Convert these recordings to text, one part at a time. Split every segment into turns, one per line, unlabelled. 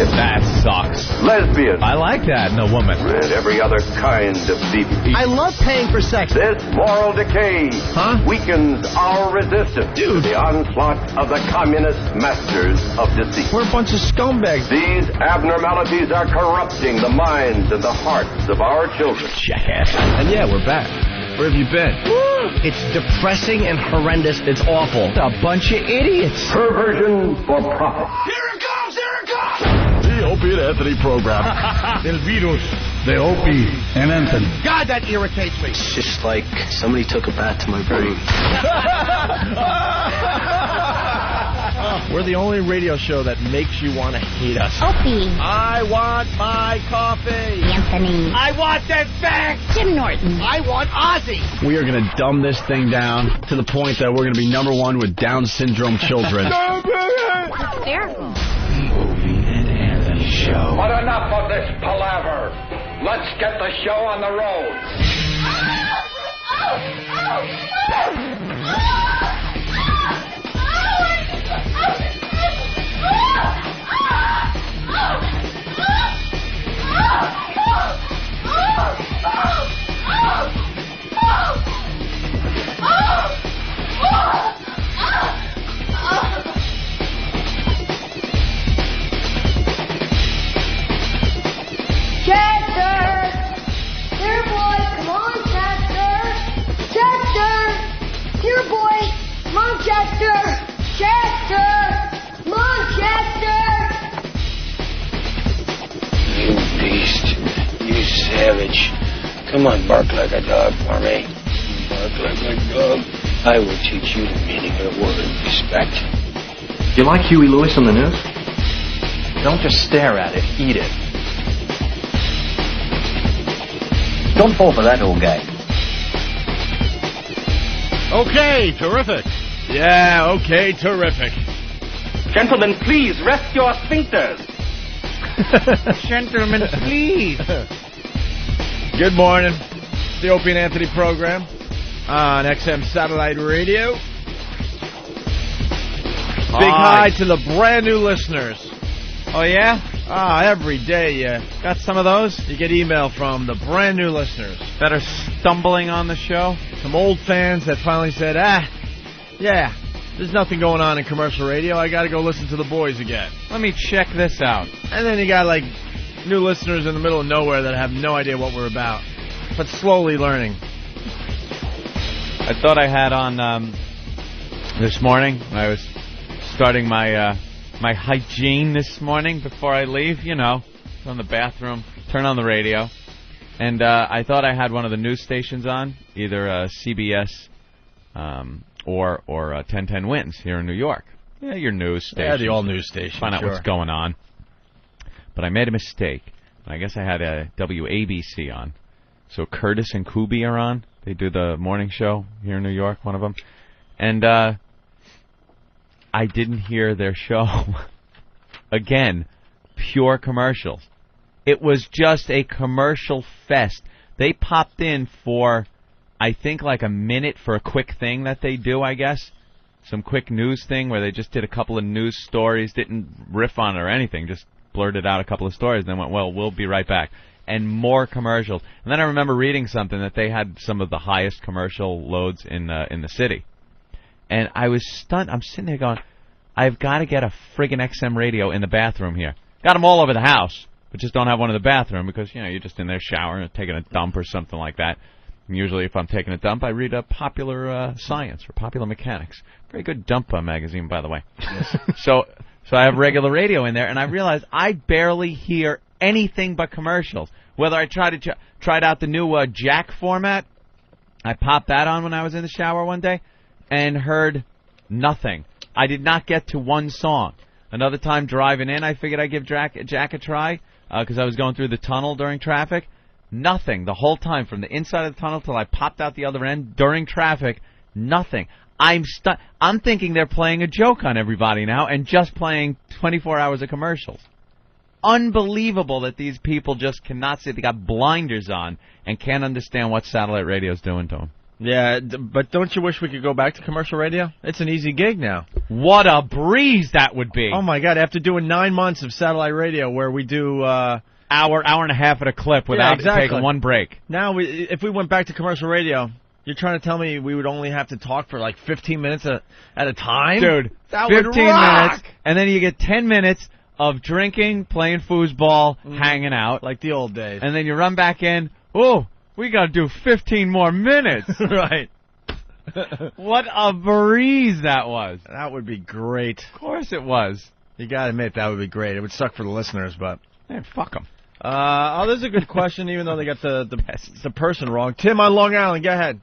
chicken.
That sucks.
Lesbian.
I like that in a woman.
And every other kind of deep.
I love paying for sex.
This moral decay weakens our resistance to the onslaught of the communist masters of deceit.
We're a bunch of scumbags.
These abnormalities are corrupting the minds and the hearts of our children.
Jackass. And yeah, we're back. Where have you been?
It's depressing and horrendous. It's awful.
A bunch of idiots.
Perversion for profit.
Here it comes! Here it comes!
The Opie and Anthony program.
El virus.
The Opie and Anthony.
God, that irritates me.
It's just like somebody took a bat to my brain.
We're the only radio show that makes you want to hate us.
Opie.
I want my coffee.
Anthony.
I want that back.
Jim Norton.
I want Ozzy.
We are going to dumb this thing down to the point that we're going to be #1 with Down syndrome children.
Hysterical.
The Opie and Anthony Show.
But enough of this palaver. Let's get the show on the road.
Chester! Here, boy, come on, Chester! Chester! Here, boy, come on, Chester! Chester! Come on, Chester!
You beast. You savage. Come on, bark like a dog for me. Bark like a dog. I will teach you the meaning of the word respect.
You like Huey Lewis on the news? Don't just stare at it, eat it. Don't fall for that old guy.
Okay, terrific. Yeah, okay, terrific.
Gentlemen, please rest your sphincters.
Gentlemen, please.
Good morning. It's the Opie and Anthony program on XM Satellite Radio. Big hi to the brand new listeners. Oh, yeah? Every day you got some of those. You get email from the brand new listeners that are stumbling on the show. Some old fans that finally said, yeah, there's nothing going on in commercial radio. I got to go listen to the boys again. Let me check this out. And then you got like new listeners in the middle of nowhere that have no idea what we're about, but slowly learning. I thought I had on this morning when I was starting my hygiene this morning before I leave, go in the bathroom, turn on the radio, and I thought I had one of the news stations on, either CBS or 1010 Wins here in New York. Yeah, your news station. Yeah, the all news station. Find out what's going on. But I made a mistake. I guess I had a WABC on. So Curtis and Kubi are on. They do the morning show here in New York, one of them. And I didn't hear their show. Again, pure commercials. It was just a commercial fest. They popped in for, I think, like a minute for a quick thing that they do, I guess. Some quick news thing where they just did a couple of news stories, didn't riff on it or anything, just blurted out a couple of stories, and then went, well, we'll be right back. And more commercials. And then I remember reading something that they had some of the highest commercial loads in the city. And I was stunned. I'm sitting there going, I've got to get a friggin' XM radio in the bathroom here. Got them all over the house, but just don't have one in the bathroom because, you're just in there showering or taking a dump or something like that. And usually if I'm taking a dump, I read Popular Science or Popular Mechanics. Very good dump magazine, by the way. So I have regular radio in there, and I realized I barely hear anything but commercials. Whether I tried out the new Jack format, I popped that on when I was in the shower one day, and heard nothing. I did not get to one song. Another time driving in, I figured I'd give Jack a try because I was going through the tunnel during traffic. Nothing. The whole time, from the inside of the tunnel till I popped out the other end during traffic, nothing. I'm thinking they're playing a joke on everybody now and just playing 24 hours of commercials. Unbelievable that these people just cannot see. They got blinders on and can't understand what satellite radio is doing to them. Yeah, but don't you wish we could go back to commercial radio? It's an easy gig now.
What a breeze that would be.
Oh, my God. After doing 9 months of satellite radio where we do...
hour and a half at a clip without taking one break.
Now, if we went back to commercial radio, you're trying to tell me we would only have to talk for like 15 minutes at a time?
Dude,
that
15
would rock!
minutes, and then you get 10 minutes of drinking, playing foosball, hanging out.
Like the old days.
And then you run back in, oh, we got to do 15 more minutes.
Right.
What a breeze that was.
That would be great.
Of course it was.
You got to admit, that would be great. It would suck for the listeners, but...
Man, fuck them.
This is a good question, even though they got the person wrong. Tim on Long Island, go ahead.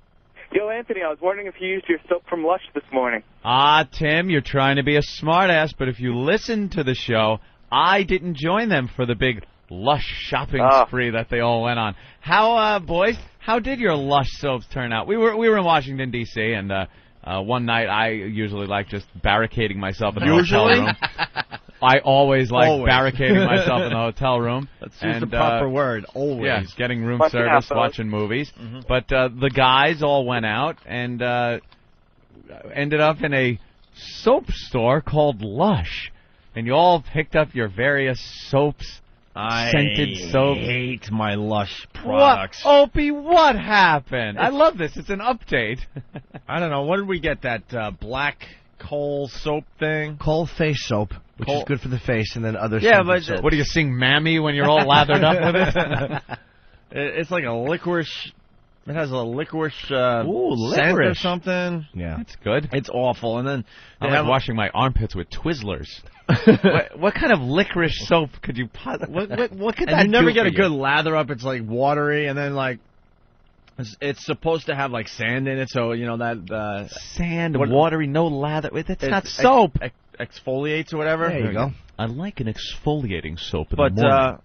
Yo, Anthony, I was wondering if you used your soap from Lush this morning.
Tim, you're trying to be a smartass, but if you listen to the show, I didn't join them for the big Lush shopping spree that they all went on. How, boys, how did your Lush soaps turn out? We were in Washington, D.C., and one night I usually like just barricading myself in the hotel room. I always like barricading myself in the hotel room.
Let's use the proper word, always.
Yeah, getting room service, watching movies. Mm-hmm. But the guys all went out and ended up in a soap store called Lush. And you all picked up your various soaps, scented soaps.
I hate my Lush products.
Opie, what happened? I love this. It's an update.
I don't know. What did we get? That black coal soap thing?
Coal face soap, which is good for the face, and then other soaps.
What do you sing, Mammy, when you're all lathered up with it?
It's like a licorice. It has a licorice scent or something.
Yeah, that's good.
It's awful. And then
I like washing my armpits with Twizzlers. what kind of licorice soap could you? What could that?
You never get a
you?
good lather up. It's like watery, and then like it's supposed to have like sand in it, so you know that
sand, watery, no lather. That's not soap.
Exfoliates or whatever.
There you go.
I like an exfoliating soap.
But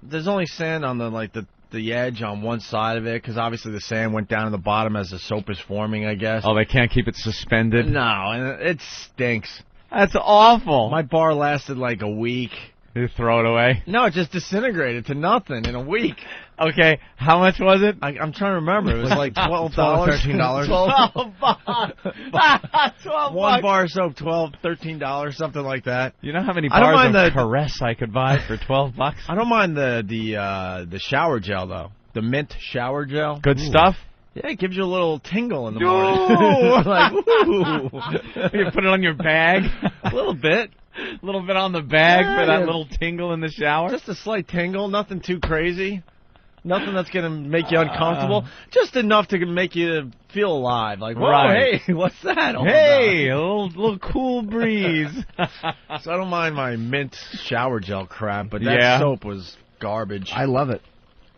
there's only sand on the edge on one side of it, because obviously the sand went down to the bottom as the soap is forming, I guess.
Oh, they can't keep it suspended?
No, and it stinks.
That's awful.
My bar lasted like a week.
You throw it away?
No, it just disintegrated to nothing in a week.
Okay, how much was it?
I'm trying to remember. It was like $12,
$13.
$12.
One bar of soap, $12, $13, something like that.
You know how many bars of Caress I could buy for $12?
I don't mind the shower gel though. The mint shower gel.
Good stuff.
Yeah, it gives you a little tingle in the morning. Like, ooh.
You put it on your bag?
A little bit.
A little bit on the bag for that little tingle in the shower?
Just a slight tingle, nothing too crazy. Nothing that's going to make you uncomfortable. Just enough to make you feel alive. Like, whoa, hey, what's that? Oh,
hey, a little cool breeze.
So I don't mind my mint shower gel crap, but that soap was garbage.
I love it.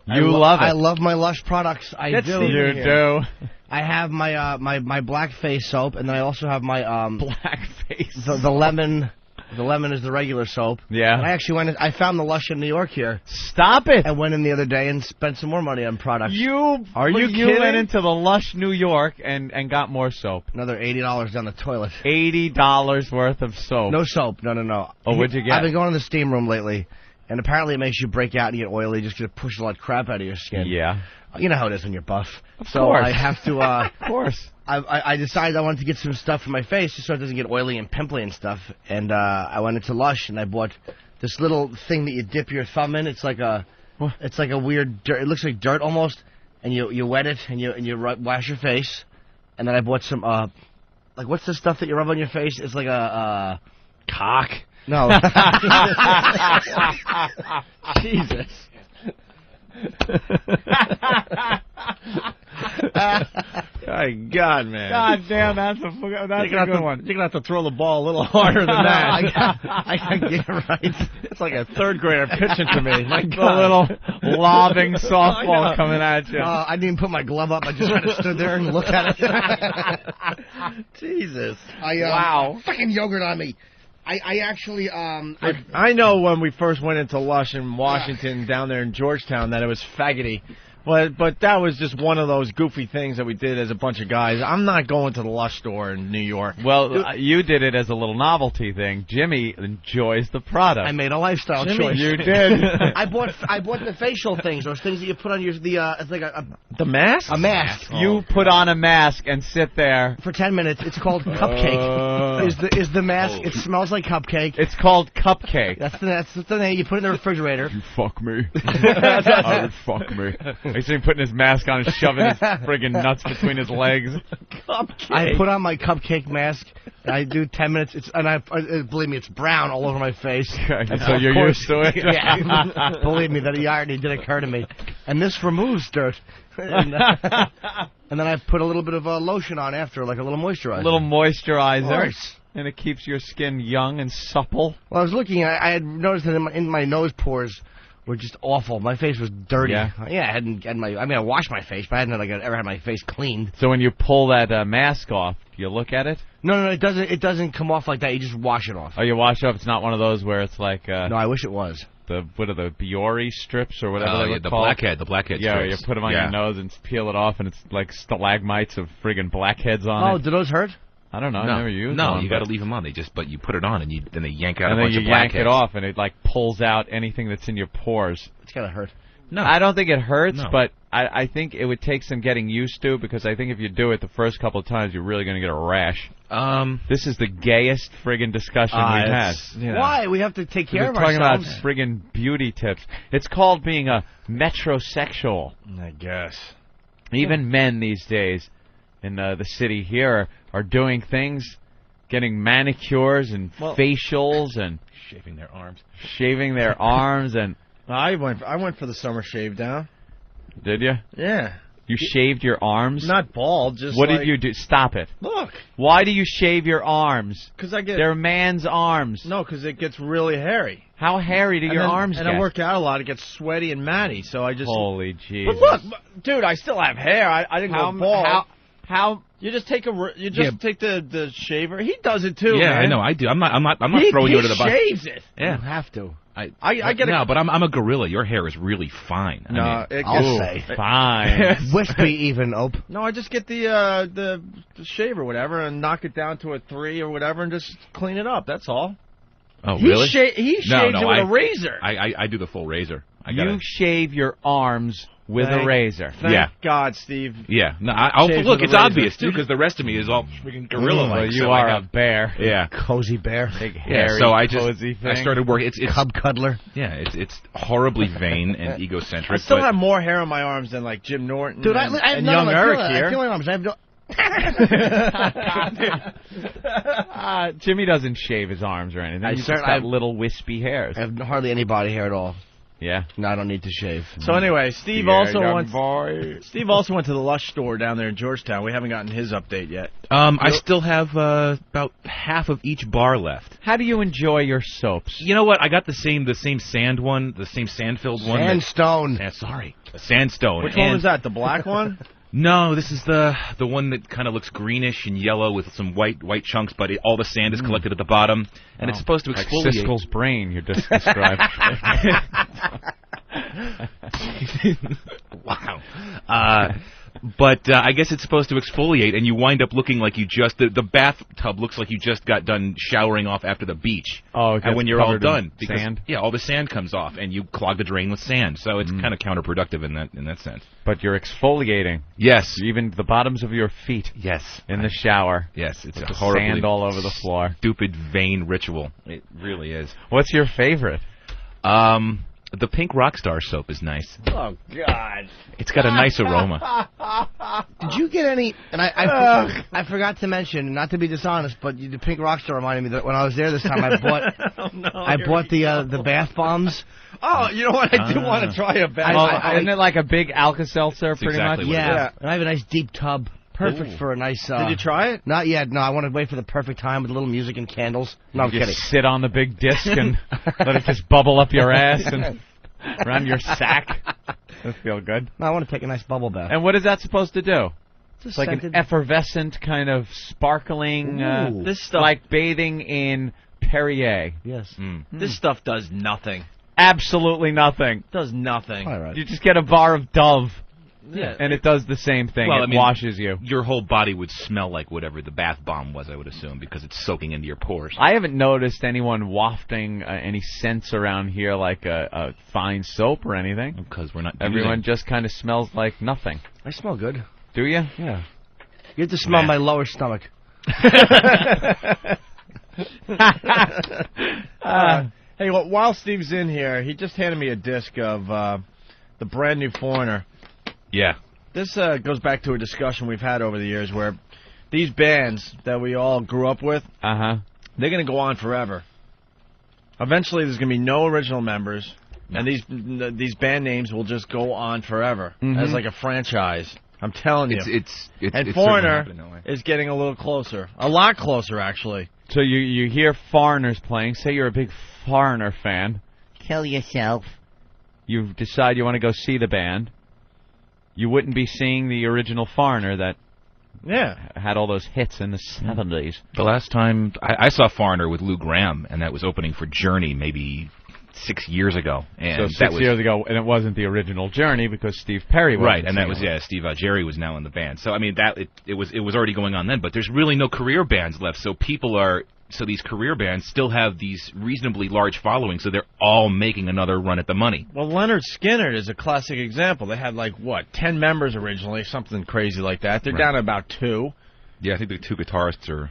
You love it.
I love my Lush products. I do.
You do.
I have my my black face soap, and then I also have my
black face.
The lemon. The lemon is the regular soap.
Yeah.
And I actually I found the Lush in New York here.
Stop it!
I went in the other day and spent some more money on products.
You went into the Lush New York and got more soap.
Another $80 down the toilet.
$80 worth of soap.
No soap. No.
Oh, what'd you get?
I've been going to the steam room lately, and apparently it makes you break out and get oily just because it pushes a lot of crap out of your skin.
Yeah.
You know how it is when you're buff.
Of
so
course.
I have to...
of course.
I decided I wanted to get some stuff for my face just so it doesn't get oily and pimply and stuff. And I went into Lush and I bought this little thing that you dip your thumb in. It's like a weird dirt. It looks like dirt almost. And you wet it and you wash your face. And then I bought some like what's the stuff that you rub on your face? It's like a
cock.
No.
Jesus. My God, man.
God damn, that's a good one.
You're going to have to throw the ball a little harder than that.
I can get it right.
It's like a third grader pitching to me. My God.
A little lobbing softball coming at you.
I didn't even put my glove up. I just kind of stood there and looked at it.
Jesus.
Wow. Fucking yogurt on me. I actually,
I know when we first went into Lush in Washington, down there in Georgetown, that it was faggoty. But that was just one of those goofy things that we did as a bunch of guys. I'm not going to the Lush store in New York.
Well, you did it as a little novelty thing. Jimmy enjoys the product.
I made a lifestyle choice.
You did.
I bought the facial things, those things that you put on it's like
the mask?
A mask.
You put on a mask and sit there
for 10 minutes. It's called Cupcake. Is the mask? It smells like cupcake.
It's called Cupcake.
That's the name. You put it in the refrigerator.
You fuck me. I would fuck me. I see him putting his mask on and shoving his friggin' nuts between his legs.
Cupcake. I put on my cupcake mask. I do 10 minutes. Believe me, it's brown all over my face.
So you're used to it.
Yeah. Believe me, the irony did occur to me. And this removes dirt. And then I put a little bit of lotion on after, like a little moisturizer.
A little moisturizer.
Of course.
And it keeps your skin young and supple.
Well, I was looking. I had noticed that in my nose pores were just awful. My face was dirty.
Yeah,
I hadn't had I washed my face, but I hadn't ever had my face cleaned.
So when you pull that mask off, do you look at it?
No, it doesn't. It doesn't come off like that. You just wash it off.
Oh, you wash it off. It's not one of those where it's like.
No, I wish it was.
What are the Biore strips or whatever they were called?
The blackhead
yeah,
strips.
You put them on your nose and peel it off, and it's like stalagmites of friggin' blackheads on it.
Oh, do those hurt?
I don't know. I never used
them.
No,
you got to leave them on. But you put it on, and then they yank out a bunch of blackheads.
And then you yank it off, and it like pulls out anything that's in your pores.
It's gotta hurt.
No, I don't think it hurts, but I think it would take some getting used to, because I think if you do it the first couple of times, you're really going to get a rash. This is the gayest friggin' discussion we've had.
You know. Why? We have to take care of ourselves.
We're talking about friggin' beauty tips. It's called being a metrosexual.
I guess.
Even men these days in the city here are doing things, getting manicures and facials and
shaving their
arms and.
I went for the summer shave down.
Did you?
Yeah.
You shaved your arms?
Not bald, just
What did you do? Stop it.
Look.
Why do you shave your arms?
Because
They're man's arms.
No, because it gets really hairy.
How hairy do your arms get?
And I work out a lot. It gets sweaty and matty, so I just...
Holy Jesus.
But look, dude, I still have hair. I didn't go bald.
How?
You just take take the shaver. He does it too.
Yeah,
man.
I know. I do. I'm not throwing you under the bus.
He shaves it.
Yeah,
you have to.
I get
no, but I'm a gorilla. Your hair is really fine.
I'll say
fine,
wispy even. Ope.
No, I just get the shaver, whatever, and knock it down to a 3 or whatever, and just clean it up. That's all.
Oh, really?
He shaves it with a razor.
I do the full razor.
You shave your arms with a razor.
Thank God, Steve.
Yeah. No, look, it's obvious, too, because the rest of me is all freaking gorilla-like.
Well, you are a bear.
Yeah.
Cozy bear.
Big, hairy,
so I started working. It's
cub cuddler.
Yeah, it's horribly vain and egocentric.
I still have more hair on my arms than, like, Jim Norton
Dude,
and young Eric here.
I feel my arms. I have no...
Jimmy doesn't shave his arms or anything. He's just got little wispy hairs.
I have hardly any body hair at all.
Yeah?
No, I don't need to shave.
So anyway, Steve also went to the Lush store down there in Georgetown. We haven't gotten his update yet.
I still have about half of each bar left.
How do you enjoy your soaps?
You know what? I got the same sand one, the same sand-filled one.
Sandstone.
A sandstone.
Which one was that? The black one?
No, this is the one that kind of looks greenish and yellow with some white chunks, but all the sand is collected at the bottom, and it's supposed to exfoliate.
Like Siskel's brain, you just described.
Wow. But I guess it's supposed to exfoliate, and you wind up looking like you just... The bathtub looks like you just got done showering off after the beach.
Oh,
and when you're all done, because,
sand?
Yeah, all the sand comes off, and you clog the drain with sand. So it's kind of counterproductive in that sense.
But you're exfoliating.
Yes.
Even the bottoms of your feet.
Yes.
In the shower.
Yes, it's
with
a horribly
sand all over the floor.
Stupid, vain ritual. It really is.
What's your favorite?
The pink Rockstar soap is nice.
Oh, God.
It's got a nice aroma.
Did you get any... And I forgot to mention, not to be dishonest, but the pink Rockstar reminded me that when I was there this time, I bought the bath bombs.
Oh, you know what? I do want to try a bath.
Isn't it like a big Alka-Seltzer, pretty
exactly
much?
Yeah. And I have a nice deep tub. Perfect for a nice...
Did you try it?
Not yet. No, I want to wait for the perfect time with a little music and candles. No, I'm kidding.
Sit on the big disc and let it just bubble up your ass and around your sack. That'll feel good.
No, I want to take a nice bubble bath.
And what is that supposed to do?
It's
like an effervescent kind of sparkling...
this stuff...
Like bathing in Perrier.
Yes.
This stuff does nothing.
Absolutely nothing.
Does nothing.
All right.
You just get a bar of Dove.
Yeah.
And it does the same thing.
Well,
it washes you.
Your whole body would smell like whatever the bath bomb was, I would assume, because it's soaking into your pores.
I haven't noticed anyone wafting any scents around here like a fine soap or anything.
Because we're not.
Everyone just kind of smells like nothing.
I smell good.
Do you?
Yeah. You have to smell my lower stomach.
Hey, while Steve's in here, he just handed me a disc of the brand new Foreigner.
Yeah.
This goes back to a discussion we've had over the years where these bands that we all grew up with, they're going to go on forever. Eventually, there's going to be no original members, and these band names will just go on forever as like a franchise. I'm telling you.
It's
Foreigner is getting a little closer. A lot closer, actually.
So you hear foreigners playing. Say you're a big Foreigner fan.
Kill yourself.
You decide you want to go see the band. You wouldn't be seeing the original Foreigner that had all those hits in the 70s.
The last time I saw Foreigner with Lou Gramm, and that was opening for Journey maybe 6 years ago. And
so 6 years ago, and it wasn't the original Journey because Steve Perry was
right, and that was Steve Jerry was now in the band. So I mean it was already going on then, but there's really no career bands left. So these career bands still have these reasonably large followings, so they're all making another run at the money.
Well, Leonard Skinner is a classic example. They had 10 members originally, something crazy like that. They're down to about 2.
Yeah, I think the 2 guitarists are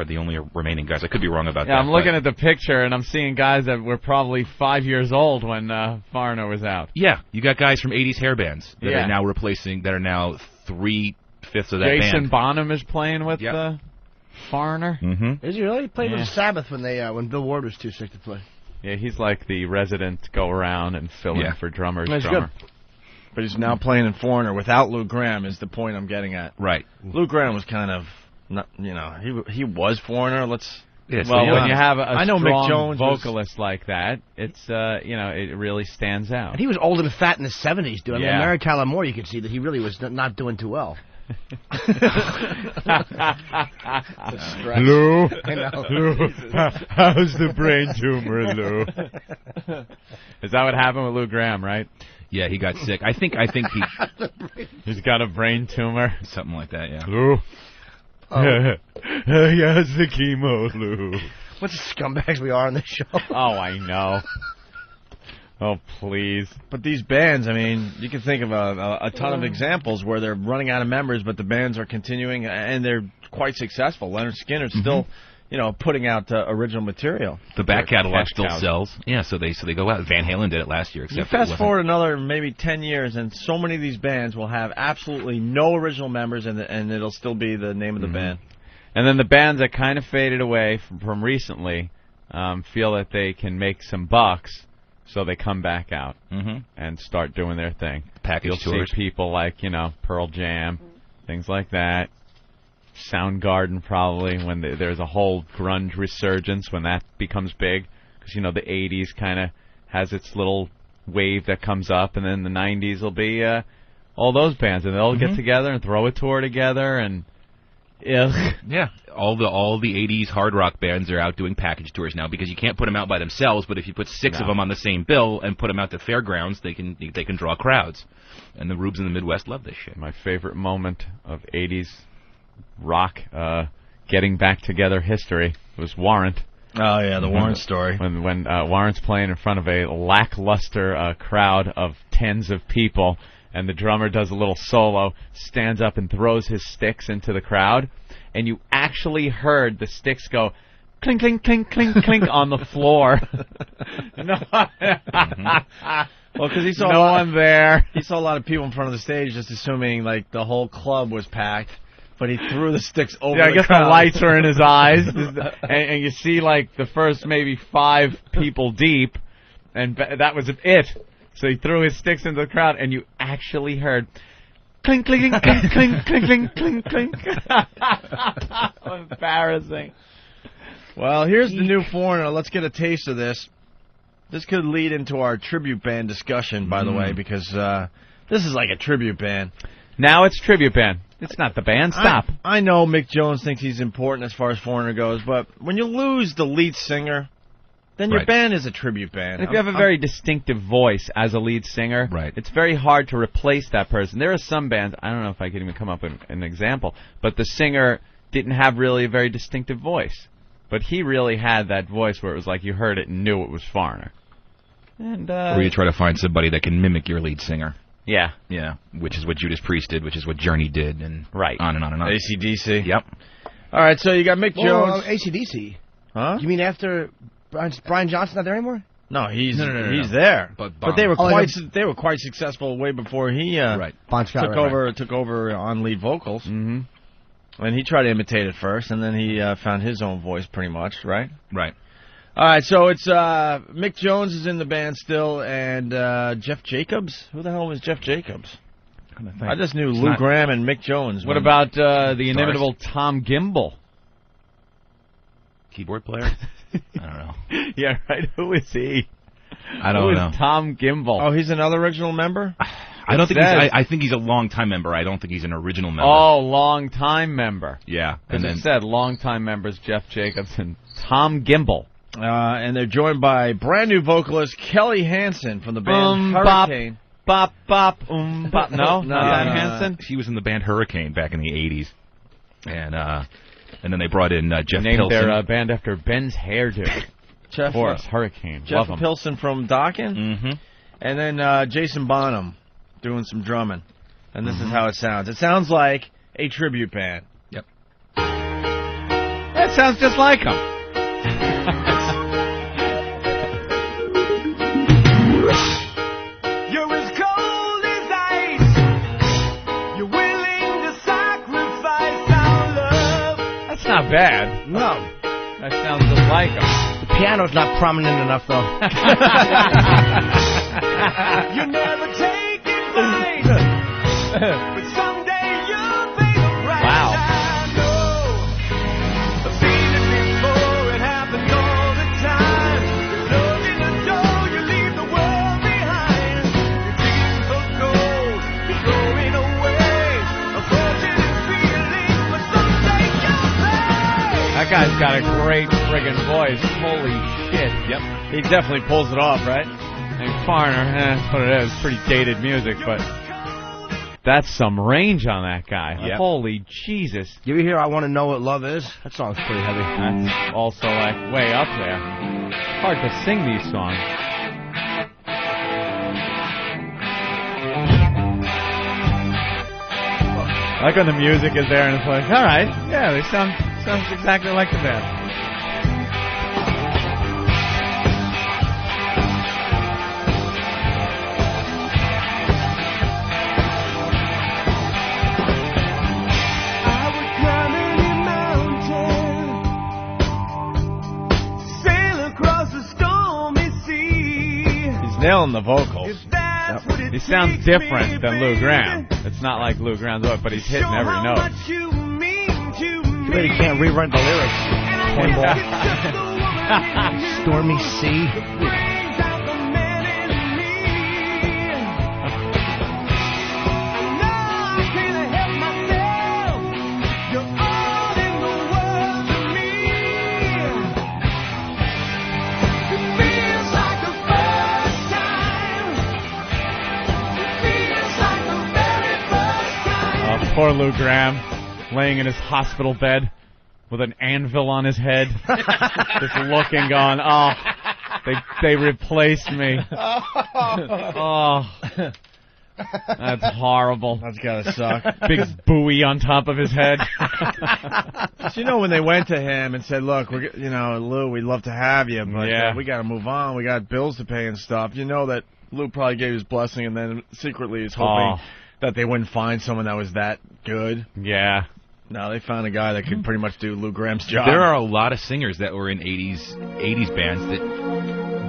the only remaining guys. I could be wrong about that.
Yeah, I'm looking at the picture, and I'm seeing guys that were probably 5 years old when Foreigner was out.
Yeah, you got guys from 80s hair bands that are now 3/5 of that band.
Jason Bonham is playing with Foreigner.
Mm-hmm.
Is he really? He played with Sabbath when Bill Ward was too sick to play.
Yeah, he's like the resident go-around and fill in for drummers.
That's good. But he's now playing in Foreigner without Lou Gramm is the point I'm getting at.
Right.
Lou Gramm was kind of, he was Foreigner. When
you have a
strong
Mick
Jones
vocalist like that, it's it really stands out.
And he was old and fat in the 70s, dude. I mean, Mary Tyler Moore, you could see that he really was not doing too well.
Lou,
I know.
Lou, how's the brain tumor, Lou? Is that what happened with Lou Gramm, right?
Yeah, he got sick. I think
he's got a brain tumor,
something like that. Yeah.
Lou, how's the chemo, Lou?
What scumbags we are on this show.
Oh, I know. Oh, please.
But these bands, I mean, you can think of a ton of examples where they're running out of members, but the bands are continuing, and they're quite successful. Leonard Skinner's still, putting out original material.
The back catalog still sells. Yeah, so they go out. Van Halen did it last year.
You fast forward another maybe 10 years, and so many of these bands will have absolutely no original members, and it'll still be the name of the band.
And then the bands that kind of faded away from recently feel that they can make some bucks. So they come back out and start doing their thing.
Package
You'll
tours.
see people like, Pearl Jam, things like that. Soundgarden probably, when there's a whole grunge resurgence, when that becomes big. Because, the 80s kind of has its little wave that comes up, and then the 90s will be all those bands. And they'll get together and throw a tour together, and...
Yeah, all the 80s hard rock bands are out doing package tours now because you can't put them out by themselves, but if you put 6 of them on the same bill and put them out to fairgrounds, they can draw crowds. And the Rubes in the Midwest love this shit.
My favorite moment of 80s rock getting back together history was Warrant.
Oh, yeah, the Warrant story.
When Warrant's playing in front of a lackluster crowd of tens of people, and the drummer does a little solo, stands up and throws his sticks into the crowd, and you actually heard the sticks go clink, clink, clink, clink, clink on the floor.
Well, because he saw
no one there.
He saw a lot of people in front of the stage, just assuming the whole club was packed. But he threw the sticks over.
Yeah, I guess
crowd.
the lights are in his eyes, and you see the first maybe 5 people deep, and that was it. So he threw his sticks into the crowd, and you actually heard clink, clink, clink, clink, clink, clink, clink, clink. Embarrassing.
Well, here's the new Foreigner. Let's get a taste of this. This could lead into our tribute band discussion, by the way, because this is like a tribute band.
Now it's tribute band. It's not the band. Stop.
I know Mick Jones thinks he's important as far as Foreigner goes, but when you lose the lead singer, then your
Right.
band is a tribute band.
And if you have a very distinctive voice as a lead singer, it's very hard to replace that person. There are some bands, I don't know if I could even come up with an example, but the singer didn't have really a very distinctive voice. But he really had that voice where it was like you heard it and knew it was Foreigner. And
Or you try to find somebody that can mimic your lead singer.
Yeah.
Yeah, which is what Judas Priest did, which is what Journey did, and on and on and on.
AC/DC.
Yep.
All right, so you got Mick Jones.
AC/DC.
Huh?
You mean after Brian Johnson's not there anymore?
No, he's
No.
he's there.
But
they were quite successful way before he
took
over on lead vocals. Mm-hmm. And he tried to imitate it first, and then he found his own voice pretty much, right?
Right.
All right, so it's Mick Jones is in the band still, and Jeff Jacobs. Who the hell was Jeff Jacobs? I just knew Lou Gramm and Mick Jones.
What about the inimitable Tom Gimble?
Keyboard player? I don't know.
Yeah, right. Who is he?
I don't know.
Who is Tom Gimble?
Oh, he's another original member?
I don't think I think he's a long-time member. I don't think he's an original member.
Oh, long-time member.
Yeah.
Because it said long-time members Jeff Jacobs and Tom Gimble.
And they're joined by brand new vocalist Kelly Hansen from the band Hurricane.
Bop, bop, bop. No, not Hansen.
He was in the band Hurricane back in the 80s. And then they brought in Jeff
Named
Pilson.
their band after Ben's hairdo.
Jeff
Hurricane.
Jeff
Love him.
Pilson from Dokken.
Mm-hmm.
And then Jason Bonham doing some drumming. And this is how it sounds. It sounds like a tribute band.
Yep.
That sounds just like him.
You're as cold as ice. You're willing to sacrifice our love.
That's not bad.
No.
That sounds just like him.
The piano's not prominent enough, though.
You never take advice, but someday you'll pay the price.
Wow.
I know. I've seen it before. It happens all the time. You look in the door, you leave the world behind. You're digging for gold, you're throwing away unfortunate feelings, but someday you'll pay.
That guy's got a great friggin' voice. Holy shit.
Yep. He definitely pulls it off, right?
And Foreigner, that's what it is. Pretty dated music, but that's some range on that guy.
Yep.
Holy Jesus.
You ever hear I Want to Know What Love Is? That song's pretty heavy.
That's also like way up there. Hard to sing these songs. I like when the music is there and it's like, all right, yeah, they sounds exactly like the band.
Nailing the vocals.
He sounds different than Lou Gramm. It's not like Lou Gramm's voice, but he's hitting every note.
Too bad he can't rewrite the lyrics. Cornball. Stormy Sea.
Poor Lou Gramm, laying in his hospital bed with an anvil on his head, just looking, going, oh, they replaced me. Oh, that's horrible.
That's gotta suck.
Big buoy on top of his head.
But you know, when they went to him and said, look, Lou, we'd love to have you, but we gotta move on. We got bills to pay and stuff. You know that Lou probably gave his blessing and then secretly is hoping that they wouldn't find someone that was that good.
Yeah.
No, they found a guy that could pretty much do Lou Gramm's job.
There are a lot of singers that were in 80s bands that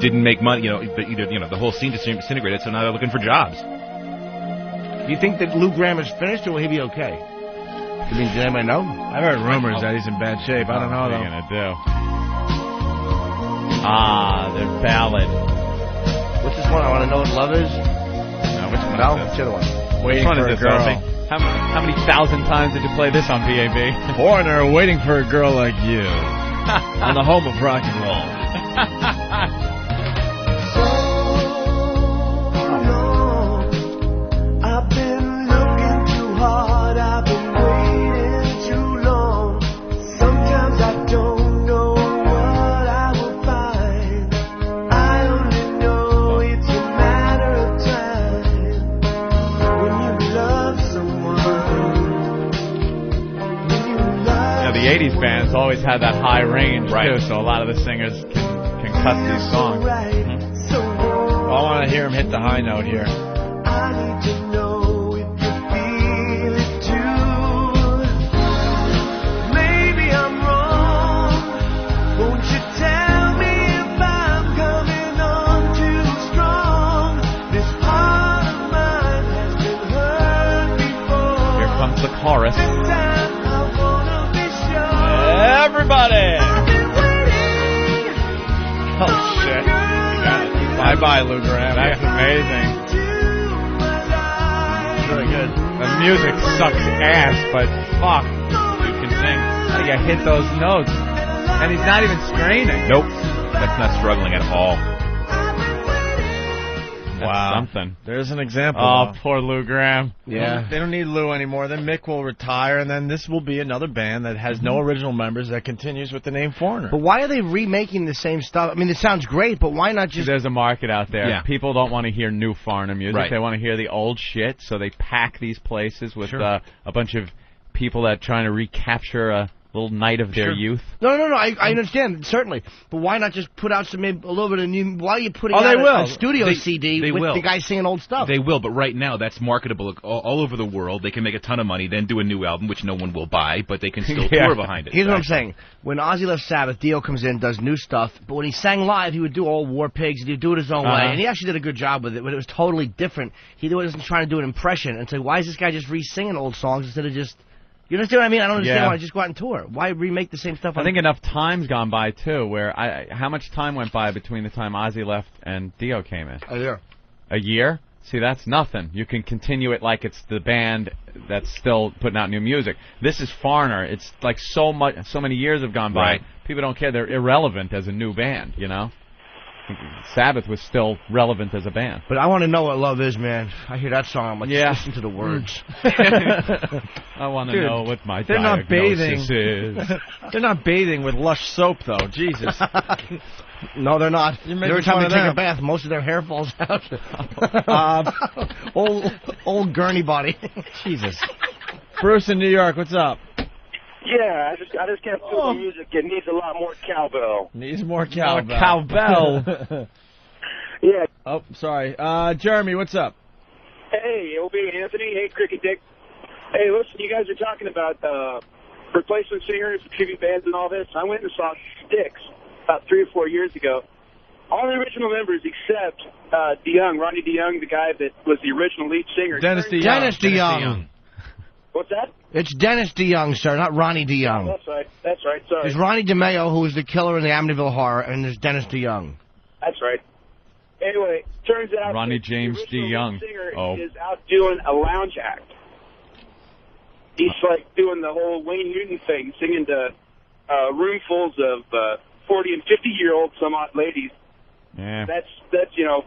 didn't make money. The whole scene disintegrated, so now they're looking for jobs.
Do you think that Lou Gramm is finished, or will he be okay? I mean, did anybody know?
I've heard rumors that he's in bad shape. I don't know,
What are you going to do? The ballad.
What's this one? I Want to Know What Love Is?
No, which one
No,
is
what's the other one?
Which one is this, Opie? How many thousand times did you play this on VAB?
Foreigner, waiting for a girl like you. On the home of rock and roll.
the 80s bands always had that high range, too, so a lot of the singers can cut these songs.
I want to hear him hit the high note here.
The chorus. Everybody!
Oh, shit. Bye-bye, Lou Graham.
That's amazing.
Very good.
The music sucks ass, but fuck, you can sing. How do you hit those notes? And he's not even straining.
Nope. That's not struggling at all.
Wow.
Something.
There's an example.
Oh, poor Lou Graham.
Yeah. They don't need Lou anymore. Then Mick will retire, and then this will be another band that has no original members that continues with the name Foreigner.
But why are they remaking the same stuff? I mean, it sounds great, but why not just...
There's a market out there.
Yeah.
People don't want to hear new Foreigner music.
Right.
They want to hear the old shit, so they pack these places with a bunch of people that are trying to recapture a little night of their youth.
No, I understand, certainly. But why not just put out a little bit of new... Why are you putting
they
out
will.
a studio CD
they
with
will.
the guys singing old stuff?
They will, but right now that's marketable all over the world. They can make a ton of money, then do a new album, which no one will buy, but they can still tour behind it.
Here's what I'm saying. When Ozzy left Sabbath, Dio comes in, does new stuff, but when he sang live, he would do all War Pigs, he'd do it his own way, and he actually did a good job with it, but it was totally different. He wasn't trying to do an impression and say, why is this guy just re-singing old songs instead of just... You understand what I mean? I don't understand why I just go out and tour. Why remake the same stuff?
I think enough time's gone by, too, where how much time went by between the time Ozzy left and Dio came in?
A year.
A year? See, that's nothing. You can continue it like it's the band that's still putting out new music. This is Foreigner. It's like so many years have gone by.
Right.
People don't care. They're irrelevant as a new band, you know? Sabbath was still relevant as a band.
But I want to know what love is, man. I hear that song, I'm like, listen to the words.
I want to know what my diagnosis is.
They're not bathing with Lush soap, though. Jesus.
No, they're not. Every time they take
them.
a bath, most of their hair falls out. Old gurney body.
Jesus. Bruce in New York, what's up?
Yeah, I just can't feel the music. It needs a lot more cowbell.
Needs more cowbell.
More cowbell.
Yeah.
Oh, sorry. Jeremy, what's up?
Hey, Opie, Anthony. Hey, Cricket Dick. Hey, listen, you guys are talking about replacement singers, tribute bands, and all this. I went and saw Styx about 3 or 4 years ago. All the original members except DeYoung, Ronnie DeYoung, the guy that was the original lead singer.
Dennis DeYoung.
What's that?
It's Dennis DeYoung, sir, not Ronnie DeYoung.
That's right. Sorry.
There's Ronnie DeMeo, who was the killer in the Amityville Horror, and there's Dennis DeYoung.
That's right. Anyway, turns out
Ronnie James DeYoung.
The singer is out doing a lounge act. He's like doing the whole Wayne Newton thing, singing to roomfuls of 40 and 50-year-old some odd ladies.
Yeah.
That's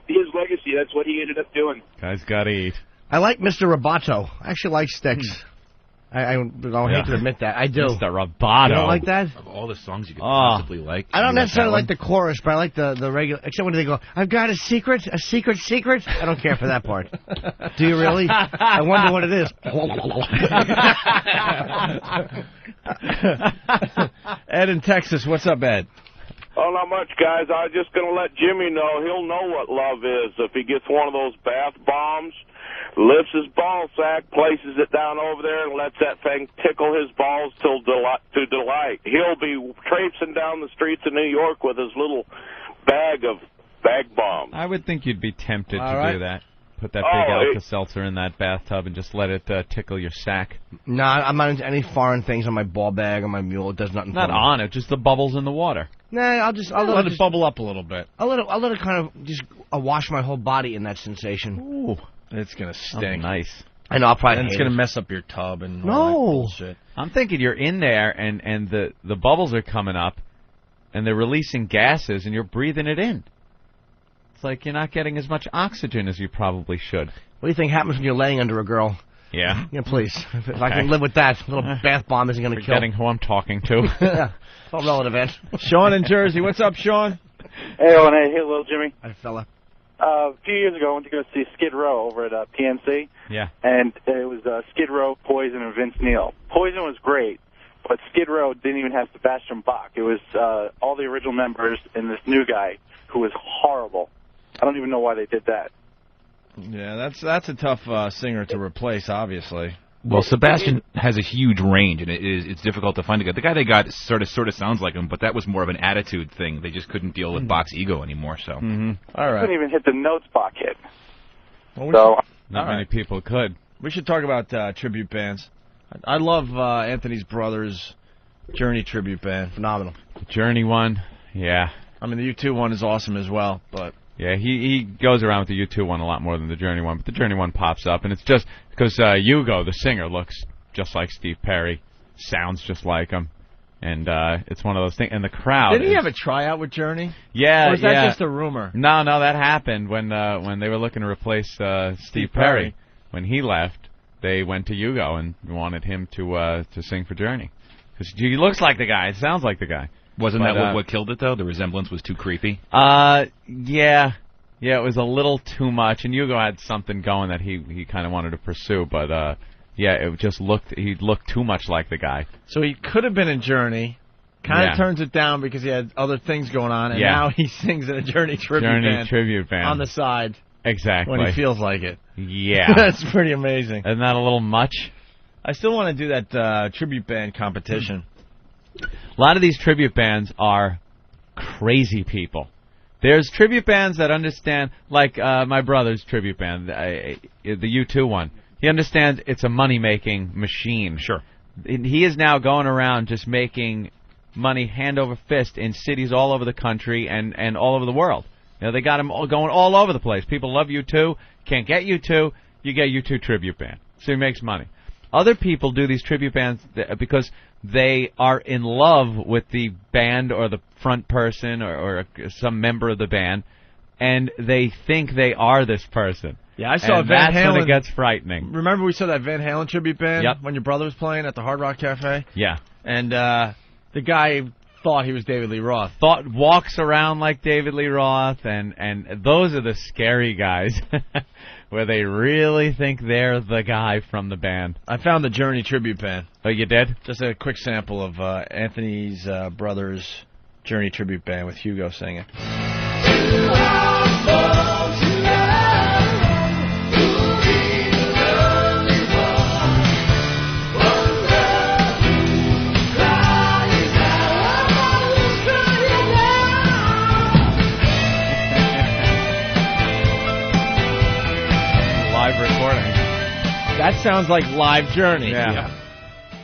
his legacy. That's what he ended up doing.
Guys gotta eat.
I like Mr. Roboto. I actually like Styx. I don't hate to admit that. I do.
Mr. Roboto.
You don't like that?
Of all the songs you could possibly like.
I don't necessarily like the chorus, but I like the regular. Except when they go, I've got a secret. I don't care for that part. Do you really? I wonder what it is.
Ed in Texas. What's up, Ed?
Oh, not much, guys. I was just going to let Jimmy know he'll know what love is if he gets one of those bath bombs, lifts his ball sack, places it down over there, and lets that thing tickle his balls to delight. He'll be traipsing down the streets of New York with his little bag of bag bombs.
I would think you'd be tempted
All
to
right.
do that. Put that big Alka-Seltzer in that bathtub and just let it tickle your sack.
No, I'm not into any foreign things on my ball bag or my mule. It does nothing
Not
for me.
on it, just the bubbles in the water.
Nah, I'll
let it bubble up a little bit.
I'll let it kind of just wash my whole body in that sensation.
Ooh, it's gonna stink.
Oh, nice.
I know, I'll probably
And it's
hate
gonna
it.
mess up your tub and all that bullshit.
I'm thinking you're in there and the bubbles are coming up and they're releasing gases and you're breathing it in. It's like you're not getting as much oxygen as you probably should.
What do you think happens when you're laying under a girl?
Yeah.
Yeah, please. If I can live with that, a little bath bomb isn't going to kill.
Forgetting who I'm talking to.
Yeah. It's all relative, Ed.
Sean in Jersey. What's up, Sean?
Hey, Owen. Hey, little Jimmy.
Hi, fella.
A few years ago, I went to go see Skid Row over at PNC.
Yeah.
And it was Skid Row, Poison, and Vince Neil. Poison was great, but Skid Row didn't even have Sebastian Bach. It was all the original members and this new guy who was horrible. I don't even know why they did that.
Yeah, that's a tough singer to replace, obviously.
Well, Sebastian has a huge range, and it's difficult to find a guy. The guy they got sort of sounds like him, but that was more of an attitude thing. They just couldn't deal with Bach's ego anymore. So,
All
I
right.
couldn't even hit the notes Bach hit.
Well,
Not many people could.
We should talk about tribute bands. I love Anthony's brother's Journey tribute band. Phenomenal.
Journey one, yeah.
I mean, the U2 one is awesome as well, but...
Yeah, he goes around with the U2 one a lot more than the Journey one, but the Journey one pops up, and it's just because Hugo, the singer, looks just like Steve Perry, sounds just like him, and it's one of those things. And the crowd.
Didn't he have a tryout with Journey?
Yeah,
Or is that just a rumor?
No, that happened when they were looking to replace Steve Perry. When he left, they went to Hugo and wanted him to sing for Journey because he looks like the guy, it sounds like the guy.
Wasn't that what killed it, though? The resemblance was too creepy?
Yeah, it was a little too much, and Hugo had something going that he kind of wanted to pursue, but, it just he looked too much like the guy.
So he could have been in Journey, kind of turns it down because he had other things going on, and now he sings in a Journey tribute band on the side.
Exactly.
When he feels like it.
Yeah.
That's pretty amazing.
Isn't that a little much?
I still want to do that tribute band competition.
A lot of these tribute bands are crazy people. There's tribute bands that understand, like my brother's tribute band, the U2 one. He understands it's a money-making machine.
Sure.
He is now going around just making money hand over fist in cities all over the country and all over the world. You know, they got him going all over the place. People love U2. Can't get U2. You get U2 tribute band. So he makes money. Other people do these tribute bands because they are in love with the band or the front person or some member of the band, and they think they are this person.
Yeah, I saw
and
Van
that's
Halen.
when it gets frightening.
Remember we saw that Van Halen tribute band
Yep.
when your brother was playing at the Hard Rock Cafe?
Yeah.
And the guy thought he was David Lee Roth.
Walks around like David Lee Roth, and those are the scary guys, where they really think they're the guy from the band.
I found the Journey tribute band.
Oh, you did?
Just a quick sample of Anthony's brother's Journey tribute band with Hugo singing. That sounds like live Journey.
Yeah.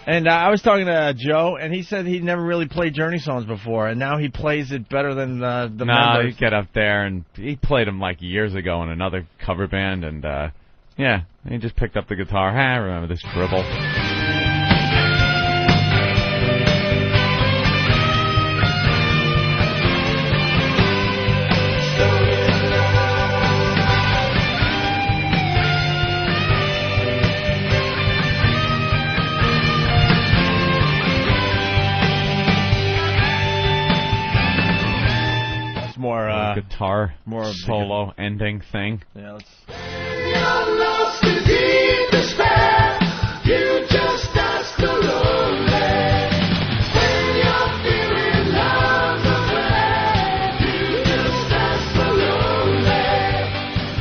And I was talking to Joe, and he said he'd never really played Journey songs before, and now he plays it better than the
No,
members.
he get up there, and he played them like years ago in another cover band, and he just picked up the guitar. I remember this dribble.
More
guitar,
more
solo ending thing.
Yeah, let's.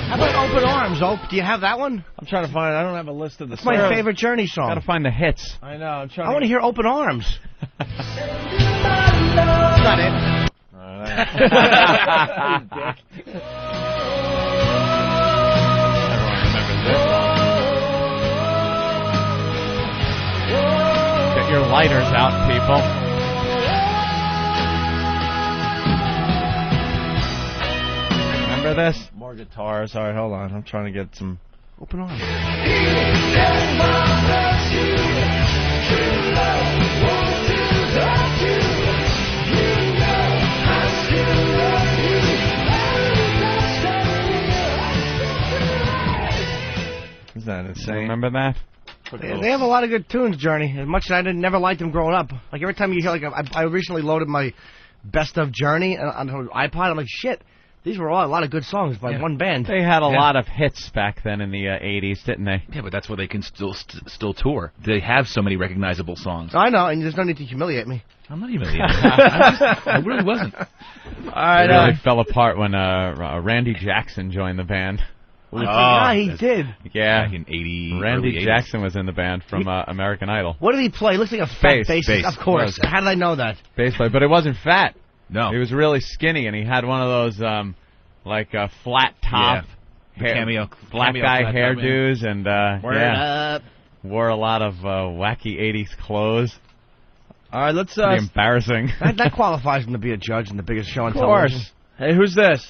How about Open Arms, Ope? Do you have that one? I'm trying to find it. I don't have a list of the
It's my favorite Journey song.
Gotta find the hits.
I know. I'm trying.
I want to hear Open Arms.
That's not it.
Get your lighters out, people. Remember this?
More guitars. All right, hold on. I'm trying to get some Open Arms. Isn't that insane?
Remember that?
They have a lot of good tunes, Journey. As much as I never liked them growing up. Like every time you hear, like I recently loaded my best of Journey on an iPod. I'm like, shit, These were all a lot of good songs by one band.
They had a lot of hits back then in the 80s, didn't they?
Yeah, but that's why they can still tour. They have so many recognizable songs.
I know, and there's no need to humiliate me.
I'm not humiliating. I really wasn't.
All right,
It really fell apart when Randy Jackson joined the band.
Yeah, he did.
Yeah,
back in 80.
Randy
early 80s.
Jackson was in the band from American Idol.
What did he play? Looks like a fat
Bass.
bassist. Of course. How did I know that?
Bass player, but it wasn't fat.
No.
He was really skinny, and he had one of those flat top, black guy hairdos, and wore a lot of wacky 80s clothes.
All right, let's.
Pretty embarrassing.
That qualifies him to be a judge in the biggest show on
Of course.
television.
Hey, who's this?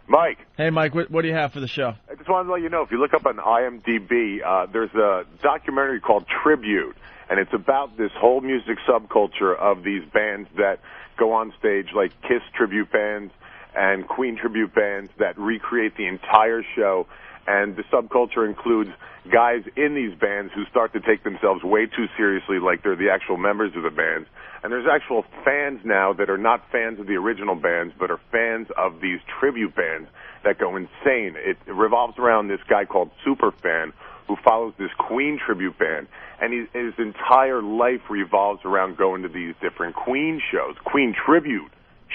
Mike.
Hey, Mike, what do you have for the show?
I just wanted to let you know, if you look up on IMDb, there's a documentary called Tribute, and it's about this whole music subculture of these bands that go on stage, like Kiss tribute bands and Queen tribute bands that recreate the entire show. And the subculture includes guys in these bands who start to take themselves way too seriously, like they're the actual members of the bands. And there's actual fans now that are not fans of the original bands, but are fans of these tribute bands that go insane. It revolves around this guy called Superfan, who follows this Queen tribute band. And his entire life revolves around going to these different Queen shows, Queen tribute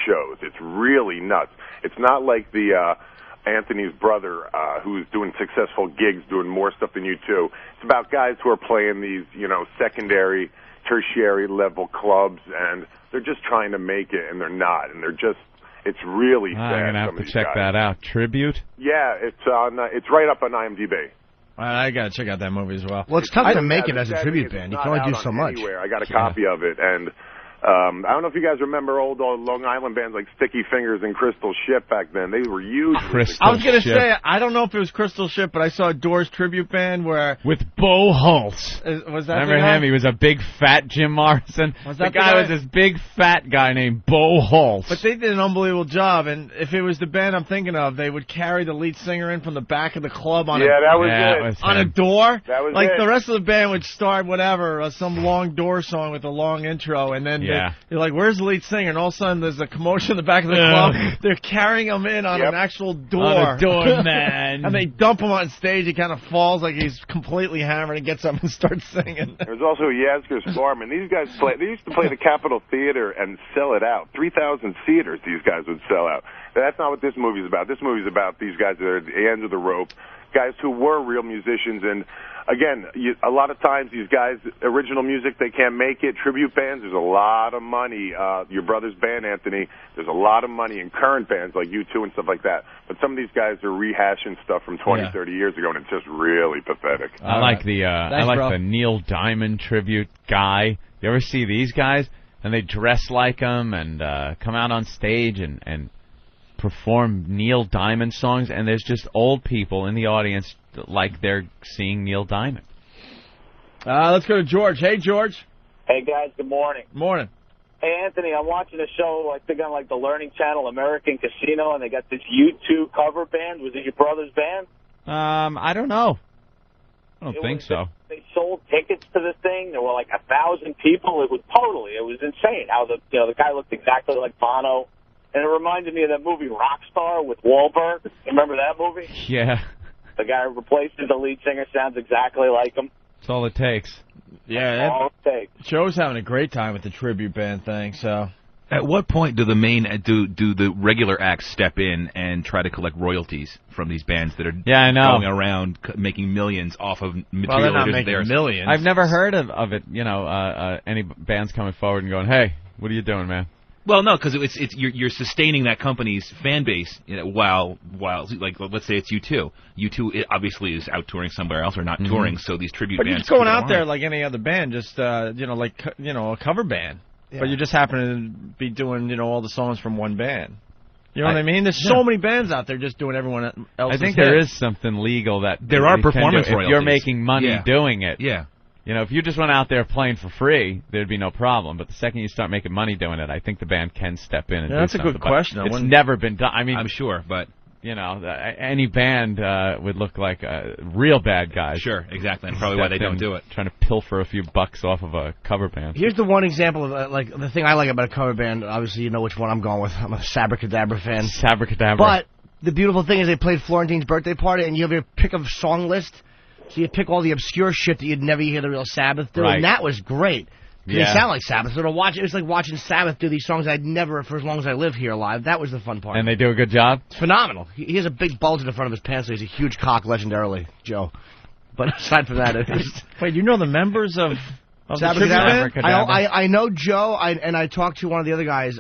shows. It's really nuts. It's not like the Anthony's brother, who's doing successful gigs, doing more stuff than you two. It's about guys who are playing these, secondary, tertiary level clubs, and they're just trying to make it, and they're not, and it's really sad.
I'm gonna have to check that out. Tribute?
Yeah, it's right up on IMDb.
All right, I gotta check out that movie as well.
Well, it's tough to make it as a tribute band. You can only do so much.
Anywhere. I got a copy of it, and I don't know if you guys remember old Long Island bands like Sticky Fingers and Crystal Ship back then. They were huge.
I was going to say, I don't know if it was Crystal Ship, but I saw a Doors tribute band where...
With Bo Holtz.
Was that
Remember him? He was a big, fat Jim Morrison.
Was that
the guy was this big, fat guy named Bo Holtz.
But they did an unbelievable job, and if it was the band I'm thinking of, they would carry the lead singer in from the back of the club on a door.
That was
like
it.
the rest of the band would start whatever, some long Doors song with a long intro, and then you're like, where's the lead singer? And all of a sudden there's a commotion in the back of the club. They're carrying him in on an actual door.
On a door, man.
And they dump him on stage. He kind of falls like he's completely hammered and gets up and starts singing.
There's also Yasgur's Farm, and these guys they used to play the Capitol Theater and sell it out. 3,000 theaters these guys would sell out. That's not what this movie's about. This movie's about these guys that are at the end of the rope, guys who were real musicians. And again, a lot of times these guys, original music, they can't make it. Tribute bands, there's a lot of money. Your brother's band, Anthony, there's a lot of money in current bands like U2 and stuff like that. But some of these guys are rehashing stuff from 20, 30 years ago, and it's just really pathetic.
I like the Neil Diamond tribute guy. You ever see these guys? And they dress like him and come out on stage and perform Neil Diamond songs, and there's just old people in the audience like they're seeing Neil Diamond.
Let's go to George. Hey, George.
Hey, guys. Good morning.
Morning.
Hey, Anthony, I'm watching a show, I think on like the Learning Channel, American Casino, and they got this U2 cover band. Was it your brother's band?
I don't know. I don't think so.
They sold tickets to this thing. There were like 1,000 people. It was insane how the guy looked exactly like Bono. And it reminded me of that movie Rockstar with Wahlberg. You remember that movie?
Yeah.
The guy who replaces the lead singer sounds exactly like him.
That's all it takes.
Yeah,
all it takes.
Joe's having a great time with the tribute band thing, so...
At what point do the regular acts step in and try to collect royalties from these bands that are going around making millions off of material?
Well, they're not making
theirs?
millions.
I've never heard of it. Any bands coming forward and going, "Hey, what are you doing, man?"
Well, no, because you're sustaining that company's fan base, while like let's say it's U2. U2 obviously is out touring somewhere else or not touring, so these tribute bands.
But you're just going out there like any other band, just a cover band. Yeah. But you just happen to be doing all the songs from one band. You know what I mean? There's so many bands out there just doing everyone else's
I think there is something legal that
there are performance royalties.
If you're making money doing it.
Yeah.
If you just went out there playing for free, there'd be no problem. But the second you start making money doing it, I think the band can step in and do
that's
something.
a good question.
It's never been done. I mean,
I'm sure, but
any band would look like real bad guys.
Sure, exactly. And probably why they don't do it.
Trying to pilfer a few bucks off of a cover band.
Here's the one example of the thing I like about a cover band. Obviously, you know which one I'm going with. I'm a Sabracadabra fan.
Sabracadabra.
But the beautiful thing is they played Florentine's birthday party, and you have your pick of song list. So you pick all the obscure shit that you'd never hear the real Sabbath do, and that was great. They sound like Sabbath. So it was like watching Sabbath do these songs I'd never, for as long as I live here live. That was the fun part.
And they do a good job?
It's phenomenal. He has a big bulge in the front of his pants, so he's a huge cock, legendarily, Joe. But aside from that, it is...
Wait, you know the members of
Sabbath
the
and
tribute band?
I know Joe, and I talked to one of the other guys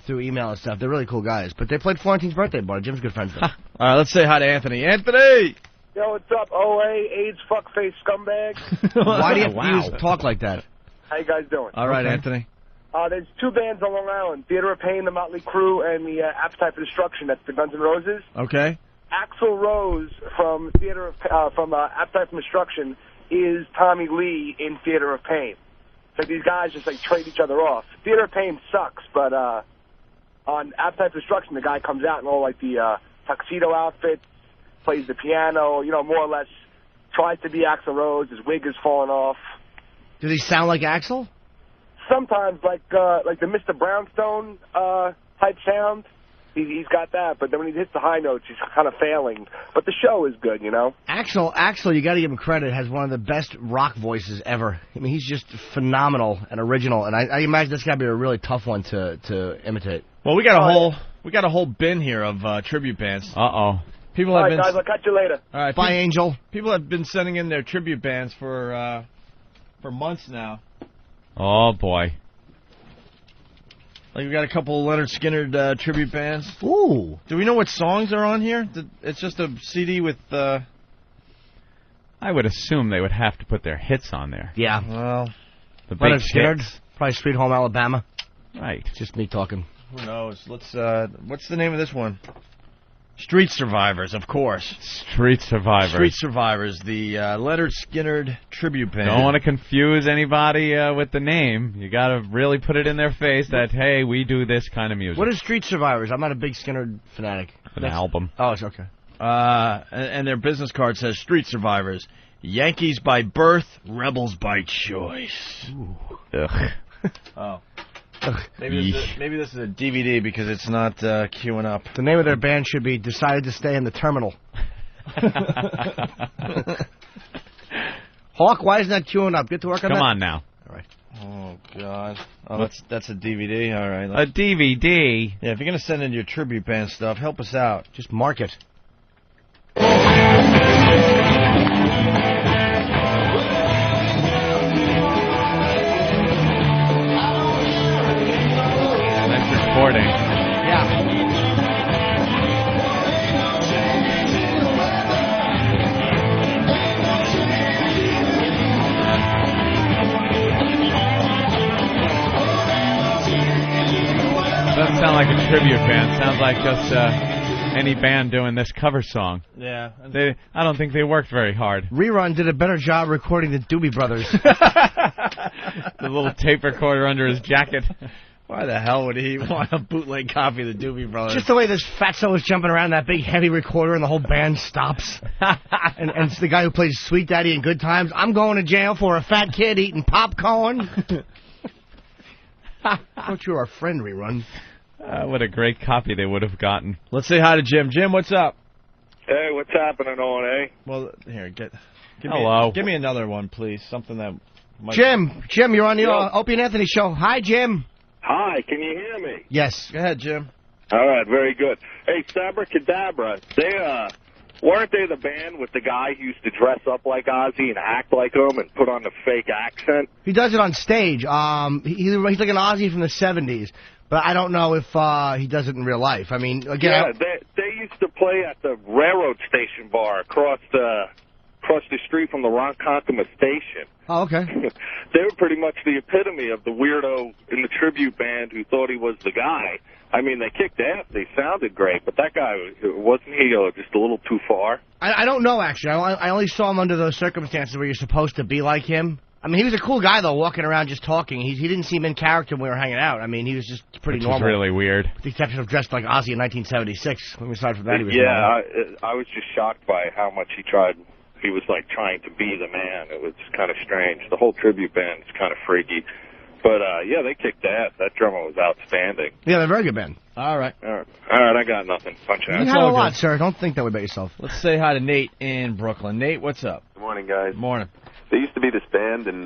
through email and stuff. They're really cool guys. But they played Florentine's birthday party. Jim's good friends with them.
All right, let's say hi to Anthony. Anthony!
Yo, what's up, OA, AIDS, fuckface, scumbag?
Why do you have to talk like that?
How you guys doing?
All right, Anthony.
There's two bands on Long Island, Theater of Pain, the Motley Crue, and the Appetite for Destruction. That's the Guns N' Roses.
Okay.
Axl Rose from Appetite for Destruction is Tommy Lee in Theater of Pain. So these guys just like trade each other off. Theater of Pain sucks, but on Appetite for Destruction, the guy comes out in all like the tuxedo outfits, plays the piano, more or less tries to be Axl Rose. His wig is falling off.
Does he sound like Axl?
Sometimes, like the Mr. Brownstone type sound. He's got that, but then when he hits the high notes, he's kind of failing. But the show is good,
Axl, you got to give him credit, has one of the best rock voices ever. I mean, he's just phenomenal and original, and I imagine this got to be a really tough one to imitate.
Well, we got a whole bin here of tribute bands.
Uh-oh.
People
all
have
right,
been
guys, I'll catch you later.
All right,
bye, Angel.
People have been sending in their tribute bands for months now.
Oh boy.
Like we got a couple of Leonard Skinner tribute bands.
Ooh.
Do we know what songs are on here? It's just a CD with.
I would assume they would have to put their hits on there.
Yeah.
Well,
the big
Leonard Skinner,
hits.
probably Sweet Home Alabama.
Right.
Just me talking.
Who knows? Let's. What's the name of this one? Street Survivors, of course.
Street Survivors.
Street Survivors, the Leonard Skinner tribute band.
Don't want to confuse anybody with the name. You got to really put it in their face that, hey, we do this kind of music.
What is Street Survivors? I'm not a big Skinner fanatic.
An album.
Oh, it's okay.
And their business card says Street Survivors, Yankees by birth, rebels by choice.
Ooh. Ugh.
Oh. Maybe this is a DVD because it's not queuing up.
The name of their band should be Decided to Stay in the Terminal. Hawk, why isn't that queuing up? Get to work on that.
Come on now.
All right.
Oh, God. Oh, that's a DVD. All right.
A DVD?
Yeah, if you're going to send in your tribute band stuff, help us out.
Just mark it.
Recording.
Yeah.
Doesn't sound like a tribute band. Sounds like just any band doing this cover song.
Yeah.
I don't think they worked very hard.
Rerun did a better job recording the Doobie Brothers.
The little tape recorder under his jacket.
Why the hell would he want a bootleg copy of the Doobie Brothers?
Just the way this fatso is jumping around that big heavy recorder and the whole band stops. and it's the guy who plays Sweet Daddy in Good Times. I'm going to jail for a fat kid eating popcorn. Thought you were our friend, Rerun.
What a great copy they would have gotten.
Let's say hi to Jim. Jim, what's up?
Hey, what's happening on, eh?
Well, here,
Hello.
Give me another one, please. Something that might...
Jim, you're on the Opie and Anthony show. Hi, Jim.
Hi, can you hear me?
Yes.
Go ahead, Jim.
All right, very good. Hey, Sabracadabra, weren't they the band with the guy who used to dress up like Ozzy and act like him and put on the fake accent?
He does it on stage. He's like an Ozzy from the 70s, but I don't know if he does it in real life. I mean, again...
Yeah, they used to play at the railroad station bar across the street from the Ronkonkoma station.
Oh, okay.
They were pretty much the epitome of the weirdo in the tribute band who thought he was the guy. I mean, they kicked ass. They sounded great, but that guy, wasn't he just a little too far?
I don't know, actually. I only saw him under those circumstances where you're supposed to be like him. I mean, he was a cool guy, though, walking around just talking. He didn't seem in character when we were hanging out. I mean, he was just pretty normal.
Which was really weird.
With the exception of dressed like Ozzy in 1976. Aside from that, he was normal.
I was just shocked by how much he tried. He was, like, trying to be the man. It was kind of strange. The whole tribute band is kind of freaky. But, yeah, they kicked ass. That drummer was outstanding.
Yeah, they're a very good band.
All right.
All All right, I got nothing. Punch
You
out.
have a lot, sir. Don't think that way about yourself.
Let's say hi to Nate in Brooklyn. Nate, what's up?
Good morning, guys.
Morning.
There used to be this band in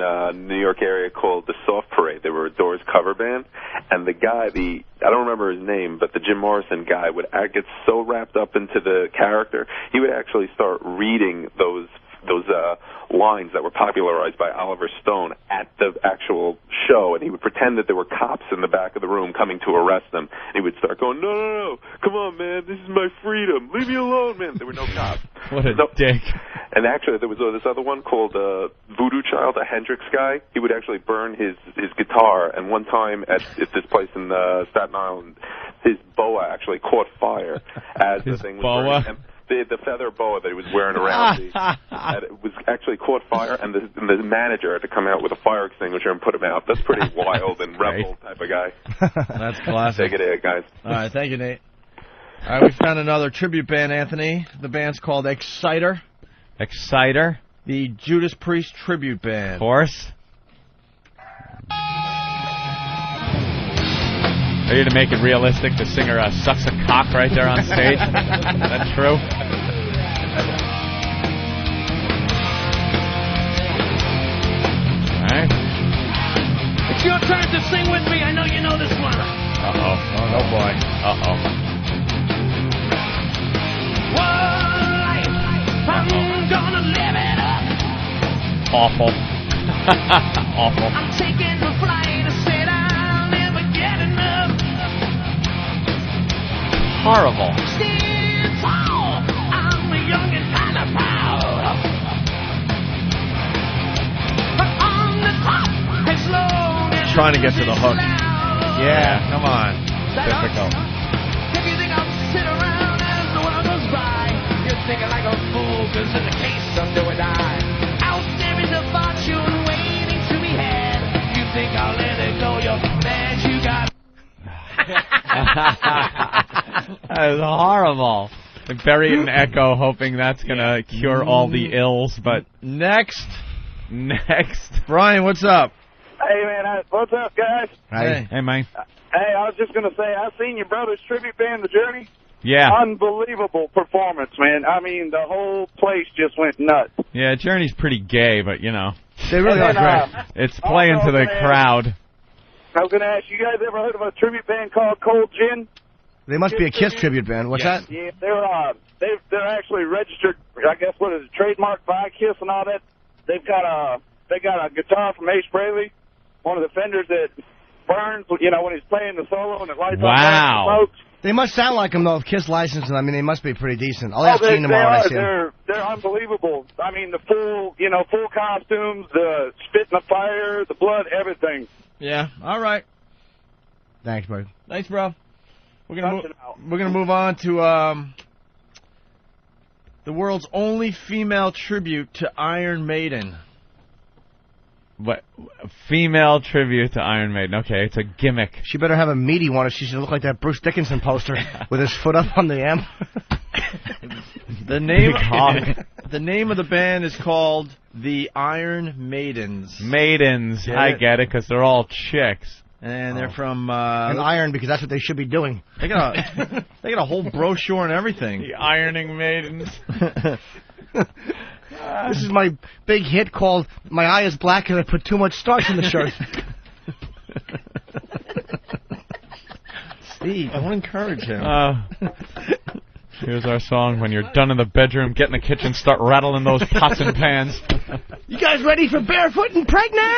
New York area called the Soft Parade. They were a Doors cover band, and the guy, I don't remember his name, but the Jim Morrison guy would get so wrapped up into the character, he would actually start reading those lines that were popularized by Oliver Stone at the actual show, and he would pretend that there were cops in the back of the room coming to arrest them. And he would start going, no, come on, man, this is my freedom. Leave me alone, man. There were no cops.
What a dick.
And actually, there was this other one called Voodoo Child, a Hendrix guy. He would actually burn his guitar, and one time at this place in Staten Island, his boa actually caught fire as the thing was burning. And the feather boa that he was wearing around it was actually caught fire, and the manager had to come out with a fire extinguisher and put him out. That's pretty wild and rebel type of guy.
That's classic.
Take it in, guys.
All right, thank you, Nate. All right, we found another tribute band, Anthony. The band's called Exciter.
Exciter?
The Judas Priest tribute band.
Of course. Are you to make it realistic? The singer sucks a cock right there on stage. That's true. All right.
It's your turn to sing with me. I know you know this one.
Uh-oh. Oh, boy. Uh-oh.
One life, I'm gonna live it up.
Awful. Awful.
I'm taking the flight. I said I'll never get enough.
Horrible.
Stand tall. I'm young and kind of proud. But on the top, as long as
Trying to get to the hook. Yeah, come on.
Difficult.
if you think I'll sit around as the world goes by, you're thinking like a fool, cause in the case of do or die, out there is a fortune waiting to be had. You think I'll let it go, you're mad, you got
That is horrible. They bury it in echo, hoping that's going to cure all the ills, but...
Next.
Brian, what's up?
Hey, man, what's up, guys?
Hey, man.
Hey, I was just going to say, I've seen your brother's tribute band, The Journey.
Yeah.
Unbelievable performance, man. I mean, the whole place just went nuts.
Yeah, Journey's pretty gay, but, you know.
They really are great.
It's playing to the crowd.
I was going to ask, you guys ever heard of a tribute band called Cold Gin?
They must be a Kiss tribute band. What's that?
Yeah, they're actually registered, I guess, what is it, trademarked by Kiss and all that. They got a guitar from Ace Frehley, one of the Fenders that burns, you know, when he's playing the solo and it lights up and smokes.
They must sound like them, though, if Kiss licensed them. I mean, they must be pretty decent. I'll ask Gene tomorrow when I see them.
They're unbelievable. I mean, the full costumes, the spit in the fire, the blood, everything.
Yeah, all right.
Thanks, bro.
Thanks, bro. We're gonna move on to the world's only female tribute to Iron Maiden.
What? Female tribute to Iron Maiden. Okay, it's a gimmick.
She better have a meaty one if she's going to look like that Bruce Dickinson poster with his foot up on the amp.
The name of the band is called the Iron Maidens.
Maidens.
Get
I
it?
get it, because they're all chicks.
And they're from...
and iron, because that's what they should be doing.
They got a whole brochure and everything.
The Ironing Maidens.
This is my big hit called My Eye is Black and I Put Too Much Starch in the Shirt.
Steve, I want to encourage him.
Here's our song. When you're done in the bedroom, get in the kitchen, start rattling those pots and pans.
You guys ready for Barefoot and Pregnant?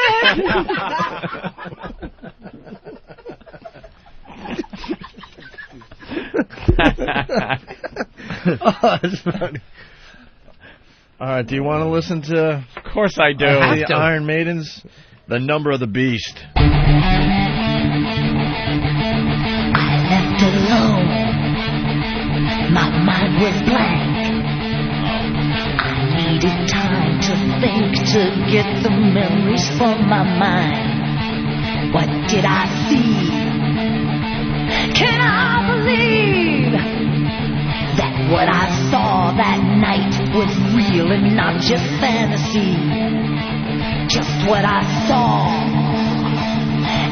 Oh, that's funny. All right, do you want to listen to...
Of course I do.
The Iron Maidens, The Number of the Beast.
I left alone. My mind was blank. I needed time to think, to get the memories from my mind. What did I see? Can I believe that what I saw that night was real and not just fantasy? Just what I saw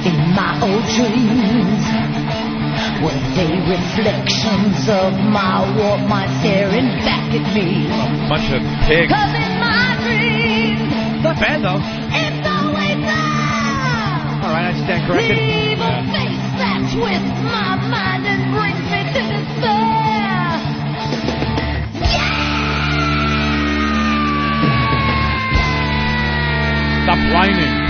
in my old dreams. Were they reflections of my warped mind staring back at me?
Bunch of pigs.
'Cause in my dreams,
Not bad, though.
it's always there.
All right, I stand corrected.
Leave a face that twists my mind and brings me to despair.
Stop whining.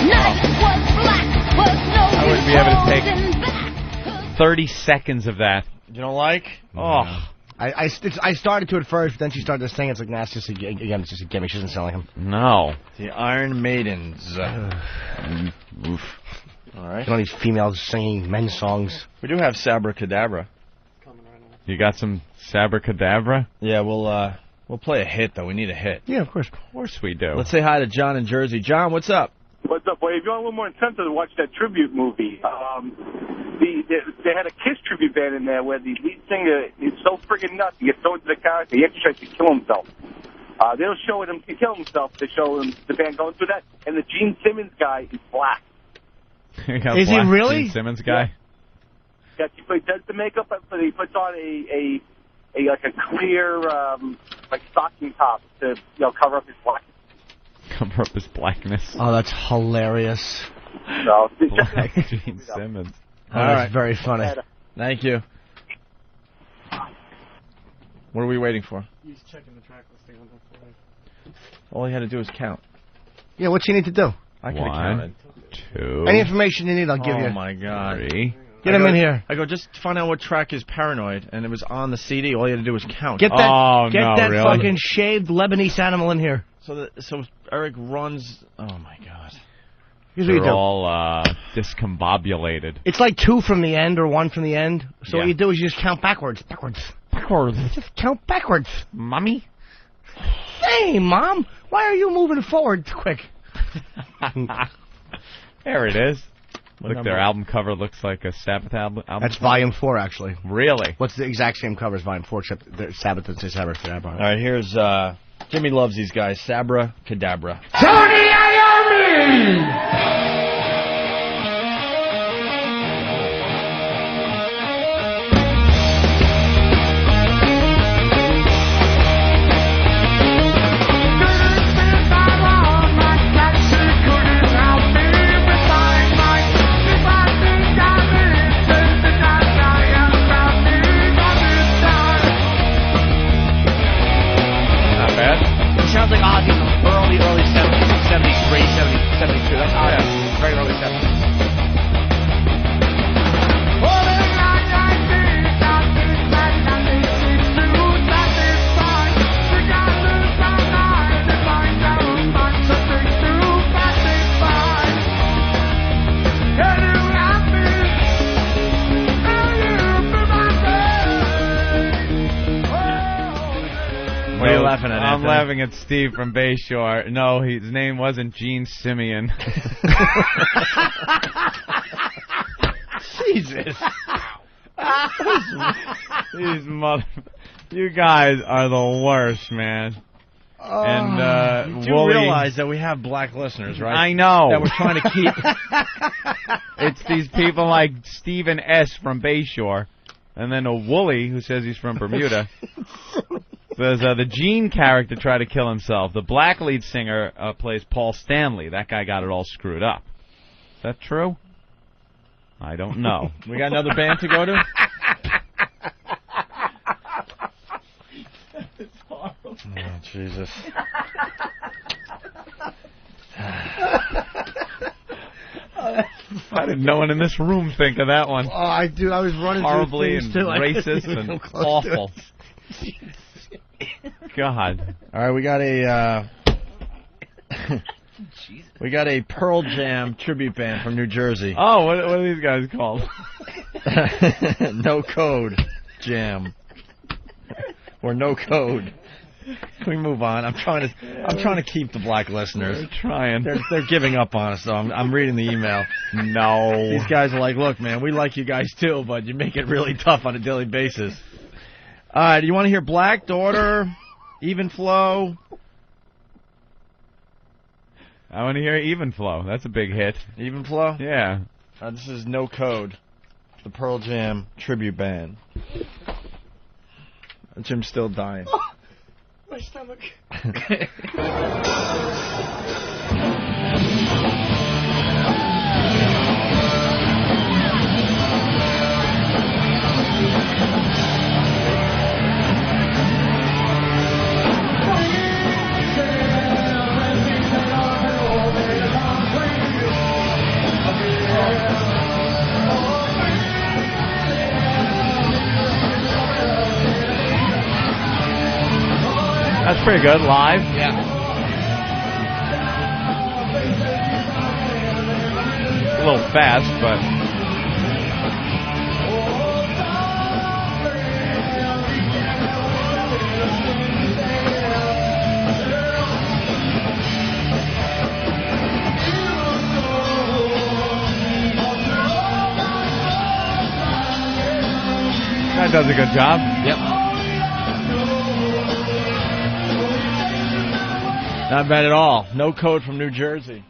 Night was black, was no
I wouldn't be able to take
holding back.
30 seconds of that.
You don't like?
Oh.
I started to at first, but then she started to sing. It's like, nah, it's just again, it's just a gimmick. She doesn't sound like him.
No.
The Iron Maidens.
Oof.
All right.
All these females singing men's songs.
We do have Sabracadabra.
You got some Sabracadabra?
Yeah, we'll play a hit, though. We need a hit.
Yeah, of course.
Of course we do.
Let's say hi to John in Jersey. John, what's up?
What's up, boy? If you want a little more incentive to watch that tribute movie, they had a Kiss tribute band in there where the lead singer is so friggin' nuts, he gets so into the character, he actually tries to kill himself. They don't show him to kill himself, they show him the band going through that, and the Gene Simmons guy is black.
Is he really?
Gene Simmons guy?
Yeah, he does the makeup, but he puts on a clear like stocking top to cover up his blackness.
Cover up his blackness.
Oh, that's hilarious.
No,
Black Gene Simmons.
Oh, that's very funny.
Thank you. What are we waiting for?
He's checking the track listing on the phone.
All he had to do is count.
Yeah, what you need to do?
I could have counted.
2.
Any information you need, I'll give you.
Oh, my God.
3.
Get him in here.
I go, just find out what track is Paranoid, and it was on the CD. All you had to do was count.
Get that,
really?
fucking shaved Lebanese animal in here.
So Eric runs. Oh, my God.
Here's what you
They're
do.
all discombobulated.
It's like 2 from the end or 1 from the end. So
Yeah.
what you do is you just count backwards. Just count backwards.
Mommy?
Hey, Mom. Why are you moving forward quick?
There it is.
What
Look,
number?
their album cover looks like a Sabbath album.
That's Volume 4, actually.
Really?
What's the exact same cover as Volume 4, except the Sabbath and Sabracadabra.
All right, here's Jimmy loves these guys. Sabracadabra.
Tony Iommi!
Sounds like Ozzy from early 70s, 73, 72. That's Ozzy. Very early 70s.
What are you laughing at,
I'm
Anthony?
laughing at Steve from Bayshore. No, his name wasn't Gene Simeon.
Jesus.
These mother... You guys are the worst, man. And
you do
Wooly...
realize that we have black listeners, right?
I know.
That we're trying to keep.
It's these people like Stephen S. from Bayshore, and then a Wooly who says he's from Bermuda. Says the Gene character tried to kill himself. The black lead singer plays Paul Stanley. That guy got it all screwed up. Is that true? I don't know.
We got another band to go to? Oh, Jesus.
How did no one in this room think of that one?
Oh, I was running
horribly
through things,
and
too. I couldn't
racist
even
and
come close to
awful. God.
All right, we got a Pearl Jam tribute band from New Jersey.
Oh, what are these guys called?
No Code Jam. Or No Code. Can we move on? I'm trying to keep the black listeners.
We're trying.
They're giving up on us, though. I'm reading the email.
No.
These guys are like, look, man, we like you guys too, but you make it really tough on a daily basis. All right, do you want to hear Black Daughter, Even Flow?
I want to hear Even Flow. That's a big hit.
Even Flow?
Yeah.
This is No Code, the Pearl Jam tribute band. Jim's still dying.
My stomach.
That's pretty good live.
Yeah.
A little fast, but that does a good job.
Yep.
Not bad at all. No Code from New Jersey.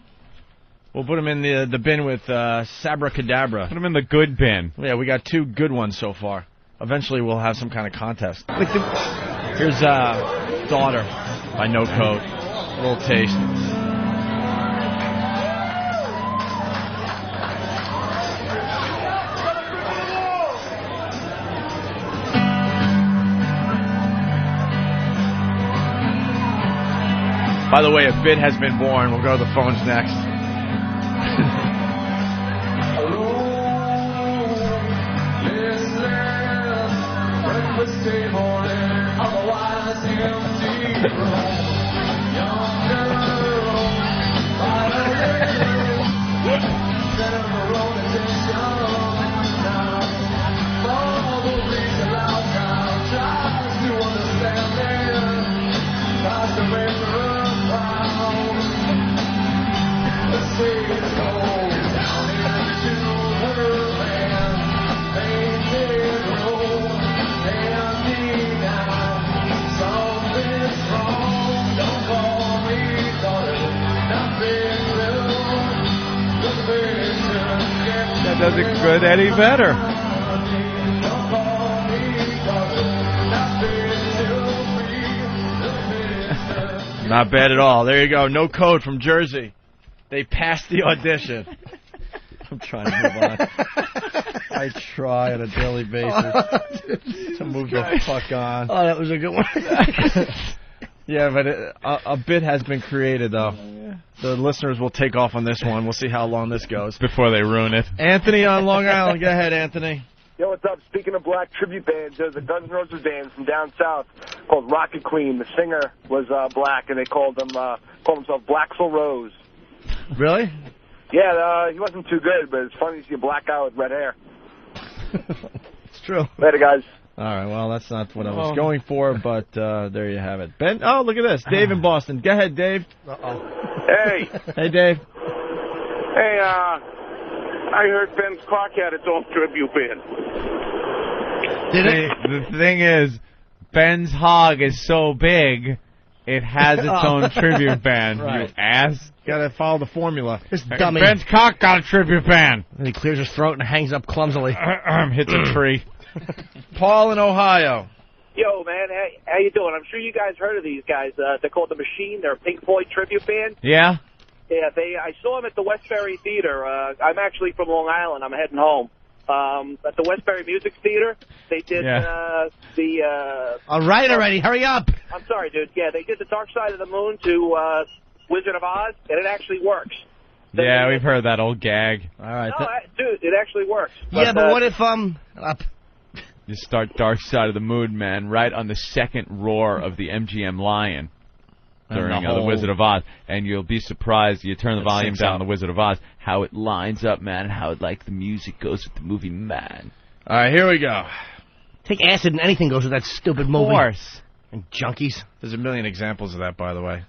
We'll put him in the bin with Sabracadabra.
Put him in the good bin.
Yeah, we got 2 good ones so far. Eventually we'll have some kind of contest. Here's Daughter by No Code. A little taste. By the way, a bit has been born. We'll go to the phones next.
That doesn't get any better.
Not bad at all. There you go. No Code from Jersey. They passed the audition. I'm trying to move on. I try on a daily basis to move the fuck on.
Oh, that was a good one.
Yeah, but a bit has been created, though. The listeners will take off on this one. We'll see how long this goes.
Before they ruin it.
Anthony on Long Island. Go ahead, Anthony.
Yo, what's up? Speaking of black tribute bands, there's a Guns N' Roses band from down south called Rocket Queen. The singer was black, and they called himself Blaxel Rose.
Really?
Yeah, he wasn't too good, but it's funny to see a black guy with red hair.
It's true.
Later, guys.
All right, well, that's not what I was going for, but there you have it. Ben, oh, look at this. Dave in Boston. Go ahead, Dave.
Uh-oh.
Hey.
Hey, Dave.
Hey, I heard Ben's Cock had its own tribute band.
The thing is, Ben's hog is so big, it has its own tribute band,
Right.
you ass.
Got to follow the formula.
This dummy.
Ben's cock got a tribute band.
And he clears his throat and hangs up clumsily.
Hits a tree.
Paul in Ohio.
Yo, man, how you doing? I'm sure you guys heard of these guys. They're called The Machine. They're a Pink Floyd tribute band.
Yeah?
Yeah, I saw them at the Westbury Theater. I'm actually from Long Island. I'm heading home. At the Westbury Music Theater, they did
All right already, hurry up.
I'm sorry, dude. Yeah, they did The Dark Side of the Moon to Wizard of Oz, and it actually works.
Yeah, we've heard that old gag.
All right.
No, dude, it actually works.
Yeah, but what if
You start Dark Side of the Moon, man, right on the second roar of the MGM Lion during the Wizard of Oz, and you'll be surprised. You turn the volume down on the Wizard of Oz, how it lines up, man, and how the music goes with the movie, man.
All right, here we go.
Take acid and anything goes with that stupid movie.
Of course.
And junkies.
There's a million examples of that, by the way.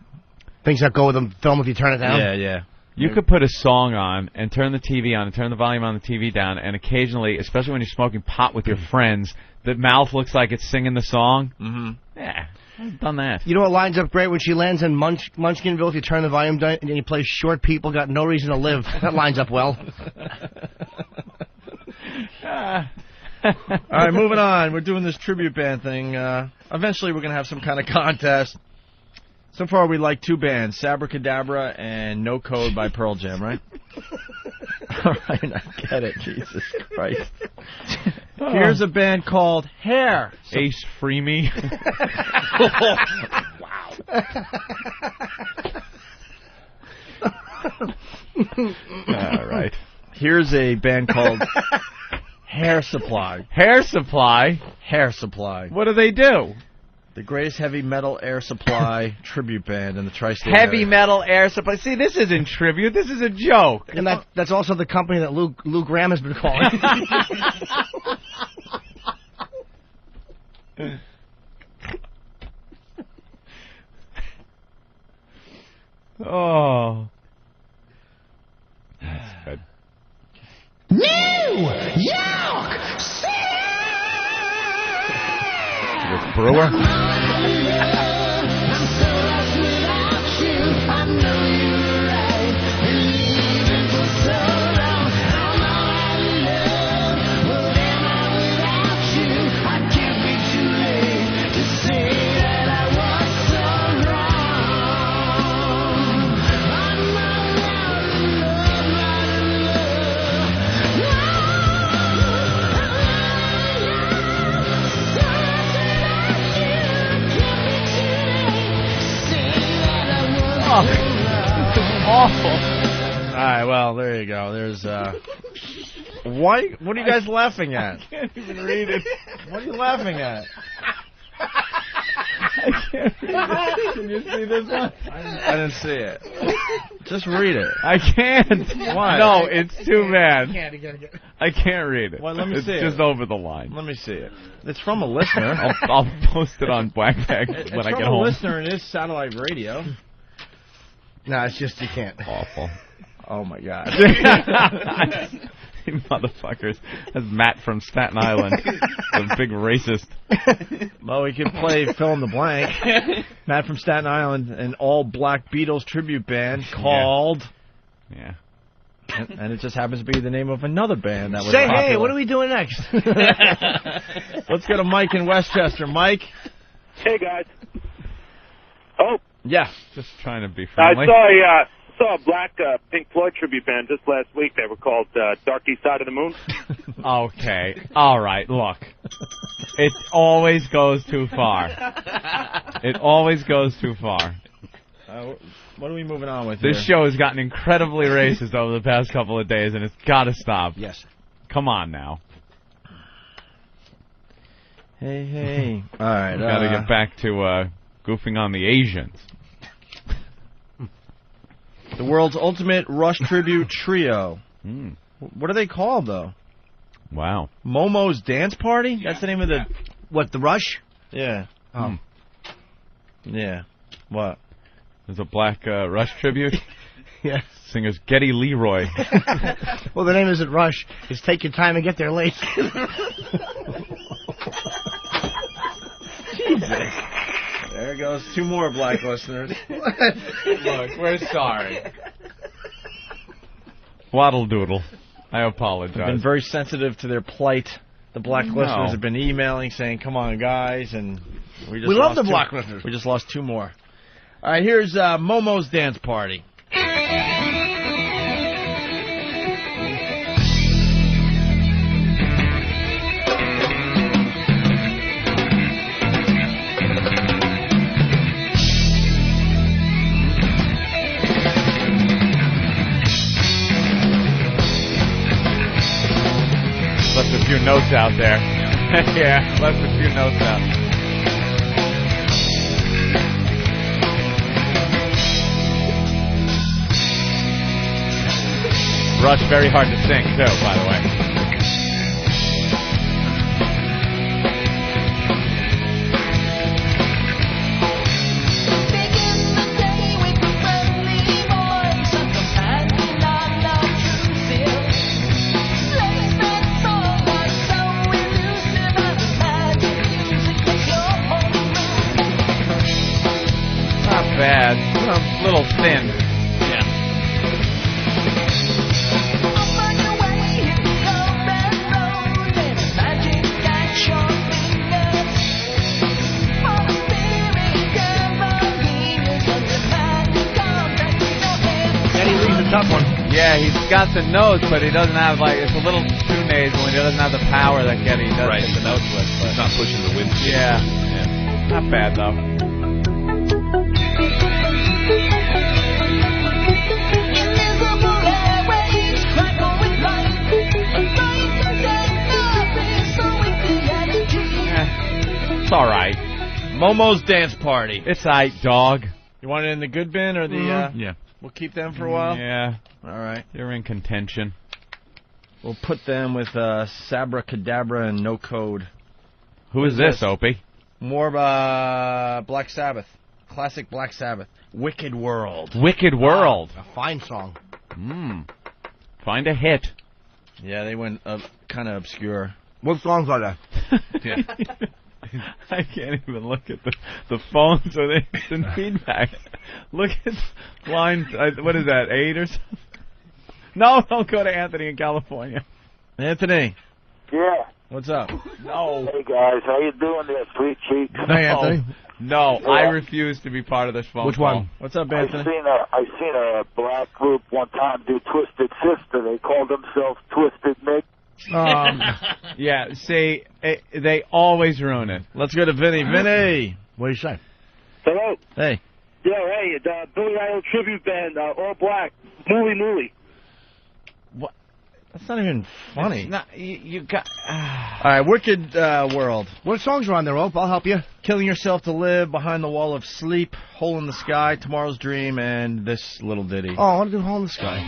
Things that go with the film if you turn it down.
Yeah.
You could put a song on and turn the TV on and turn the volume on the TV down, and occasionally, especially when you're smoking pot with your friends, the mouth looks like it's singing the song.
Mm-hmm.
Yeah. I've done that.
You know what lines up great when she lands in Munchkinville? If you turn the volume down and you play Short People Got No Reason to Live. That lines up well.
All right, moving on. We're doing this tribute band thing. Eventually, we're going to have some kind of contest. So far, we like 2 bands, Sabracadabra and No Code by Pearl Jam, right? All right, I get it. Jesus Christ. Here's a band called Hair.
Ace Freemy.
Wow. All right. Here's a band called Hair Supply.
Hair Supply?
Hair Supply.
What do they do?
The greatest heavy metal air supply tribute band in the tri-state
Heavy
area.
metal air supply. See, this isn't tribute. This is a joke.
And that's also the company that Lou Graham has been calling.
Oh. That's good.
New York City!
With Brewer?
Oh, this is awful. All right, well, there you go. There's, why? What are you guys laughing at?
I can't even read it.
What are you laughing at?
I can't read it. Can you see this one?
I didn't see it. Just read it.
I can't.
Why?
No, it's too bad.
Can't.
I can't read it.
Well, let me
it's
see it.
just over the line.
Let me see it. It's from a listener.
I'll post it on Whackpack
It's
when I
from
get
a
home.
listener, and it's satellite radio.
No, it's just you can't.
Awful.
Oh, my God.
You motherfuckers. That's Matt from Staten Island. The big racist.
Well, we could play fill in the blank. Matt from Staten Island, an all-black Beatles tribute band called...
Yeah.
And it just happens to be the name of another band that was
Say,
popular.
hey, what are we doing next?
Let's go to Mike in Westchester. Mike?
Hey, guys. Oh.
Yeah.
Just trying to be
I
friendly.
saw a black Pink Floyd tribute band just last week. They were called Dark East Side of the Moon.
Okay. All right. Look. It always goes too far. It always goes too far.
What are we moving on with
This
here?
show has gotten incredibly racist over the past couple of days, and it's got to stop.
Yes.
Come on now.
Hey. All right.
We've got to get back to goofing on the Asians.
The world's ultimate Rush tribute trio.
Mm.
What are they called, though?
Wow.
Momo's Dance Party? That's the name of the...
What, the Rush?
Yeah.
Oh.
Yeah. What?
There's a black Rush tribute.
Yes.
Singer's Geddy Leroy.
Well, the name isn't Rush. It's Take Your Time and Get There Late.
Jesus. There goes 2 more black listeners.
Look, we're sorry. Waddle doodle. I apologize.
I've been very sensitive to their plight. The black listeners have been emailing saying, come on, guys, and we
love the black listeners.
We just lost 2 more. All right, here's Momo's Dance Party.
Left a few notes out there. Yeah, left a few notes out. Rush, very hard to sing, too, by the way.
tough one.
Yeah, he's got the notes, but he doesn't have, it's a little too nasal, and he doesn't have the power that Geddy does hit the notes with. But
He's not pushing the wind.
yeah. Not bad, though. It's all right.
Momo's Dance Party.
It's all right, dog.
You want it in the good bin or the...
Yeah.
We'll keep them for a while?
Yeah.
All right.
They're in contention.
We'll put them with Sabra Cadabra and No Code.
Who is this, Opie?
More Black Sabbath. Classic Black Sabbath. Wicked World.
Wicked World.
A fine song.
Find a hit.
Yeah, they went kind of obscure.
What songs are there?
Yeah. I can't even look at the phone, so they instant feedback. Look at line, what is that, 8 or something? No, don't go to Anthony in California.
Anthony.
Yeah.
What's up?
No.
Hey, guys. How you doing there, sweet cheeks?
Hey, Anthony.
No,
Yeah.
I refuse to be part of this phone
Which
call.
one?
What's up, Anthony?
I seen a black group one time do Twisted Sister. They called themselves Twisted Nick.
Yeah, see, they always ruin it.
Let's go to Vinny. Vinny.
What do you say?
Hello.
Hey.
Yeah, hey, the Billy Idol tribute band, all black, Mooly Mooly.
What? That's not even funny.
It's not, you got...
All right, Wicked World.
What songs are on there, Ope? I'll help you.
Killing Yourself to Live, Behind the Wall of Sleep, Hole in the Sky, Tomorrow's Dream, and this little ditty.
Oh, I want to do Hole in the Sky.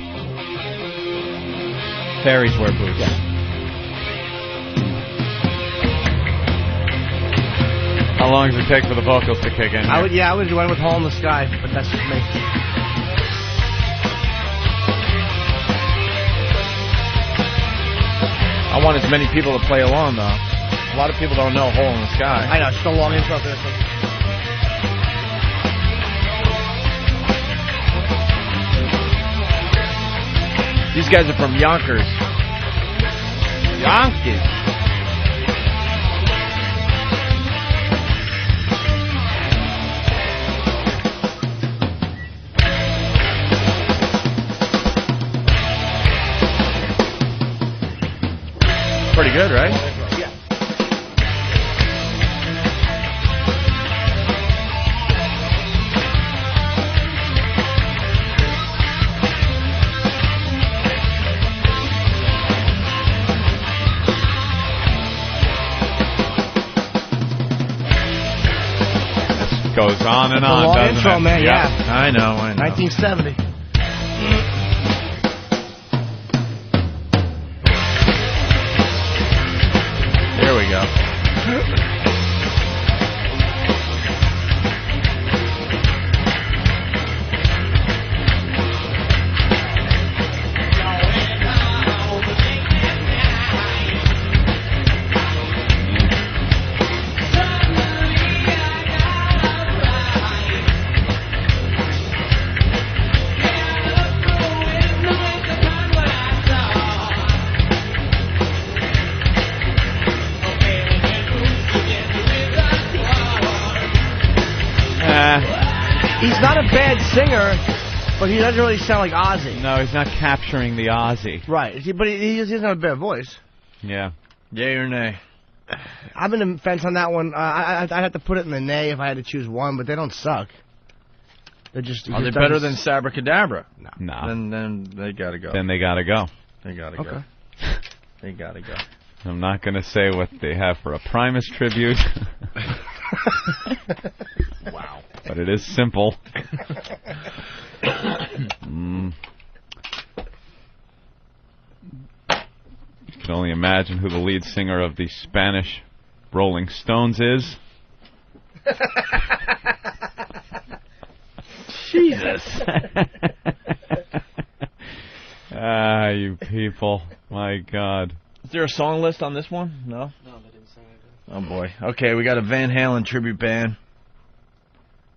Fairies Wear Boots.
Yeah.
How long does it take for the vocals to kick in?
I would do one with Hole in the Sky, but that's just me.
I want as many people to play along, though. A lot of people don't know Hole in the Sky.
I know, it's just a long intro for this one.
These guys are from Yonkers. Yonkers. Pretty good, right?
Yeah.
This goes on and
It's a
on,
long
doesn't
intro,
it?
man, yeah.
I know.
1970.
Here we go.
He's not a bad singer, but he doesn't really sound like Ozzy.
No, he's not capturing the Ozzy.
Right, but he doesn't have a bad voice.
Yeah.
Yay or nay?
I'm in the fence on that one. I'd have to put it in the nay if I had to choose one, but they don't suck. They're just...
Are they better than Sabra Cadabra?
No.
Then they gotta go.
Then they gotta go.
They gotta go. They gotta go.
I'm not going to say what they have for a Primus tribute.
Wow.
But it is simple. You can only imagine who the lead singer of the Spanish Rolling Stones is.
Jesus.
Ah, you people. My God.
Is there a song list on this one? No?
No, they didn't say anything.
Oh, boy. Okay, we got a Van Halen tribute band.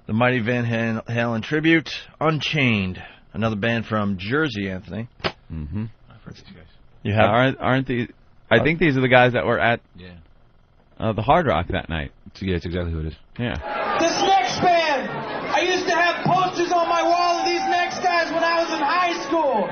The Mighty Van Halen tribute. Unchained. Another band from Jersey, Anthony.
Mm-hmm.
I've heard these guys.
You have? Aren't these... I think these are the guys that were at the Hard Rock that night.
Yeah, it's exactly who it is.
Yeah.
This next band, I used to have posters on my wall of these next guys when I was in high school.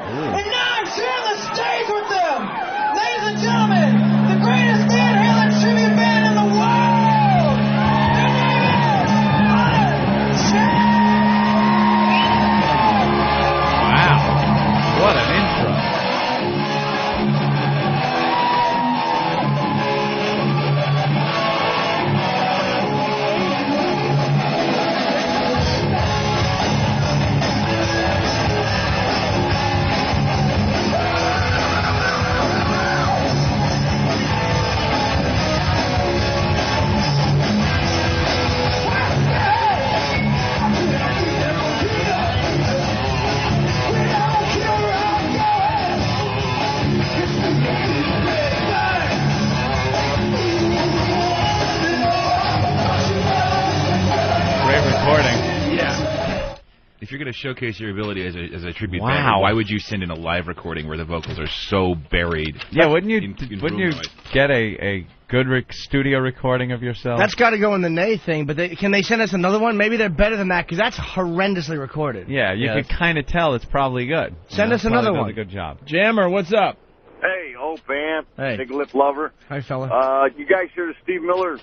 showcase your ability as a tribute
Wow.
band. Why would you send in a live recording where the vocals are so buried?
Yeah, wouldn't you
in
wouldn't
room
you
noise?
get a good studio recording of yourself?
That's got to go in the Nay thing, but can they send us another one? Maybe they're better than that, because that's horrendously recorded.
Yeah, you could kind of tell it's probably good.
Send us another
Probably
one.
does a good job.
Jammer, what's up?
Hey, Hope Vamp,
Hey.
Big Lip Lover.
Hi, fella.
You guys hear the Steve Miller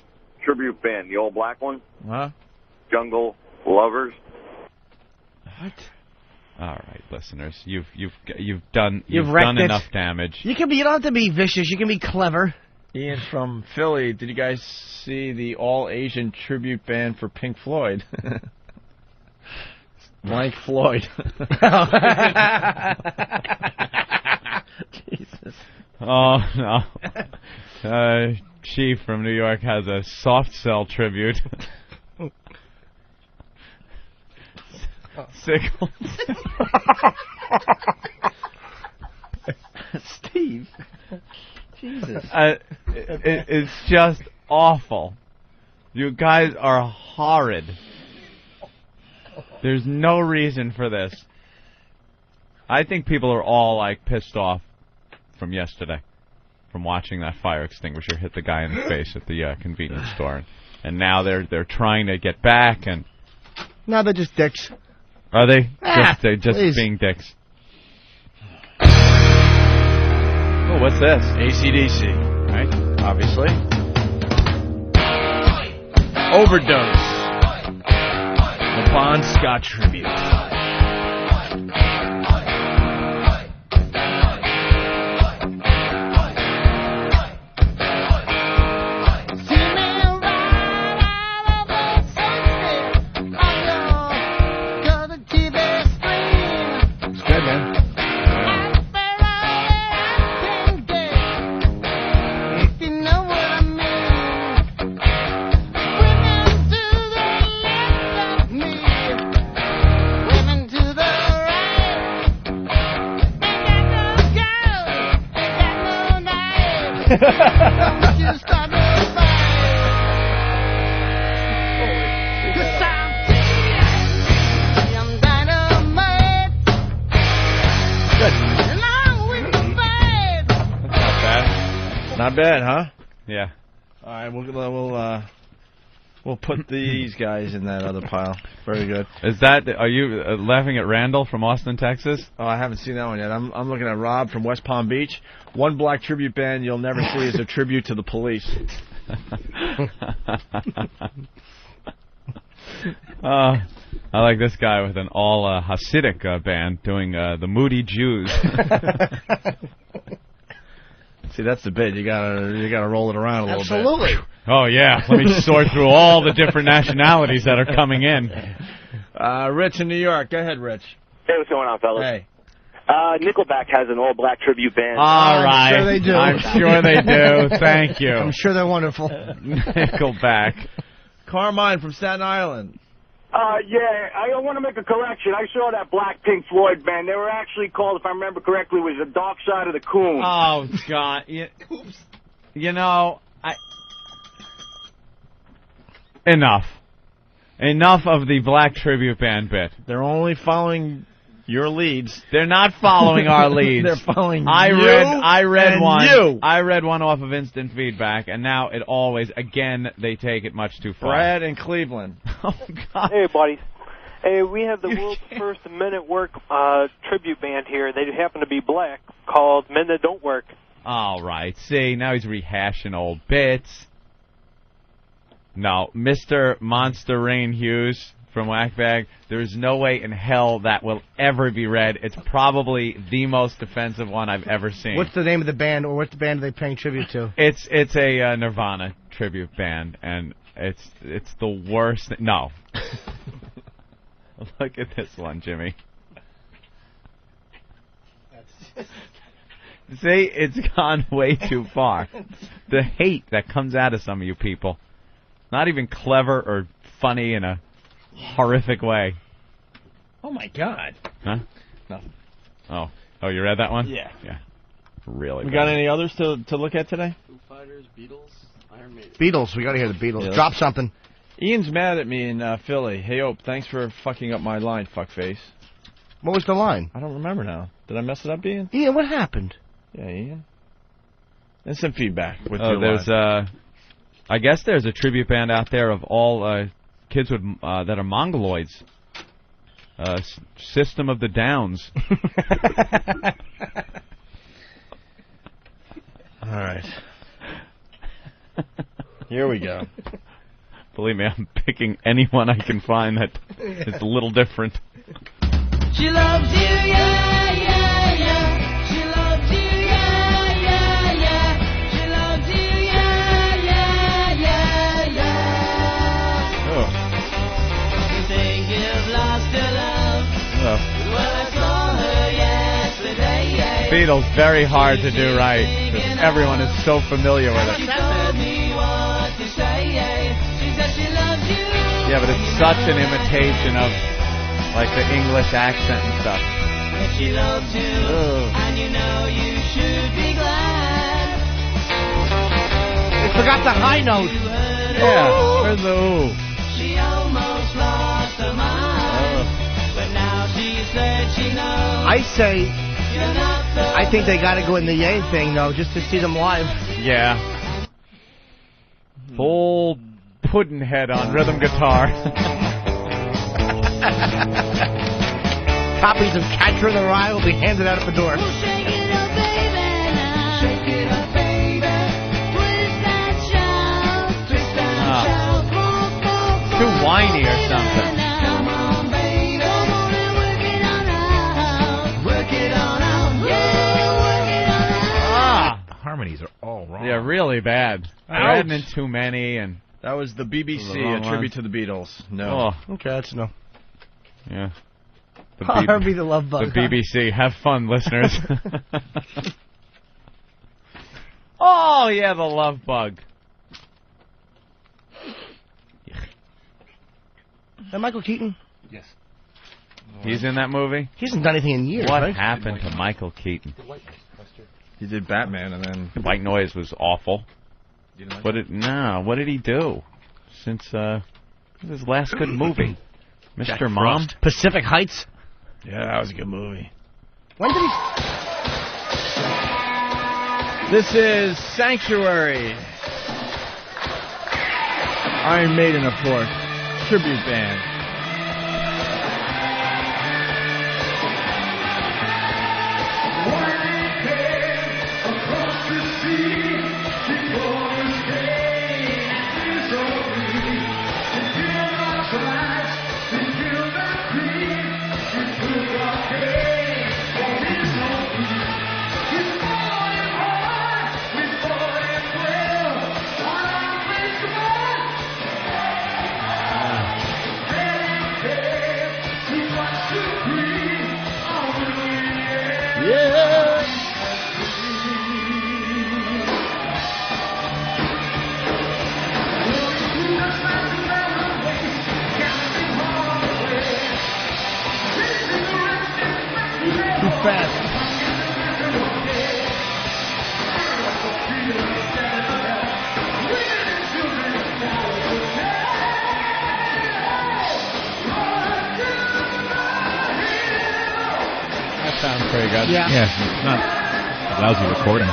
tribute band, the old black one?
Huh?
Jungle Lovers.
What?
All right, listeners, you've done
wrecked it.
enough damage.
You don't have to be vicious. You can be clever.
Ian from Philly, did you guys see the all-Asian tribute band for Pink Floyd? Blank Floyd.
Jesus.
Oh no. Chief from New York has a soft cell tribute. Sickles.
Steve. Jesus.
It's just awful. You guys are horrid. There's no reason for this. I think people are all like pissed off from yesterday, from watching that fire extinguisher hit the guy in the face at the convenience store, and now they're trying to get back. And
No, they're just dicks.
are they? They're just
please.
being dicks.
Oh, what's this? ACDC, right? Obviously. Overdose. The Bon Scott tribute.
It's good, man.
Not bad, huh?
Yeah.
All right, we'll put these guys in that other pile. Very good.
Are you laughing at Randall from Austin, Texas?
Oh, I haven't seen that one yet. I'm looking at Rob from West Palm Beach. One black tribute band you'll never see is a tribute to the police.
I like this guy with an all Hasidic band doing the Moody Jews.
See, that's the bit. You gotta roll it around a little bit.
Absolutely.
Oh yeah, let me sort through all the different nationalities that are coming in.
Rich in New York. Go ahead, Rich.
Hey, what's going on, fellas?
Hey.
Nickelback has an all-black tribute band.
All right.
I'm sure they do.
I'm sure they do. Thank you.
I'm sure they're wonderful.
Nickelback.
Carmine from Staten Island.
Yeah, I want to make a correction. I saw that black Pink Floyd band. They were actually called, if I remember correctly, was The Dark Side of the Coon.
Oh, God. You know, Enough. Enough of the black tribute band bit.
They're only following your leads.
They're not following our leads.
They're following
I
you
read
and
one.
you.
I read one off of instant feedback, and now it always, again, they take it much too far.
Brad in Cleveland.
Oh, God.
Hey, buddies. Hey, we have the world's first Men at Work tribute band here. They happen to be black, called Men That Don't Work.
All right. See, now he's rehashing old bits. No, Mr. Monster Rain Hughes from Whackbag, there's no way in hell that will ever be read. It's probably the most offensive one I've ever seen.
What's the name of the band, or what band are they paying tribute to?
It's a Nirvana tribute band, and it's the worst. No. Look at this one, Jimmy. See, it's gone way too far. The hate that comes out of some of you people. Not even clever or funny in a horrific way.
Oh, my God.
Huh?
Nothing.
Oh, you read that one?
Yeah.
Yeah. Really
We
bad.
got any others to look at today?
Foo Fighters, Beatles, Iron Maiden.
Beatles. We got to hear the Beatles.
Yeah.
Drop something.
Ian's mad at me in Philly. Hey, Ope, thanks for fucking up my line, fuckface.
What was the line?
I don't remember now. Did I mess it up, Ian?
Ian, what happened?
Yeah, Ian. And some feedback with
Oh,
your
there's
line.
I guess there's a tribute band out there of all kids with that are mongoloids. System of the Downs.
All right. Here we go.
Believe me, I'm picking anyone I can find that is a little different.
She loves you, yeah, yeah, yeah. She loves you, yeah, yeah, yeah. She loves you, yeah, yeah, yeah, yeah.
Oh.
You think you've lost your love?
Oh.
Well, I saw her yesterday.
Beatles, very hard to do right. 'Cause everyone is so familiar with
She
it.
told me what to say. She said she loves you.
Yeah, but it's such an imitation of, like, the English accent and stuff.
She loves you, and you know you should be glad.
I forgot the high note.
Yeah, where's the ooh?
She almost lost her mind, but now she said she knows.
I say,
You're not the
I think they got to go in the Yay thing, though, just to see them live.
Yeah. Full Puddinhead on rhythm guitar.
Copies of Catcher in the Rye will be handed out at the door.
Shake it up, baby, now. Shake it up, baby. Twist and shout. Twist and shout.
Too whiny or something.
Come on, baby. Come on and work it on out. Work it on out. Yeah, work it on out.
The harmonies are all wrong.
Yeah, really bad. They're
Ouch.
adding in too many, and
That was the BBC,
The wrong
a tribute
one.
to the Beatles. No.
oh,
Okay, that's no.
yeah. The
Herbie the Love Bug.
The BBC. Have fun, listeners. Oh, yeah, the Love Bug.
Is that Michael Keaton?
Yes.
He's in that movie?
He hasn't done anything in years,
What
right?
happened to Michael Keaton?
He did Batman, and then...
White Noise was awful. What did he do since his last good movie?
Jack
Mr. Mom?
Frost. Pacific Heights.
Yeah, that was a good movie.
When did he...
This is Sanctuary. Iron Maiden, of course. Tribute band. Fast.
That sounds pretty good.
Yeah.
Yeah, it's not a lousy recording.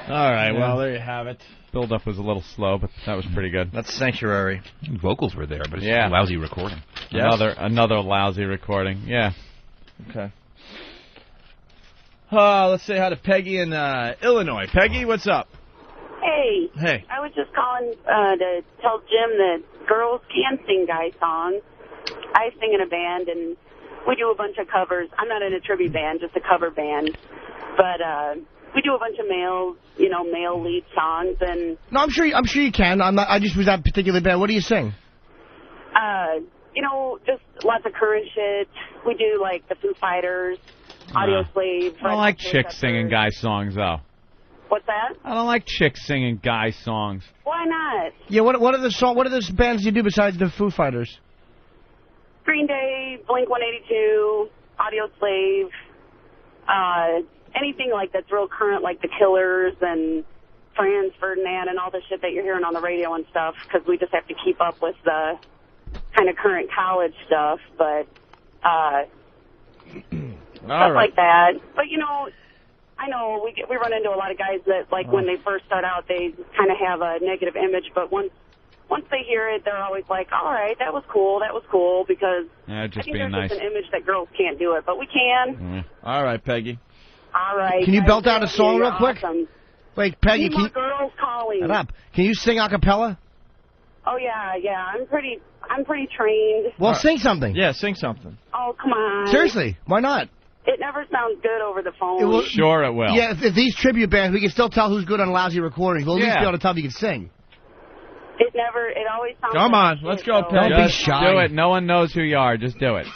All right,
Yeah.
well, there you have it.
Build-up was a little slow, but that was pretty good.
That's Sanctuary.
Vocals were there, but it's
Yeah.
a lousy recording.
Yes.
Another lousy recording. Yeah.
Okay. Let's say hi to Peggy in Illinois. Peggy, what's up?
Hey.
Hey.
I was just calling to tell Jim that girls can sing guy songs. I sing in a band, and we do a bunch of covers. I'm not in a tribute band, just a cover band. But we do a bunch of male lead songs. And
No, I'm sure you can. I just was that particular band. What do you sing?
just lots of current shit. We do, like, the Foo Fighters, Audio Slave.
I don't like chicks singing guy songs, though.
What's that?
I don't like chicks singing guy songs.
Why not?
Yeah, what are the bands you do besides the Foo Fighters?
Green Day, Blink-182, Audio Slave, anything like that's real current, like The Killers and Franz Ferdinand and all the shit that you're hearing on the radio and stuff, because we just have to keep up with the kind of current college stuff, but stuff
right.
like that. But, you know, I know we run into a lot of guys that, like, when they first start out, they kind of have a negative image, but once they hear it, they're always like, all right, that was cool, because I think there's just an image that girls can't do it, but we can.
All right, Peggy.
All right.
Can you
guys,
belt out a song real quick?
awesome.
Wait, Peggy,
Need more girls calling.
Shut up. Can you sing a cappella?
Oh, yeah, I'm pretty trained.
Well, sing something.
Yeah, sing something.
Oh, come on.
Seriously, why not?
It never sounds good over the phone.
Sure it will.
Yeah, if these tribute bands, we can still tell who's good on lousy recordings. We'll at least be able to tell if you can sing.
It always sounds
Come
like
on,
shit,
let's go,
so-
Peggy.
Don't be shy.
Do it. No one knows who you are. Just do it.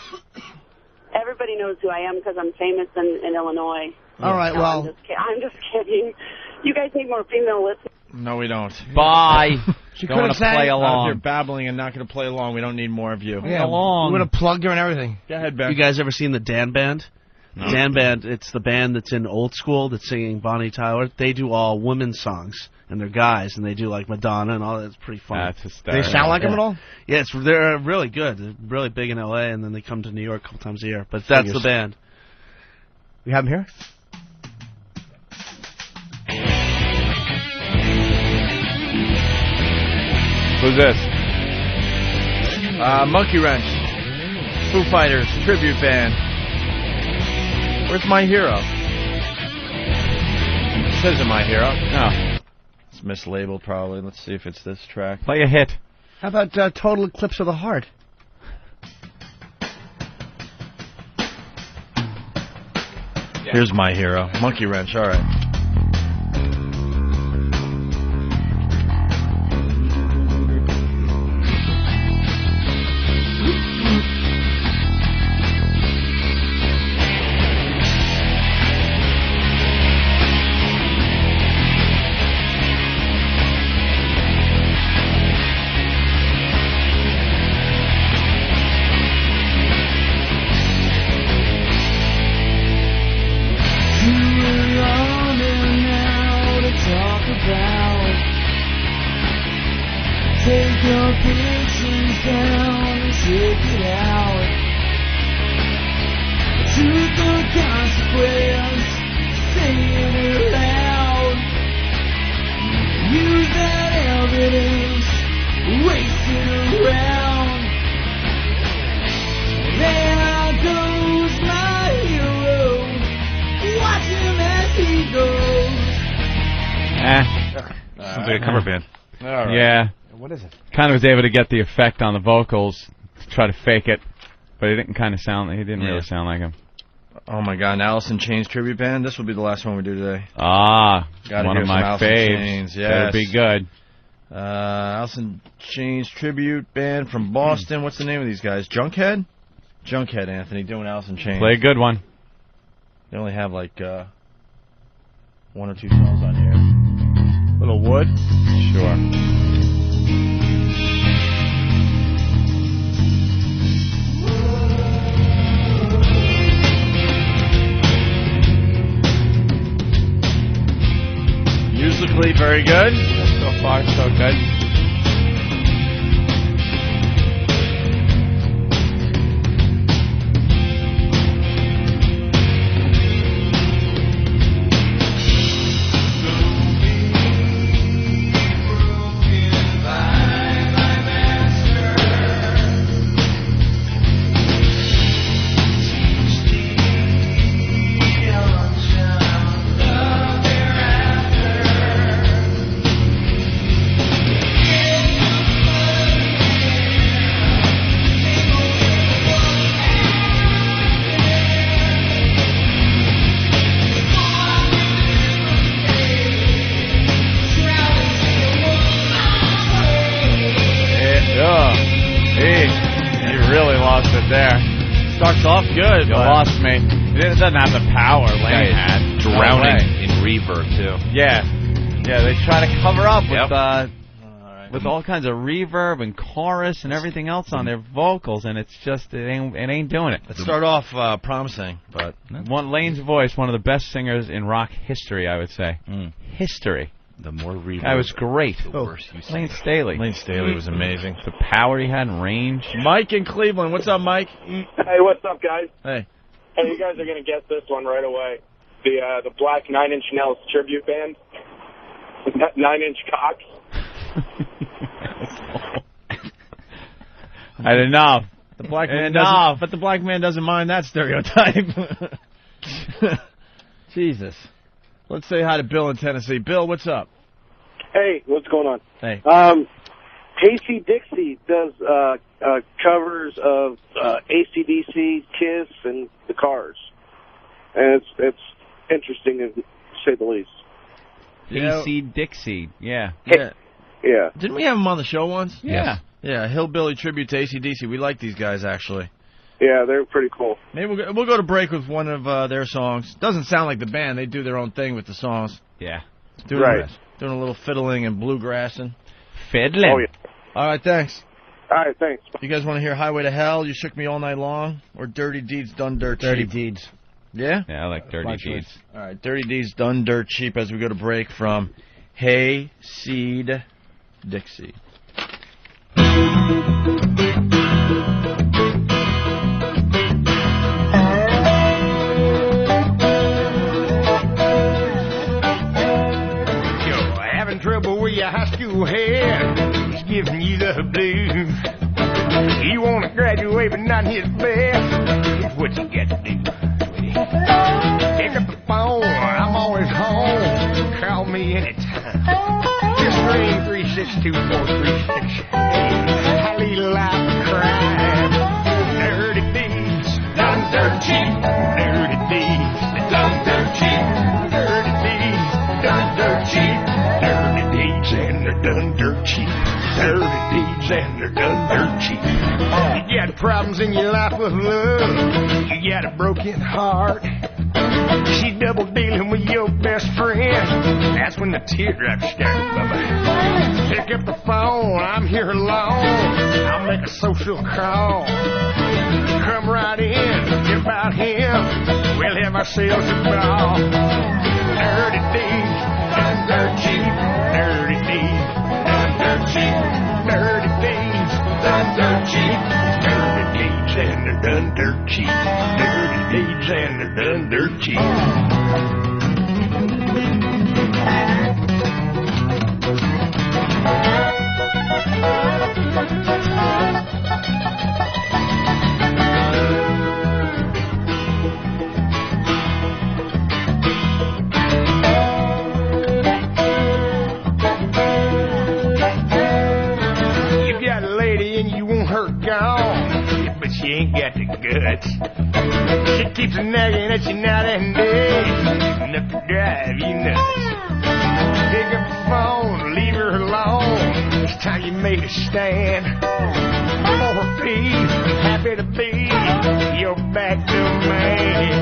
Everybody knows who I am because I'm famous in Illinois.
All right,
No,
well.
I'm just kidding. You guys need more female listeners.
No, we don't.
Bye.
She
Don't want to play along.
You're babbling and not going to play along. We don't need more of you.
Yeah, we would have plugged her and everything.
Go ahead, Ben.
You guys ever seen the Dan Band?
No.
Dan Band, it's the band that's in Old School that's singing Bonnie Tyler. They do all women's songs, and they're guys, and they do like Madonna and all that. It's pretty fun.
That's hysterical.
They sound like them at all?
Yeah, they're really good. They're really big in L.A., and then they come to New York a couple times a year. But that's the band.
We have them here?
Who's this? Monkey Wrench. Foo Fighters, tribute band. Where's My Hero? It says in My Hero. No. It's mislabeled probably. Let's see if it's this track.
Play a hit.
How about Total Eclipse of the Heart?
Here's My Hero. Monkey Wrench, all right.
Take your pictures down and check it out. Truth or consequence, say it loud. Use that evidence, waste it around. There goes my hero, watch him as he goes.
Sounds like a cover band.
All right.
Yeah.
What is it?
Kind of was able to get the effect on the vocals to try to fake it, but he didn't really sound like him.
Oh my God, an Alice in Chains tribute band. This will be the last one we do today.
Ah,
Gotta
one
hear
of
some
my
Alice in
faves.
Chains, yes.
That'd be good.
Alice in Chains tribute band from Boston. What's the name of these guys? Junkhead? Junkhead, Anthony, doing Alice in Chains.
Play a good one.
They only have like one or two songs on here. Little Wood? Sure. Musically, very good.
So far, so good.
Starts off good.
You lost me. It doesn't have the power Lane had.
Drowning in reverb, too.
Yeah. Yeah, they try to cover up with all kinds of reverb and chorus and everything else on their vocals, and it's just, it ain't doing it.
It started off promising, but...
Lane's voice, one of the best singers in rock history, I would say. History.
The more reverb.
That was great.
The worse you sound.
Lane Staley.
Lane Staley was amazing.
The power he had and range.
Mike in Cleveland. What's up, Mike?
Hey, what's up, guys?
Hey.
Hey, you guys are going to guess this one right away. The Black 9 Inch Nails tribute band. 9 Inch Cocks.
I don't know.
The black man doesn't, but the black man doesn't mind that stereotype. Jesus. Let's say hi to Bill in Tennessee. Bill, what's up?
Hey, what's going on?
Hey.
Casey Dixie does covers of ACDC, Kiss, and the Cars, and it's interesting to say the least.
AC Dixie, yeah.
Yeah.
Didn't we have him on the show once?
Yeah.
Yeah, Hillbilly tribute to AC/DC. We like these guys, actually.
Yeah, they're pretty cool.
Maybe we'll go to break with one of their songs. Doesn't sound like the band. They do their own thing with the songs.
Yeah.
Doing a little fiddling and bluegrassing.
Fiddling.
Oh, yeah.
All right, thanks.
All right, thanks.
You guys want to hear Highway to Hell, You Shook Me All Night Long, or Dirty Deeds Done Dirt Cheap?
Dirty Deeds.
Yeah?
Yeah, I like Dirty Deeds.
All right, Dirty Deeds Done Dirt Cheap as we go to break from Hey Seed Dixie.
Having trouble with your high school hair, he's giving you the blues. You want to graduate but not his best, here's what you got to do. Pick up the phone, I'm always home, call me anytime. Just ring 362-436. I lead a life of crime. Dirty deeds, done dirt cheap. Dirty deeds, done dirt cheap. Dirty deeds, done dirt cheap. Dirty deeds and they're done dirt cheap. Dirty deeds and they're done dirt cheap. You got problems in your life with love. You got a broken heart. She double dealing with your best friend. That's when the teardrops start, bye-bye. Pick up the phone, I'm here alone. I'll make a social call. Come right in, get about him. We'll have ourselves a ball. Dirty deeds, done dirt cheap. Dirty deeds, done dirt cheap. Dirty deeds, done dirt cheap. Dirty deeds and they're done dirt cheap. Dirty deeds and they're done dirt cheap. You got a lady and you want her gone, but she ain't got the guts. She keeps nagging at you night and day, enough to drive you nuts. Pick up the phone, leave her alone. It's time you made a stand. For her feet, happy to be your back domain.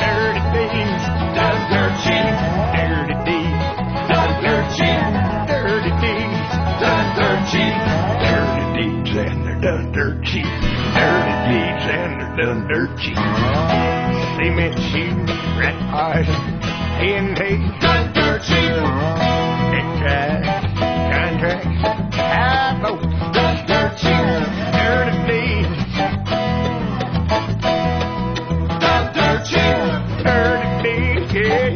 Dirty deeds, done dirt cheap. Dirty deeds, done dirt cheap. Dirty deeds, done dirt cheap. Dirty deeds and they're done dirt cheap. Dirty deeds and they're done dirt cheap. Cement shoes, rat pies, and hay, done dirt cheap. Neckties, contracts, high boats, done dirt cheap. Dirty deeds, done dirt cheap. Dirty deeds, yeah,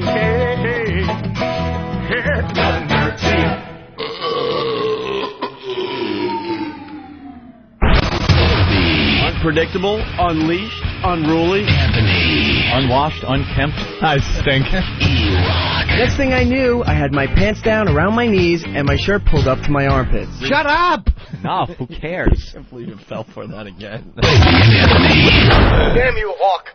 done dirt cheap.
Unpredictable, unleashed, unruly,
unwashed, unkempt. I stink.
Next thing I knew, I had my pants down around my knees and my shirt pulled up to my armpits.
Shut up!
No, who cares?
I can't believe it fell for that again.
Damn you, Hawk.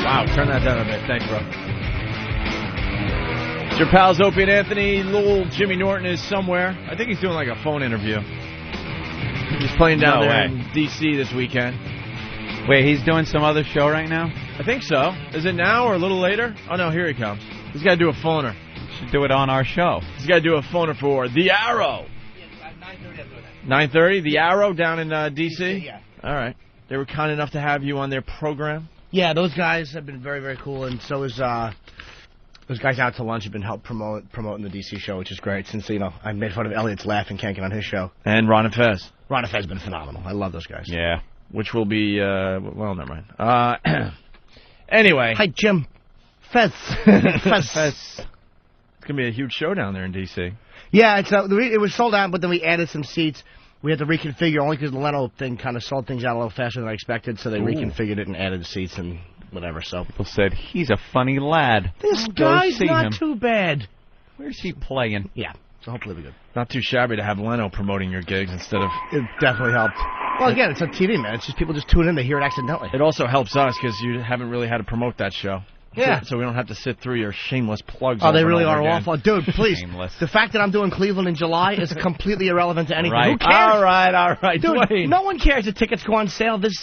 Wow, turn that down a bit. Thanks, bro. It's your pals Opie and Anthony. Little Jimmy Norton is somewhere. I think he's doing like a phone interview. He's playing down there in D.C. this weekend.
Wait, he's doing some other show right now?
I think so. Is it now or a little later? Oh, no, here he comes. He's got to do a phoner.
Should do it on our show.
He's got to do a phoner for The Arrow.
Yes, at 9:30 I'll do that.
9:30, The Arrow down in D.C.?
Yeah.
All right. They were kind enough to have you on their program?
Yeah, those guys have been very, very cool, and so is those guys out to lunch have been helping promoting the D.C. show, which is great, since, you know, I made fun of Elliot's laugh and can't get on his show.
And Ron and Fez.
Ron and Fez has been phenomenal. I love those guys.
Yeah. Which will be, well, never mind. Anyway.
Hi, Jim. Fez.
Fez. It's going to be a huge show down there in D.C.
Yeah, it was sold out, but then we added some seats. We had to reconfigure only because the Leno thing kind of sold things out a little faster than I expected, so they reconfigured it and added seats and whatever. So
people said, he's a funny lad.
This
Go
guy's
see
not
him.
too bad.
Where's he playing?
Yeah, so hopefully we're good.
Not too shabby to have Leno promoting your gigs instead of...
It definitely helped. Well, again, it's on TV, man. It's just people just tune in, they hear it accidentally.
It also helps us because you haven't really had to promote that show.
Yeah.
So we don't have to sit through your shameless plugs.
Oh, they
over
really
and over
are
again.
awful. Dude, please.
Shameless.
The fact that I'm doing Cleveland in July is completely irrelevant to anything.
Right.
Who cares?
All right.
Dude,
Dwayne.
no one cares if tickets go on sale this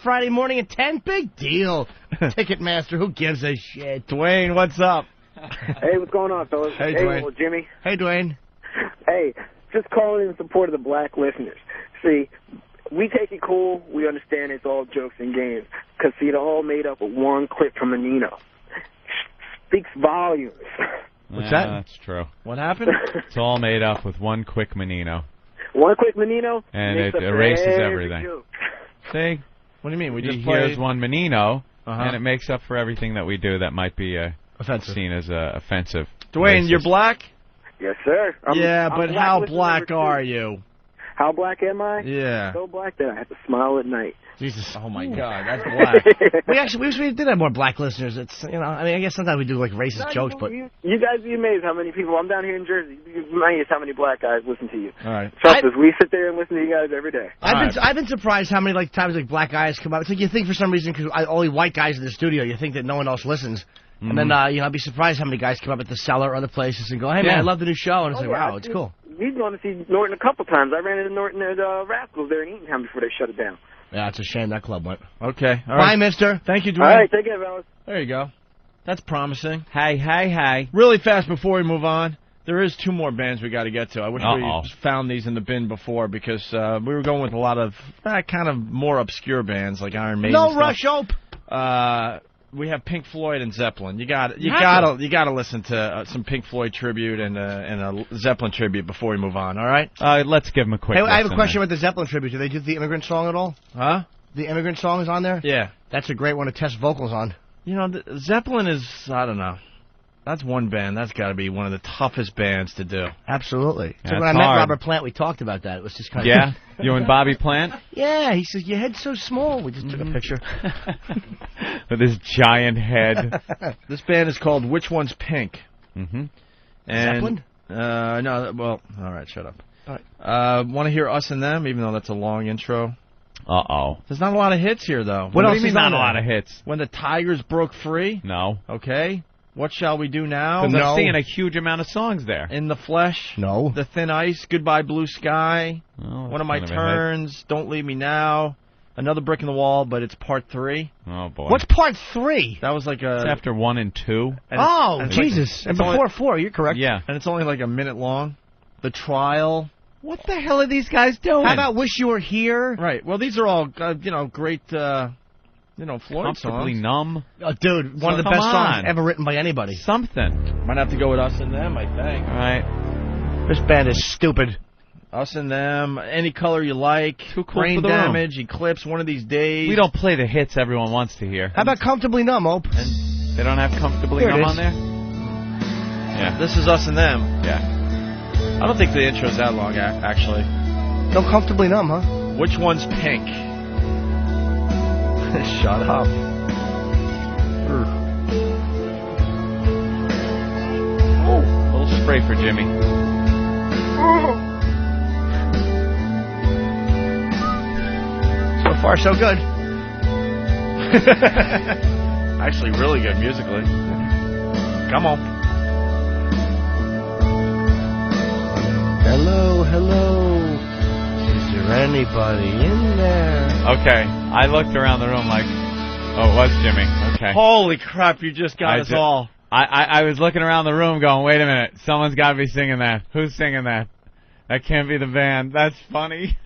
Friday morning at 10. Big deal. Ticketmaster, who gives a shit?
Dwayne, what's up?
Hey, what's going on, fellas?
Hey, Dwayne.
Well, Jimmy.
Hey, Dwayne.
Hey, just calling in support of the black listeners. See, we take it cool. We understand it's all jokes and games. Because, see, they're all made up of one clip from Menino. Speaks volumes.
What's that?
That's true.
What happened?
It's all made up with one quick Menino.
One quick Menino.
And
makes
it
up for
erases
every
everything.
joke.
See?
What do you mean? We
He
just
hears
played...
one Menino,
Uh-huh.
and it makes up for everything that we do that might be
offensive.
seen as offensive.
Dwayne,
racist.
you're black?
Yes, sir.
Yeah,
I'm
but
black
how
listener
black
number 2.
are you?
How black am I?
Yeah.
So black that I have to smile at night.
Jesus. Oh, my God. That's black.
we did have more black listeners. It's, you know, I mean, I guess sometimes we do, like, racist jokes, but...
You guys be amazed how many people... I'm down here in Jersey. You'd be amazed how many black guys listen to you.
All right.
Trust us, we sit there and listen to you guys every day.
I've been surprised how many times black guys come up. It's like you think for some reason because only white guys in the studio, you think that no one else listens, and then I'd be surprised how many guys come up at the Cellar or other places and go, "Hey man, I love the new show," and it's like, "Wow, it's cool."
We've gone to see Norton a couple times. I ran into Norton at Rascals there in Eatontown before they shut it down.
Yeah, it's a shame that club went.
Okay. All
Bye,
right.
mister.
Thank you, Dwayne.
All right, take care, fellas.
There you go. That's promising.
Hey.
Really fast before we move on, there is 2 more bands we got to get to. I wish
Uh-oh.
we found these in the bin before because we were going with a lot of kind of more obscure bands like Iron Maiden.
No
stuff.
rush, Ope.
We have Pink Floyd and Zeppelin. You got to listen to some Pink Floyd tribute and a Zeppelin tribute before we move on. All right?
Let's give them a quick.
Hey, I have a
listen
question
then.
with the Zeppelin tribute. Do they do the Immigrant Song at all?
Huh?
The Immigrant Song is on there?
Yeah.
That's a great one to test vocals on.
You know, Zeppelin is, I don't know. That's one band. That's got to be one of the toughest bands to do.
Absolutely.
Yeah,
So when I
it's
met
hard.
Robert Plant, we talked about that. It was just kind of...
Yeah? You and Bobby Plant?
Yeah, he says, your head's so small. We just took a picture.
With his giant head.
This band is called Which One's Pink?
Mm-hmm.
And,
Zeppelin?
No, well, all right, shut up.
All right.
Want to hear Us and Them, even though that's a long intro?
Uh-oh.
There's not a lot of hits here, though.
What
do
else
you mean
is not
on
a
there?
lot of hits?
When the Tigers Broke Free?
No.
Okay. What Shall We Do Now?
Because I'm seeing a huge amount of songs there.
In the Flesh?
No.
The Thin Ice? Goodbye Blue Sky?
Oh,
One of My
kind of a
Turns? Don't Leave Me Now? Another Brick in the Wall, but it's part 3.
Oh, boy.
What's part 3?
That was like a...
It's after 1 and 2.
Oh,
and it's
Jesus.
like-
and before 4, you're correct.
Yeah.
And it's only like a minute long. The Trial.
What the hell are these guys doing?
How about Wish You Were Here?
Right. Well, these are all, great, Floyd
Comfortably
songs.
Numb?
Oh, dude, one of the
Come
best songs
on.
ever written by anybody.
Something.
Might have to go with Us and Them, I think.
All right.
This band is stupid.
Us and Them, Any Color You Like,
Too cool
Brain
for the room.
Damage, Eclipse, One of These Days.
We don't play the hits everyone wants to hear.
How about Comfortably Numb, Ope?
And they don't have Comfortably
Here it
Numb
is.
on there? Yeah.
This is Us and Them.
Yeah.
I don't think the intro's that long, actually.
No Comfortably Numb, huh?
Which one's pink? Shut up.
Oh, a little spray for Jimmy.
So far, so good.
Actually, really good musically. Come on.
Hello, hello. Is there anybody in there?
Okay. I looked around the room like, oh, it was Jimmy. Okay.
Holy crap, you just got us all.
I was looking around the room going, wait a minute, someone's got to be singing that. Who's singing that? That can't be the band. That's funny.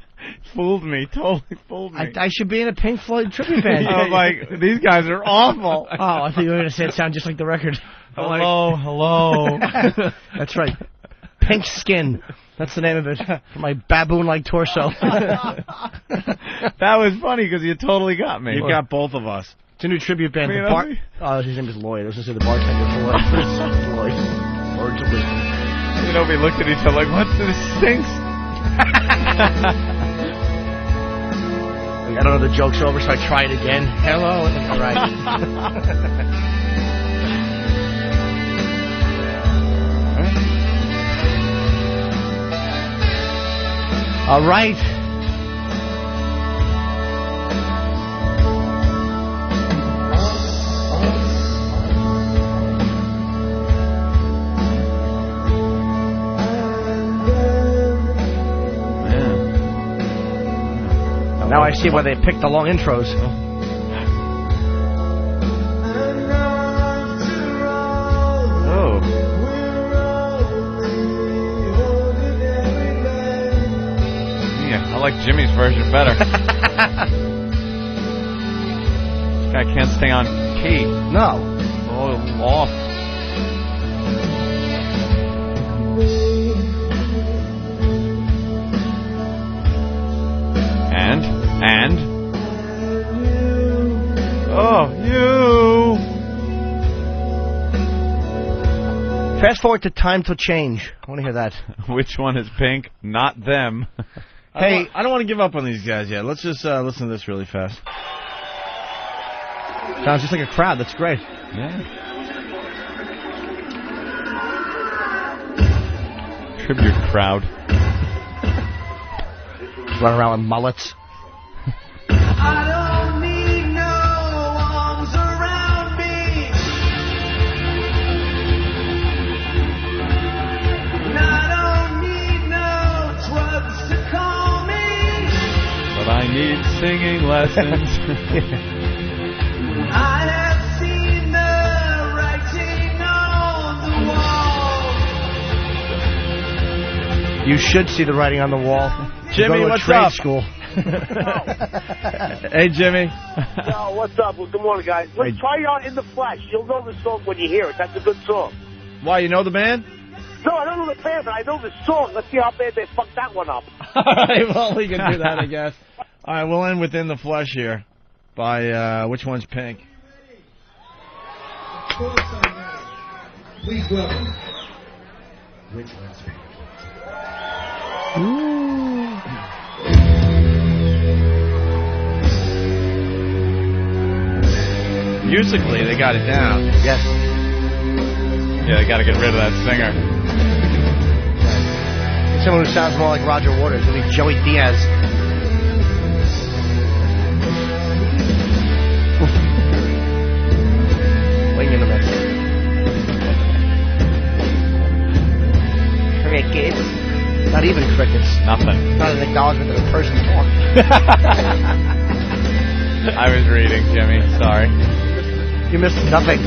Fooled me. Totally fooled me.
I should be in a Pink Floyd tribute band.
I'm like, these guys are awful.
Oh, I thought you were going to say it sounded just like the record.
Hello.
That's right. Pink Skin. That's the name of it. For my baboon-like torso.
That was funny because you totally got me.
You got both of us.
It's a new tribute band.
You
The
know me?
oh, his name is Lloyd. I was going to say the bartender Lloyd. Lloyd. Or to listen.
You know, we looked at each other like, what's this? Stinks.
I don't know, the joke's over, so I try it again. Hello. All right. All right. Now I see why they picked the long intros.
Oh. Yeah, I like Jimmy's version better. This guy can't stay on key.
No.
Oh, off. And oh, you.
Fast forward to Time to Change. I want to hear that.
Which one is Pink? Not them.
Hey, I don't want to give up on these guys yet. Let's just listen to this really fast.
Sounds just like a crowd. That's great.
Yeah. Tribute crowd.
Run around with mullets.
I don't need no arms around me. And I don't need no drugs to calm me.
But I need singing lessons.
I have seen the writing on the wall.
You should see the writing on the wall.
Jimmy,
Go to a
what's
trade
up?
School.
Hey, Jimmy.
Yo, what's up? Well, good morning, guys. Let's try out In the Flesh. You'll know the song when you hear it. That's a good song.
Why, you know the band?
No, I don't know the band, but I know the song. Let's see how bad they fucked that one up.
All right, well, we can do that, I guess. All right, we'll end with In the Flesh here by, which one's Pink?
We go. Which one's Pink?
Musically, they got it down.
Yes.
Yeah, they got to get rid of that singer.
Someone who sounds more like Roger Waters. It'll be Joey Diaz. Wing in the mix. Crickets. Not even crickets.
Nothing.
Not an acknowledgement that a person talked.
I was reading, Jimmy. Sorry.
You missed nothing.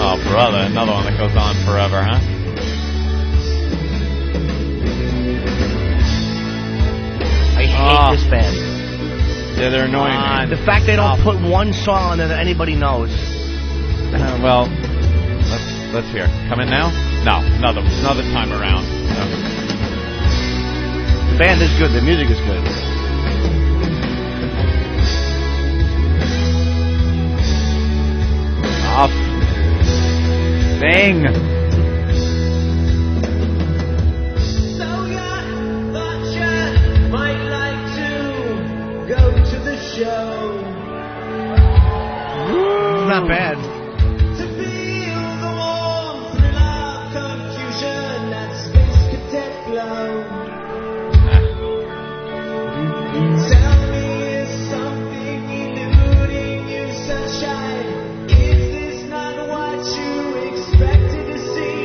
Oh, brother. Another one that goes on forever, huh?
I hate this band.
Yeah, they're annoying.
The fact they don't put one song on there that anybody knows.
Well, let's hear. Come in now? No, another time around. No.
The band is good. The music is good.
Off. Sing.
Might like to go to the show.
Not bad.
To feel the warm thrill of confusion that space cadet glow. Tell me, is something eluding you, sunshine? Is this not what you expected to see?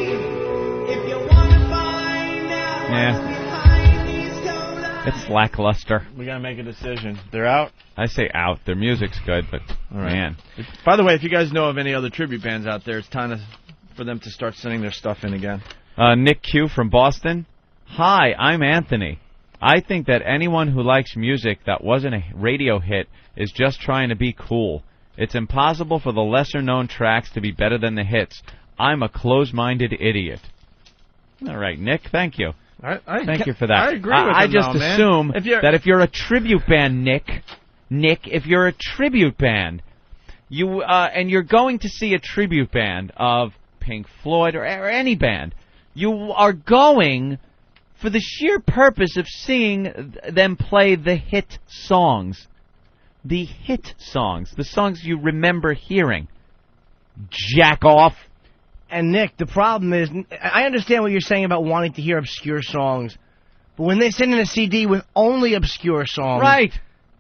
If you want to find out what's behind these cold eyes.
It's lackluster.
We gotta make a decision. They're out?
I say out. Their music's good, but man.
By the way, if you guys know of any other tribute bands out there, it's time to for them to start sending their stuff in again.
Nick Q from Boston. Hi, I'm Anthony. I think that anyone who likes music that wasn't a radio hit is just trying to be cool. It's impossible for the lesser-known tracks to be better than the hits. I'm a closed-minded idiot. All right, Nick, thank you. Thank you for that.
I agree with
I
him,
just
though, man.
assume that if you're a tribute band, Nick, if you're a tribute band, and you're going to see a tribute band of Pink Floyd or any band, you are going for the sheer purpose of seeing them play the hit songs. The hit songs. The songs you remember hearing. Jack off.
And, Nick, the problem is, I understand what you're saying about wanting to hear obscure songs, but when they send in a CD with only obscure songs...
Right.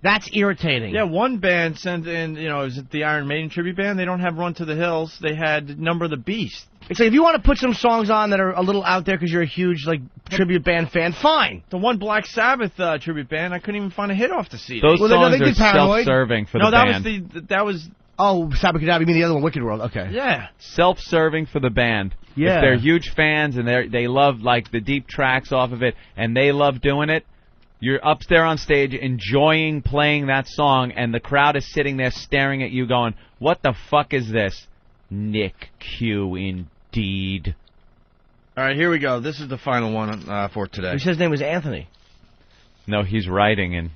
That's irritating.
Yeah, one band sent in, is it the Iron Maiden tribute band? They don't have Run to the Hills. They had Number of the Beast.
It's like, if you want to put some songs on that are a little out there because you're a huge, tribute band fan, fine.
The one Black Sabbath tribute band, I couldn't even find a hit off the CD.
Those songs are self-serving for the band.
That was...
Oh, Sabbath, you mean the other one, Wicked World, okay.
Yeah.
Self-serving for the band.
Yeah.
If they're huge fans and they love, the deep tracks off of it, and they love doing it, you're up there on stage enjoying playing that song, and the crowd is sitting there staring at you going, what the fuck is this? Nick Q, indeed.
All right, here we go. This is the final one for today.
He said his name was Anthony.
No, he's writing and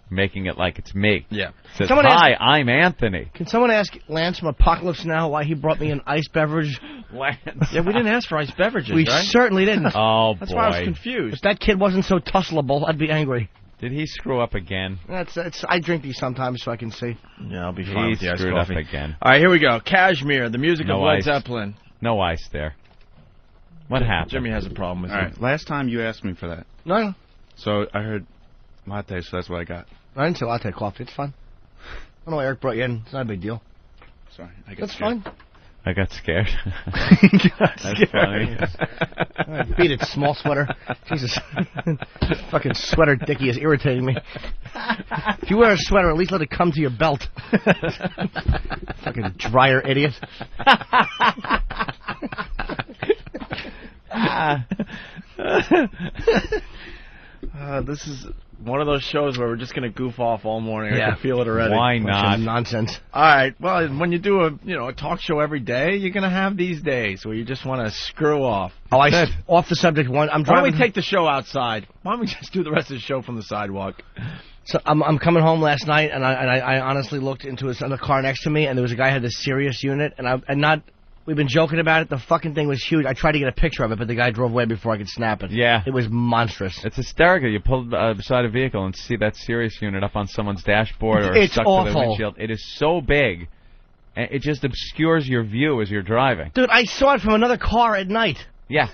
making it like it's me.
Yeah.
Says, hi, I'm Anthony.
Can someone ask Lance from Apocalypse Now why he brought me an iced beverage?
Lance.
Yeah, we didn't ask for iced beverages,
We
right?
certainly didn't.
Oh,
That's
boy.
why I was confused.
If that kid wasn't so tussleable, I'd be angry.
Did he screw up again?
I drink these sometimes so I can see.
Yeah, I'll be fine with the iced
screwed up
coffee.
again.
All right, here we go. Cashmere, the music of Led
ice.
Zeppelin.
No ice there. What happened?
Jimmy has a problem with
All
you.
right, last time you asked me for that.
No.
So I heard latte, so that's what I got.
I didn't say latte coffee. It's fine. I don't know why Eric brought you in. It's not a big deal.
Sorry, I got
That's
scared.
fine.
I got scared.
That's
funny.
Beat it, small sweater. Jesus. Fucking sweater dicky is irritating me. If you wear a sweater, at least let it come to your belt. Fucking dryer idiot.
This is one of those shows where we're just going to goof off all morning. I
Yeah.
can feel it already.
Why not?
Nonsense.
All right. Well, when you do a talk show every day, you're going to have these days where you just want to screw off.
Oh, off the subject one. I'm
Why don't
driving.
we take the show outside? Why don't we just do the rest of the show from the sidewalk?
So I'm coming home last night, and I honestly looked into the car next to me, and there was a guy who had the Sirius unit, we've been joking about it. The fucking thing was huge. I tried to get a picture of it, but the guy drove away before I could snap it.
Yeah.
It was monstrous.
It's hysterical. You pull beside a vehicle and see that Sirius unit up on someone's dashboard or
It's
stuck to
awful.
the windshield. It is so big, and it just obscures your view as you're driving.
Dude, I saw it from another car at night.
Yeah.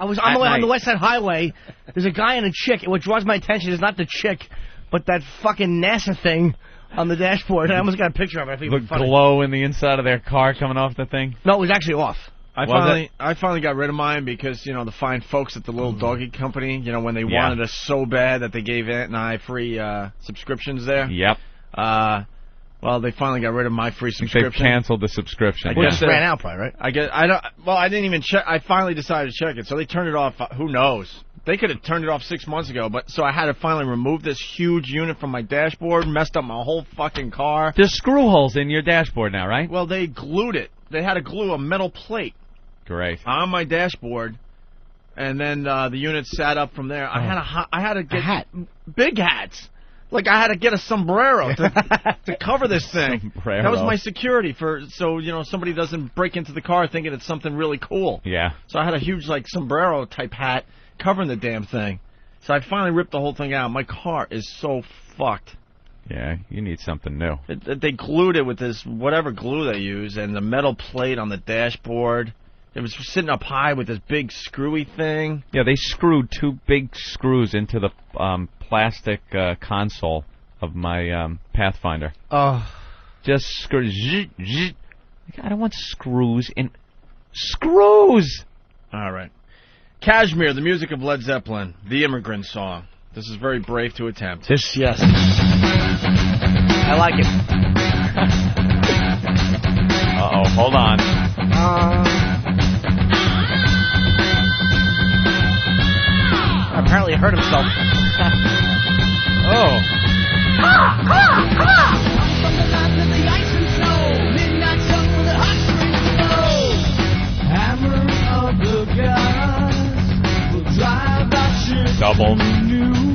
I was on the West Side Highway. There's a guy and a chick. And what draws my attention is not the chick, but that fucking NASA thing on the dashboard. I almost got a picture of it. I think it
The
was funny.
glow in the inside of their car coming off the thing.
No, it was actually off.
I finally got rid of mine because, the fine folks at the little doggy company, when they wanted us so bad that they gave Aunt and I free subscriptions there.
Yep.
Well, they finally got rid of my free
They've
subscription.
canceled the subscription.
I
Well, it
guess
just ran out, probably, right?
I didn't even check. I finally decided to check it, so they turned it off. Who knows? They could have turned it off 6 months ago, so I had to finally remove this huge unit from my dashboard, messed up my whole fucking car.
There's screw holes in your dashboard now, right?
Well, they glued it. They had to glue a metal plate
Great.
on my dashboard, and then the unit sat up from there. I had to get big hats. Like, I had to get a sombrero to cover this thing.
Sombrero.
That was my security so somebody doesn't break into the car thinking it's something really cool.
Yeah.
So I had a huge, sombrero type hat covering the damn thing. So I finally ripped the whole thing out. My car is so fucked.
Yeah, you need something new.
They glued it with this whatever glue they use and the metal plate on the dashboard. It was sitting up high with this big screwy thing.
Yeah, they screwed two big screws into the plastic console of my Pathfinder.
Oh.
Just screws. Zzz, zzz. I don't want screws in... Screws!
All right. Kashmir, the music of Led Zeppelin, the immigrant song. This is very brave to attempt.
Yes. I like it.
Uh-oh, hold on.
he hurt himself.
Oh.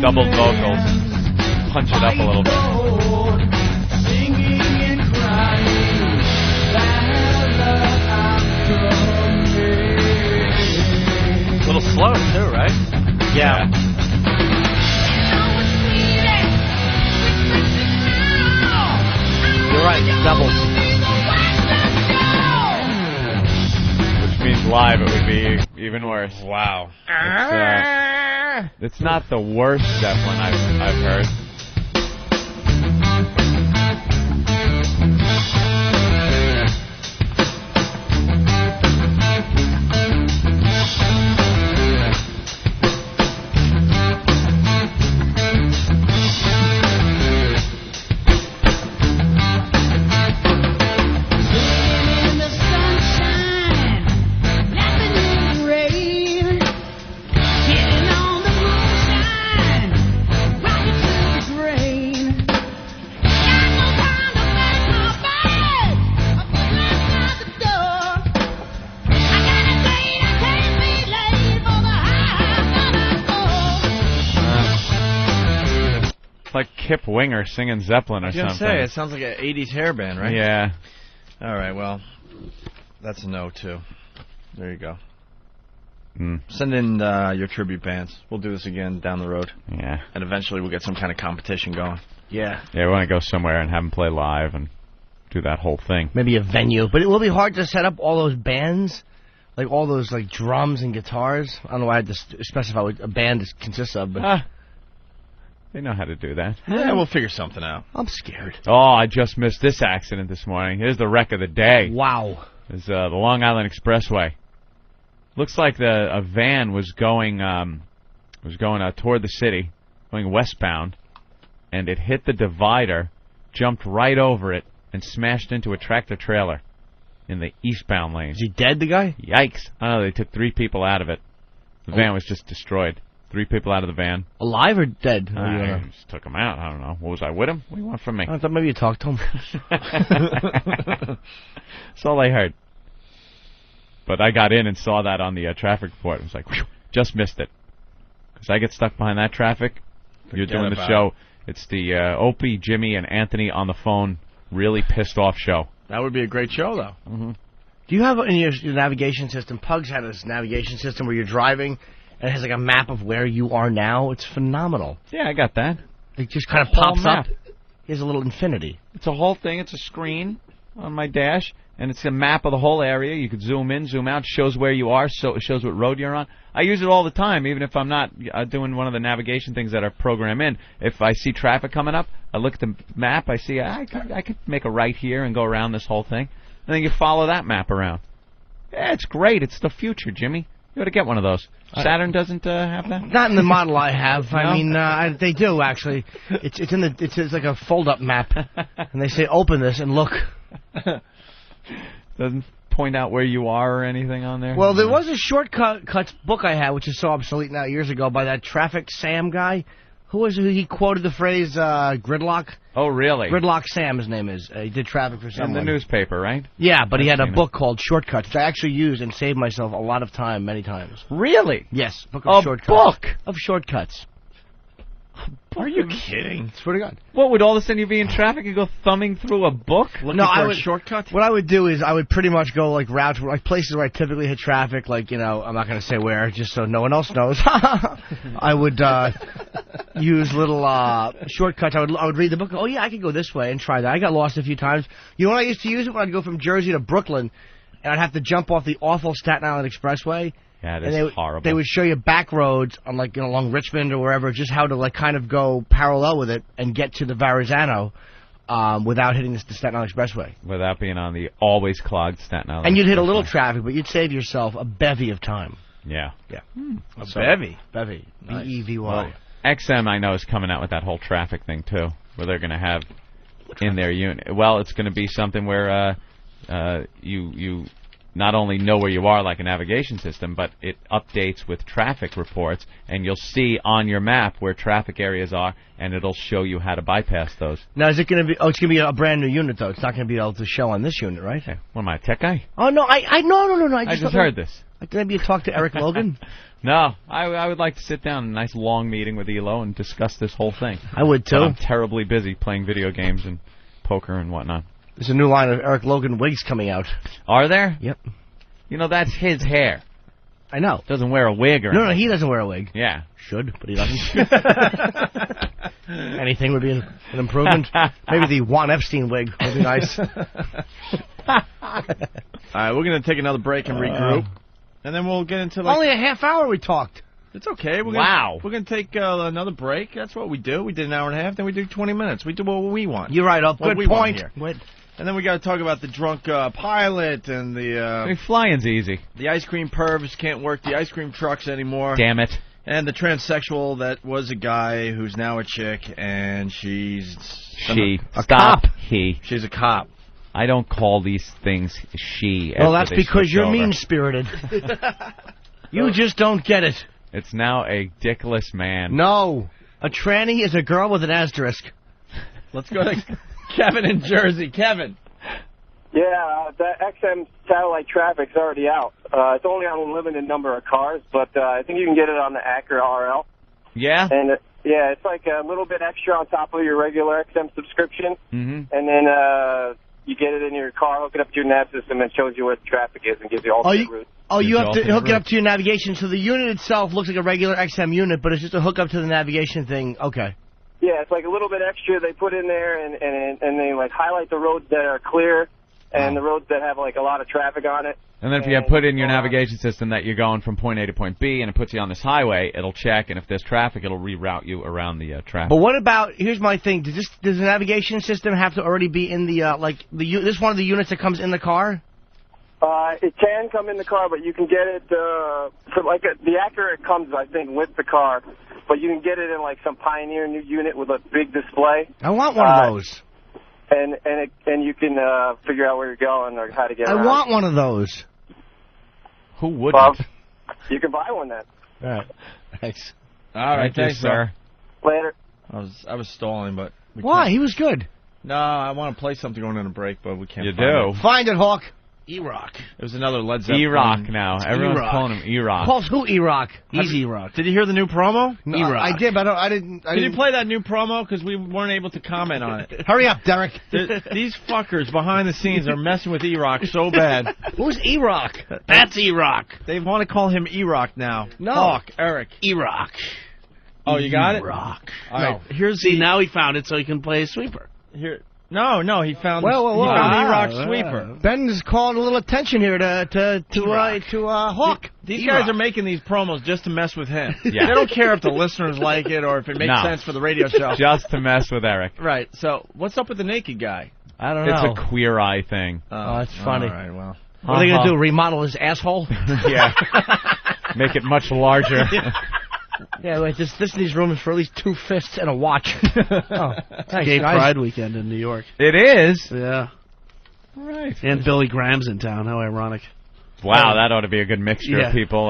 Double vocals. Punch it up a little bit.
A little slow too, right?
Yeah. You're right, doubles.
Which means live it would be even worse.
Wow.
It's not the worst Zeppelin I've heard. Like Kip Winger singing Zeppelin or
I was gonna
something.
say, it sounds like an 80s hair band, right?
Yeah.
All right, well, that's a no, too. There you go. Send in your tribute bands. We'll do this again down the road.
Yeah.
And eventually we'll get some kind of competition going.
Yeah.
Yeah, we want to go somewhere and have them play live and do that whole thing.
Maybe a venue. But it will be hard to set up all those bands, like all those like drums and guitars. I don't know why I had to specify what a band consists of, but...
They know how to do that.
Yeah, we'll figure something out.
I'm scared.
Oh, I just missed this accident this morning. Here's the wreck of the day.
Wow.
It's the Long Island Expressway. Looks like a van was going toward the city, going westbound, and it hit the divider, jumped right over it, and smashed into a tractor trailer in the eastbound lane.
Is he dead, the guy?
Yikes. I don't know, they took 3 people out of it. The van was just destroyed. 3 people out of the van.
Alive or dead?
I just took them out. I don't know. What was I with him? What do you want from me?
I thought maybe you talked to him.
That's all I heard. But I got in and saw that on the traffic report. It was like, whew, just missed it. Because I get stuck behind that traffic. You're doing the show. It's the Opie, Jimmy, and Anthony on the phone, really pissed off show.
That would be a great show, though.
Mm-hmm.
Do you have in your navigation system, Pugs had this navigation system where you're driving, and it has like a map of where you are now? It's phenomenal.
Yeah, I got that.
It just kind of pops
map.
up. Here's a little infinity.
It's a whole thing. It's a screen on my dash, and it's a map of the whole area. You could zoom in, zoom out. It shows where you are, so it shows what road you're on. I use it all the time, even if I'm not doing one of the navigation things that are programmed in. If I see traffic coming up, I look at the map. I see I could make a right here and go around this whole thing, and then you follow that map around. Yeah, it's great. It's the future, Jimmy. You ought to get one of those. Saturn doesn't have that?
Not in the model I have.
No?
I mean, they do actually. It's like a fold-up map, and they say open this and look.
Doesn't point out where you are or anything on there?
Well, there was a shortcuts book I had, which is so obsolete now, years ago, by that Traffic Sam guy. Who he quoted the phrase gridlock?
Oh, really?
Gridlock Sam, his name is. He did traffic for someone.
In the newspaper, right?
Yeah, but he had a
seen it.
book called Shortcuts, which I actually used and saved myself a lot of time many times.
Really?
Yes, book of shortcuts.
Book
of shortcuts.
Are you kidding?
Swear to God.
What, would all of a sudden you be in traffic and go thumbing through a book?
Looking for a shortcut?
What I would do is I would pretty much go like routes, like places where I typically hit traffic, like, I'm not going to say where, just so no one else knows. I would use little shortcuts. I would read the book. Oh, yeah, I could go this way and try that. I got lost a few times. You know what I used to use it when I'd go from Jersey to Brooklyn, and I'd have to jump off the awful Staten Island Expressway.
Yeah, it's horrible.
They would show you back roads on along Richmond or wherever, just how to kind of go parallel with it and get to the Verrazano without hitting the Staten Island Expressway.
Without being on the always clogged Staten Island.
And you'd hit a little traffic, but you'd save yourself a bevy of time.
Yeah.
Yeah.
A bevy?
Bevy.
Nice.
Bevy.
Well, XM, I know, is coming out with that whole traffic thing, too, where they're going to have in their unit. Well, it's going to be something where you not only know where you are like a navigation system, but it updates with traffic reports, and you'll see on your map where traffic areas are, and it'll show you how to bypass those.
Now, is it going to be... Oh, it's going to be a brand new unit, though. It's not going to be able to show on this unit, right?
Hey, what am I, a tech guy?
Oh, no, no. I
just heard this.
Can I be a talk to Eric Logan?
No, I would like to sit down in a nice long meeting with Elo and discuss this whole thing.
I would, too.
But I'm terribly busy playing video games and poker and whatnot.
There's a new line of Eric Logan wigs coming out.
Are there?
Yep.
You know, that's his hair.
I know.
Doesn't wear a wig or anything.
No, he doesn't wear a wig.
Yeah.
Should, but he doesn't. Anything would be an improvement. Maybe the Juan Epstein wig would be nice.
All right, we're going to take another break and regroup. And then we'll get into
Only a half hour we talked.
It's okay. We're going to take another break. That's what we do. We did an hour and a half, then we do 20 minutes. We do what we want.
You're right, Up. Good point.
And then we got to talk about the drunk pilot and the...
flying's easy.
The ice cream pervs can't work the ice cream trucks anymore.
Damn it.
And the transsexual that was a guy who's now a chick, and she's...
A cop. He.
She's a cop.
I don't call these things she.
Well, that's because you're mean-spirited. You just don't get it.
It's now a dickless man.
No. A tranny is a girl with an asterisk.
Let's go to Kevin in Jersey. Kevin.
Yeah, the XM satellite traffic's already out. It's only on a limited number of cars, but I think you can get it on the Acura RL.
Yeah?
And it's like a little bit extra on top of your regular XM subscription.
Mm-hmm.
And then you get it in your car, hook it up to your nav system, and shows you where the traffic is and gives you alternate routes.
Oh, you have to hook it up to your navigation, so the unit itself looks like a regular XM unit, but it's just a hookup to the navigation thing. Okay.
Yeah, it's like a little bit extra they put in there, and they like highlight the roads that are clear and the roads that have like a lot of traffic on it.
And then if you put in your navigation system that you're going from point A to point B, and it puts you on this highway, it'll check, and if there's traffic, it'll reroute you around the traffic.
But what about, here's my thing, does the navigation system have to already be in the, this one of the units that comes in the car?
It can come in the car, but you can get it, the Acura comes, I think, with the car, but you can get it in like some Pioneer new unit with a big display.
I want one of those.
And you can figure out where you're going or how to get around.
I want one of those.
Who wouldn't?
Well, you can buy one then.
All right. Thanks.
All right, thanks, sir.
Later.
I was stalling, but...
Why? He was good.
No, I want to play something going on a break, but we can't
You
find
do?
it.
Find it, Hawk.
E-Rock. It was another Led Zeppelin.
E-Rock now. Everyone's calling him E-Rock.
Calls who E-Rock?
He's E-Rock.
Did you hear the new promo?
No, I did, but I didn't.
Can you play that new promo? Because we weren't able to comment on it.
Hurry up, Derek.
These fuckers behind the scenes are messing with E-Rock so bad.
Who's E-Rock?
That's E-Rock. They want to call him E-Rock now.
No.
Hawk, Eric.
E-Rock.
Oh, you got it?
E-Rock.
All right.
Here's now he found it so he can play a sweeper.
Here. No, he found
He found
E-Rock sweeper.
Ben is calling a little attention here to Hawk.
These guys are making these promos just to mess with him. Yeah. They don't care if the listeners like it or if it makes sense for the radio show.
Just to mess with Eric.
Right. So, what's up with the naked guy?
I don't know.
It's a queer eye thing.
Oh, that's funny.
All right, well.
What are they going to do, remodel his asshole?
Yeah. Make it much larger.
Yeah, wait, this needs room for at least 2 fists and a watch. Thanks,
Gay
guys.
Pride weekend in New York.
It is?
Yeah.
Right.
And Billy Graham's in town. How ironic.
Wow, that ought to be a good mixture of people.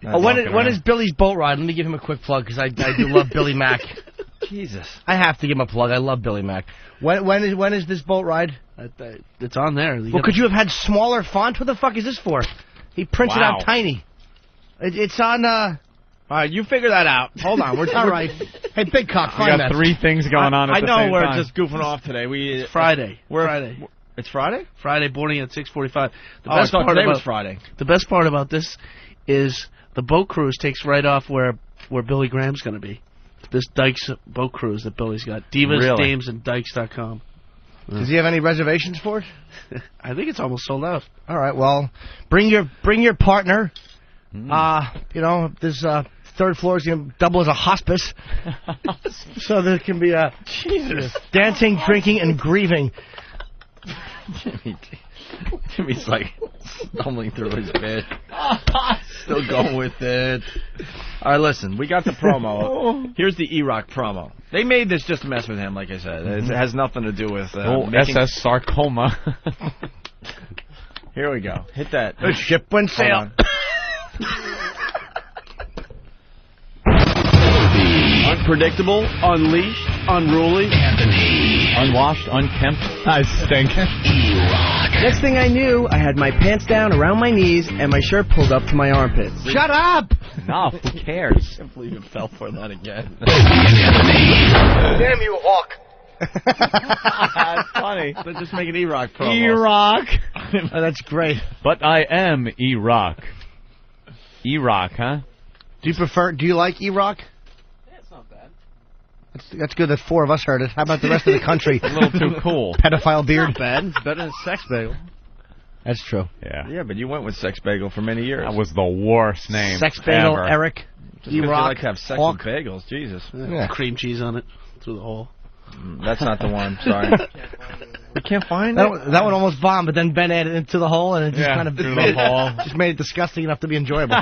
When is Billy's boat ride? Let me give him a quick plug, because I do love Billy Mack.
Jesus.
I have to give him a plug. I love Billy Mack. When is this boat ride?
It's on there.
Well, could you have had smaller font? What the fuck is this for? He prints it out tiny. It's on...
All right, you figure that out. Hold on.
All right. Hey, Big Cock, find that.
We got 3 things going on at the same time.
I know we're just goofing off today.
It's Friday.
Friday. It's Friday?
Friday morning at 6:45.
Today was Friday.
The best part about this is the boat cruise takes right off where Billy Graham's going to be. This Dykes boat cruise that Billy's got. Divas, Dames, and Dykes.com.
Does he have any reservations for it?
I think it's almost sold out.
All right, well, bring your partner. This 3rd floor is going to double as a hospice. So there can be dancing, drinking, and grieving.
Jimmy's like stumbling through his bed. Still going with it. All right, listen, we got the promo. Here's the E-Rock promo. They made this just to mess with him, like I said. It has nothing to do with...
SS Sarcoma.
Here we go. Hit that.
The ship went sail.
Unpredictable, unleashed, unruly,
unwashed, unkempt. I stink.
Next thing I knew, I had my pants down around my knees and my shirt pulled up to my armpits.
Shut up!
No, who cares?
I can't believe it fell for that again.
Damn you, Hawk.
That's funny.
Let's just make an E-Rock promo.
E-Rock.
Oh, that's great.
But I am E-Rock. E-Rock, huh?
Do you like E-Rock?
It's not bad.
That's good that 4 of us heard it. How about the rest of the country?
A little too cool.
Pedophile beard.
Not bad. It's better than Sex Bagel.
That's true.
Yeah, but you went with Sex Bagel for many years.
That was the worst name
Sex Bagel,
ever.
Eric.
Just you like to have sex
Hawk.
with bagels. Jesus.
Yeah. Cream cheese on it through the hole.
That's not the one. Sorry. We can't find
that
it.
That one almost bombed, but then Ben added it into the hole, and it just kind of
just
made it disgusting enough to be enjoyable.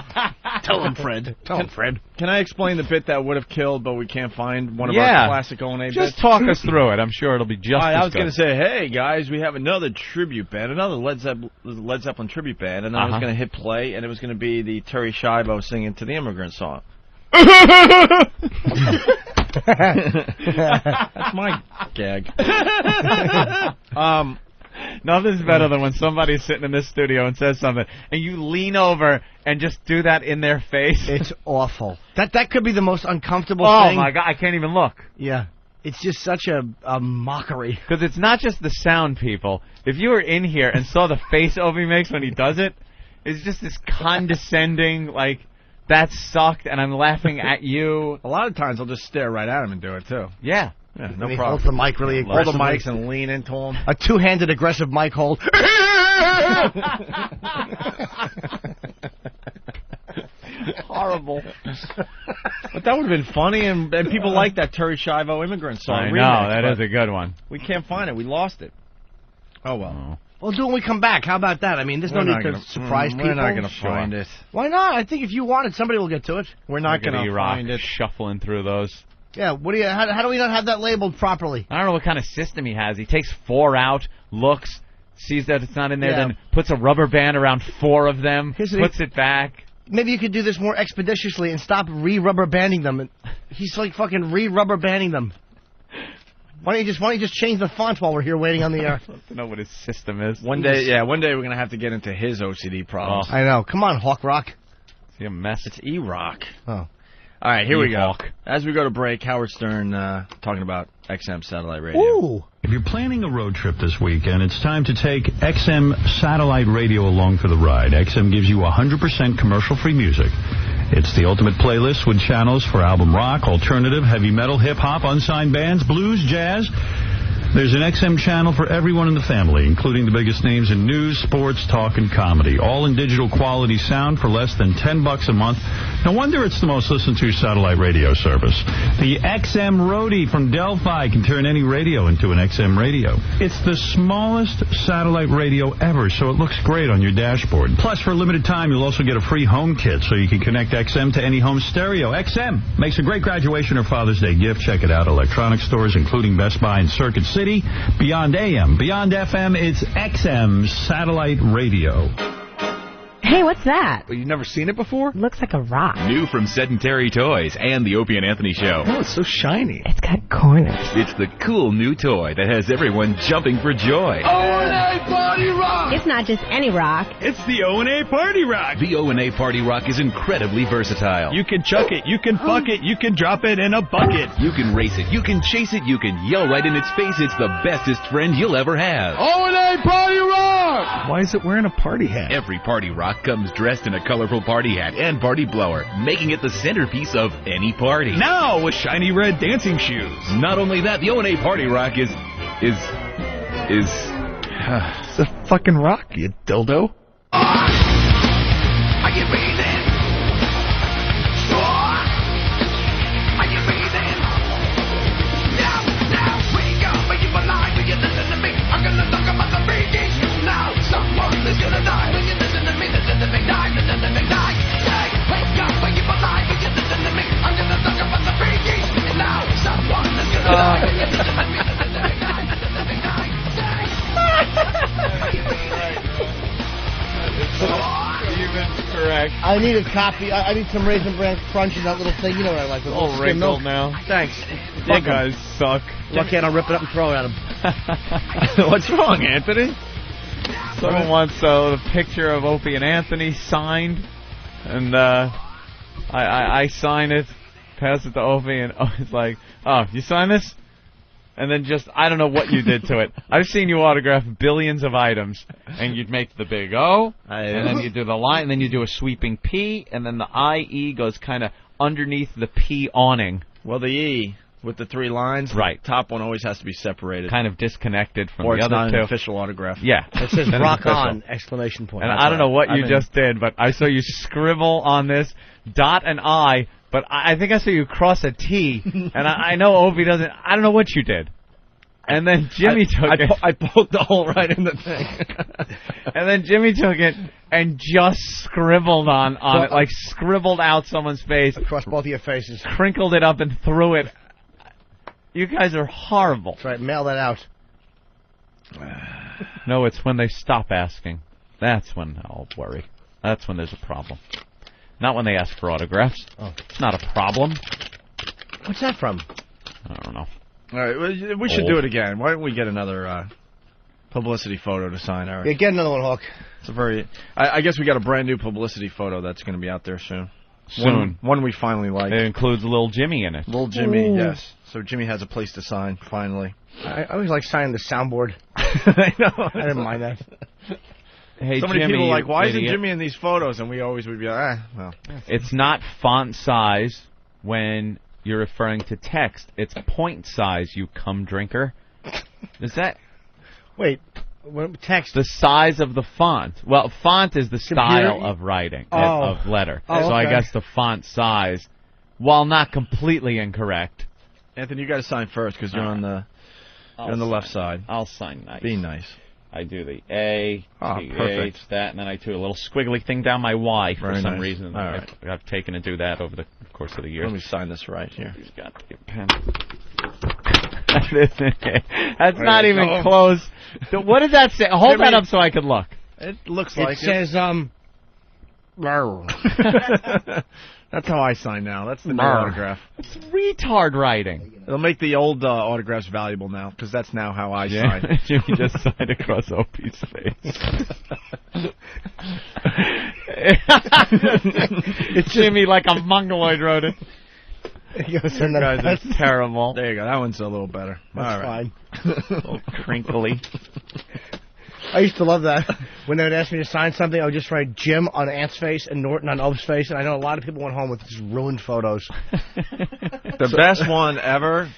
Tell him, Fred.
Tell him, Fred.
Can I explain the bit that would have killed, but we can't find one of our classic O&A bits?
Just talk us through it. I'm sure it'll be just
All right,
as
I was
good.
going to say, hey, guys, we have another tribute band, another Led Zeppelin tribute band, and I was going to hit play, and it was going to be the Terry Schiavo singing To the Immigrant Song. That's my gag.
Nothing's better than when somebody's sitting in this studio and says something, and you lean over and just do that in their face.
It's awful. That could be the most uncomfortable
oh
thing.
my God, I can't even look.
Yeah. It's just such a mockery.
Because it's not just the sound, people. If you were in here and saw the face Opie makes when he does it, it's just this condescending, like, that sucked, and I'm laughing at you.
A lot of times I'll just stare right at him and do it, too.
Yeah.
Yeah,
And
no
he
problem.
holds the mic really
Hold the
aggressively.
mics and lean into them.
A two-handed aggressive mic hold.
Horrible.
But that would have been funny, and people like that Terry Schiavo Immigrant Song
I
remix.
know, that is a good one.
We can't find it. We lost it. Oh, well.
We'll do it when we come back. How about that? I mean, there's no need to surprise people.
We're not going to find it.
Why not? I think if you want it, somebody will get to it.
We're not going to find it.
Shuffling through those.
Yeah, what do you? How do we not have that labeled properly?
I don't know what kind of system he has. He takes 4 out, looks, sees that it's not in there, then puts a rubber band around 4 of them, puts it back.
Maybe you could do this more expeditiously and stop re-rubber banding them. He's like fucking re-rubber banding them. Why don't you just change the font while we're here waiting on the air?
I don't know what his system is.
One day we're going to have to get into his OCD problems.
I know. Come on, Hawk Rock.
Is he a mess?
It's E-Rock.
Oh.
All right, here we go.
E-Hawk.
As we go to break, Howard Stern talking about XM satellite radio.
Ooh.
If you're planning a road trip this weekend, it's time to take XM satellite radio along for the ride. XM gives you 100% commercial-free music. It's the ultimate playlist with channels for album rock, alternative, heavy metal, hip-hop, unsigned bands, blues, jazz. There's an XM channel for everyone in the family, including the biggest names in news, sports, talk, and comedy. All in digital quality sound for less than $10 a month. No wonder it's the most listened to satellite radio service. The XM Roadie from Delphi can turn any radio into an XM radio. It's the smallest satellite radio ever, so it looks great on your dashboard. Plus, for a limited time, you'll also get a free home kit, so you can connect XM to any home stereo. XM makes a great graduation or Father's Day gift. Check it out. Electronic stores, including Best Buy and Circuit City. Beyond AM, beyond FM, it's XM satellite radio.
Hey, what's that?
Well, you've never seen it before?
Looks like a rock.
New from Sedentary Toys and the Opie and Anthony Show.
Oh, it's so shiny.
It's got corners.
It's the cool new toy that has everyone jumping for joy.
O&A Party Rock! It's not just any rock.
It's the O&A Party Rock. The O&A Party Rock is incredibly versatile.
You can chuck it, you can fuck it, you can drop it in a bucket.
You can race it, you can chase it, you can yell right in its face. It's the bestest friend you'll ever have.
O&A Party Rock! Why is it wearing a party hat?
Every Party Rock comes dressed in a colorful party hat and party blower, making it the centerpiece of any party.
Now with shiny red dancing shoes.
Not only that, the O&A Party Rock is
It's a fucking rock, you dildo.
Are you breathing? Sure. Are you breathing? Now, wake up. Are you alive? Will you listen to me? I'm gonna talk about the freakies. Now, someone is gonna die. Will you listen to me? Listen to me, die. Listen to me, die. Say, wake up. Are you alive? Will you listen to me? I'm gonna talk about the freakies. Now, someone is gonna die. Will you listen to me? Listen to me, die. Listen to me, die. Say, are you breathing?
Even correct.
I need a copy. I need some Raisin Bran Crunch in that little thing. You know what I like. With
All
skim
wrinkled
milk.
now.
Thanks.
You guys suck.
Lucky I don't rip it up and throw it at him.
What's wrong, Anthony?
Someone wants the picture of Opie and Anthony signed, and I sign it, pass it to Opie, and it's like, oh, you sign this? And then just, I don't know what you did to it. I've seen you autograph billions of items, and you'd make the big O, and then you do the line, and then you do a sweeping P, and then the IE goes kind of underneath the P awning.
Well, the E with the 3 lines,
right?
The top one always has to be separated,
kind of disconnected from
or
the
it's
other
not
two.
An official autograph.
Yeah,
it says "Rock On!" exclamation point.
And I don't know what you just did, but I saw you scribble on this dot and I. But I think I saw you cross a T, and I know Opie doesn't. I don't know what you did. And then Jimmy took it.
I poked the hole right in the thing.
And then Jimmy took it and just scribbled on it, like scribbled out someone's face.
Across both of your faces.
Crinkled it up and threw it. You guys are horrible.
That's right, mail that out.
No, it's when they stop asking. That's when I'll worry. That's when there's a problem. Not when they ask for autographs.
Oh.
It's not a problem.
What's that from?
I don't know.
All right, we should do it again. Why don't we get another publicity photo to sign, Eric?
Yeah, get another one, Hawk.
It's a very. I guess we got a brand new publicity photo that's going to be out there soon.
Soon.
One we finally like.
It includes Little Jimmy in it.
Little Jimmy,
Ooh.
yes. So Jimmy has a place to sign, finally.
I always like signing the soundboard.
I know.
I didn't mind that.
Hey,
so many
Jimmy,
people are like, why isn't
idiot.
Jimmy in these photos? And we always would be like, well.
It's not font size when you're referring to text. It's point size, you cum drinker. Is that...
Wait, text?
The size of the font. Well, font is the style of writing, of letter. So
okay.
I guess the font size, while not completely incorrect.
Anthony, you got to sign first because you're on the left side.
I'll sign nice.
Be nice.
I do the A, T,
perfect.
H, that, and then I do a little squiggly thing down my Y for
Very
some
nice.
reason.
All right.
I've taken to do that over the course of the years.
Let me sign this right here.
He's got the pen. That's not even close. So what does that say? Hold that up so I could look.
It looks like
it says,
That's how I sign now. That's the new autograph.
It's retard writing.
It'll make the old autographs valuable now, because that's now how I sign.
Jimmy just signed across Opie's face. It's Jimmy like a mongoloid wrote it. That's terrible.
There you go. That one's a little better.
That's fine.
A little crinkly.
I used to love that. When they would ask me to sign something, I would just write Jim on Ant's face and Norton on Opie's face, and I know a lot of people went home with just ruined photos.
The best one ever,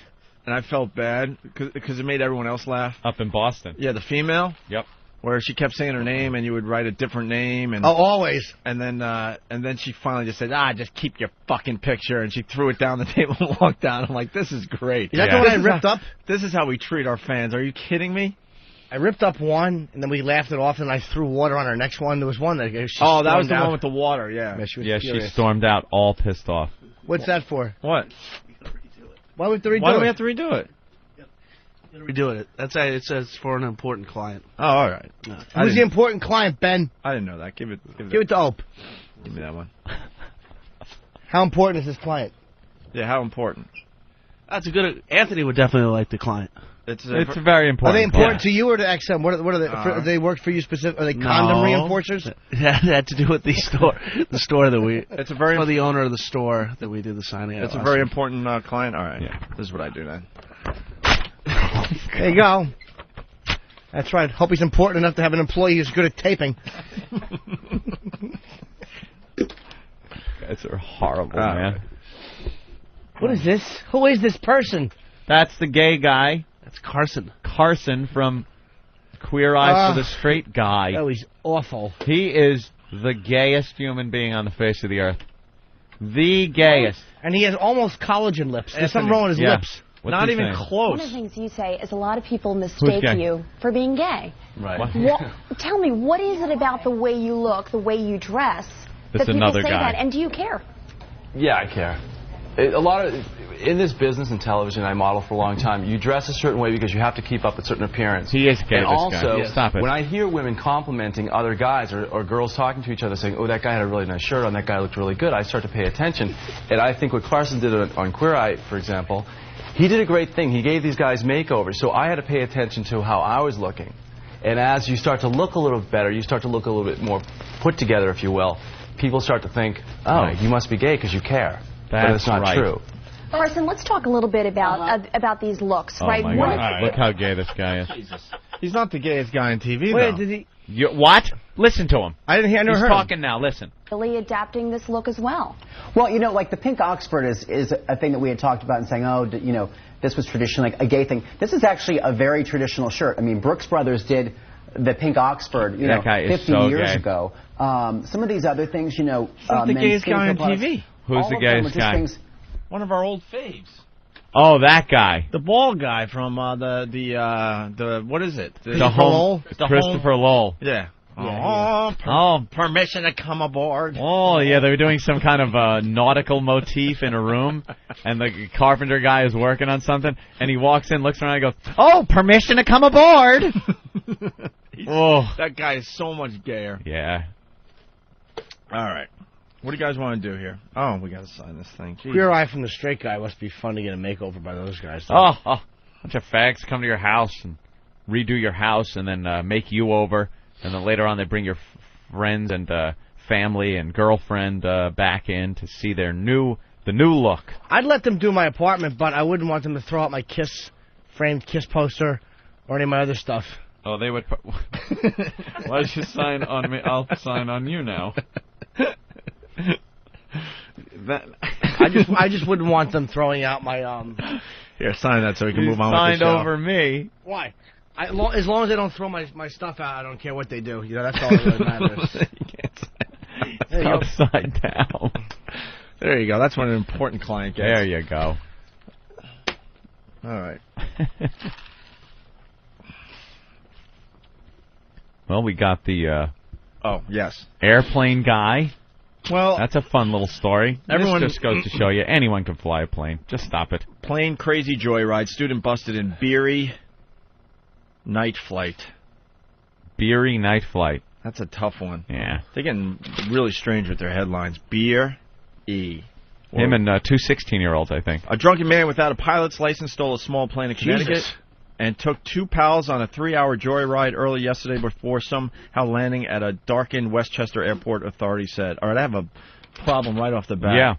and I felt bad, because it made everyone else laugh.
Up in Boston.
Yeah, the female.
Yep.
Where she kept saying her name, and you would write a different name. And
always.
And then she finally just said, just keep your fucking picture, and she threw it down the table and walked out. I'm like, this is great.
Is that the one I ripped up?
This is how we treat our fans. Are you kidding me?
I ripped up one, and then we laughed it off, and I threw water on our next one. There was one that she
that was the
out.
one with the water, yeah.
She stormed out all pissed off.
What's that for?
What?
Why would we redo it?
Why do we have to redo it?
Redoing it. That's it says for an important client.
Oh, all right.
Who's the important client, Ben?
I didn't know that. Give it
to Ope.
Give me that one.
How important is this client?
Yeah, how important?
That's a good. Anthony would definitely like the client.
It's very important.
Are they important to you or to XM? What are they? Do they work for you specifically? Are they condom reinforcers?
That had to do with the store that we.
It's a very
for the owner of the store that we do the signing.
It's a very important client. All right. Yeah. This is what I do then.
There you go. That's right. Hope he's important enough to have an employee who's good at taping.
Guys are horrible, man.
What is this? Who is this person?
That's the gay guy.
That's Carson.
Carson from Queer Eye for the Straight Guy.
Oh, he's awful.
He is the gayest human being on the face of the earth. The gayest.
And he has almost collagen lips. There's something wrong with his lips.
What's
Not
he
even
saying?
close.
One of the things you say is a lot of people mistake
gay?
you for being gay.
Right.
Tell me, what is it about the way you look, the way you dress, that people
another
say
guy.
that? And do you care?
Yeah, I care. A lot of in this business and television, I model for a long time. You dress a certain way because you have to keep up a certain appearance.
He is gay,
and
this
also,
guy. Stop it.
when I hear women complimenting other guys or girls talking to each other saying, oh, that guy had a really nice shirt on, that guy looked really good, I start to pay attention. And I think what Carson did on Queer Eye, for example, he did a great thing. He gave these guys makeovers, so I had to pay attention to how I was looking. And as you start to look a little better, you start to look a little bit more put together, if you will, people start to think, oh, you must be gay because you care. But it's not true.
Carson, let's talk a little bit about these looks,
Oh
right?
my God. Look how gay this guy is.
He's not the gayest guy on TV,
Wait,
though.
did he? What? Listen to him.
I didn't hear. I never
He's
heard
talking
him.
now. Listen.
Really adapting this look as well.
Well, you know, like the pink Oxford is a thing that we had talked about and saying, oh, you know, this was traditionally like a gay thing. This is actually a very traditional shirt. I mean, Brooks Brothers did the pink Oxford, you know, 50 years ago. Some of these other things, you know,
Who's the gayest guy on TV?
Who's the gayest guy?
One of our old faves.
Oh, that guy.
The bald guy from the what is it?
Christopher Lowell.
Yeah.
Permission
to come aboard.
Oh, yeah, they were doing some kind of nautical motif in a room, and the carpenter guy is working on something, and he walks in, looks around, and goes, oh, permission to come aboard.
That guy is so much gayer.
Yeah.
All right. What do you guys want to do here? Oh, we got to sign this thing. Jeez.
Queer Eye from the Straight Guy must be fun to get a makeover by those guys.
Oh, bunch of fags come to your house and redo your house and then make you over. And then later on they bring your friends and family and girlfriend back in to see the new look.
I'd let them do my apartment, but I wouldn't want them to throw out my framed Kiss poster or any of my other stuff.
Oh, they would. Why don't you sign on me? I'll sign on you now.
I just wouldn't want them throwing out my
Here, sign that so we can move on
signed
with the show.
over me.
Why? As long as they don't throw my stuff out, I don't care what they do. You know, that's all that really matters.
It's upside down.
There you go. That's what an important client gets.
There you go.
All right.
Well, we got the
oh, yes.
airplane guy.
Well,
that's a fun little story.
Everyone
This just goes to show you anyone can fly a plane. Just stop it.
Plane crazy joyride. Student busted in Beery night flight.
Beery night flight.
That's a tough one.
Yeah.
They're getting really strange with their headlines. Beer-E.
Him and two 16-year-olds, I think.
A drunken man without a pilot's license stole a small plane in Connecticut and took two pals on a 3-hour joyride early yesterday before somehow landing at a darkened Westchester airport, authorities said. All right, I have a problem right off the bat.
Yeah.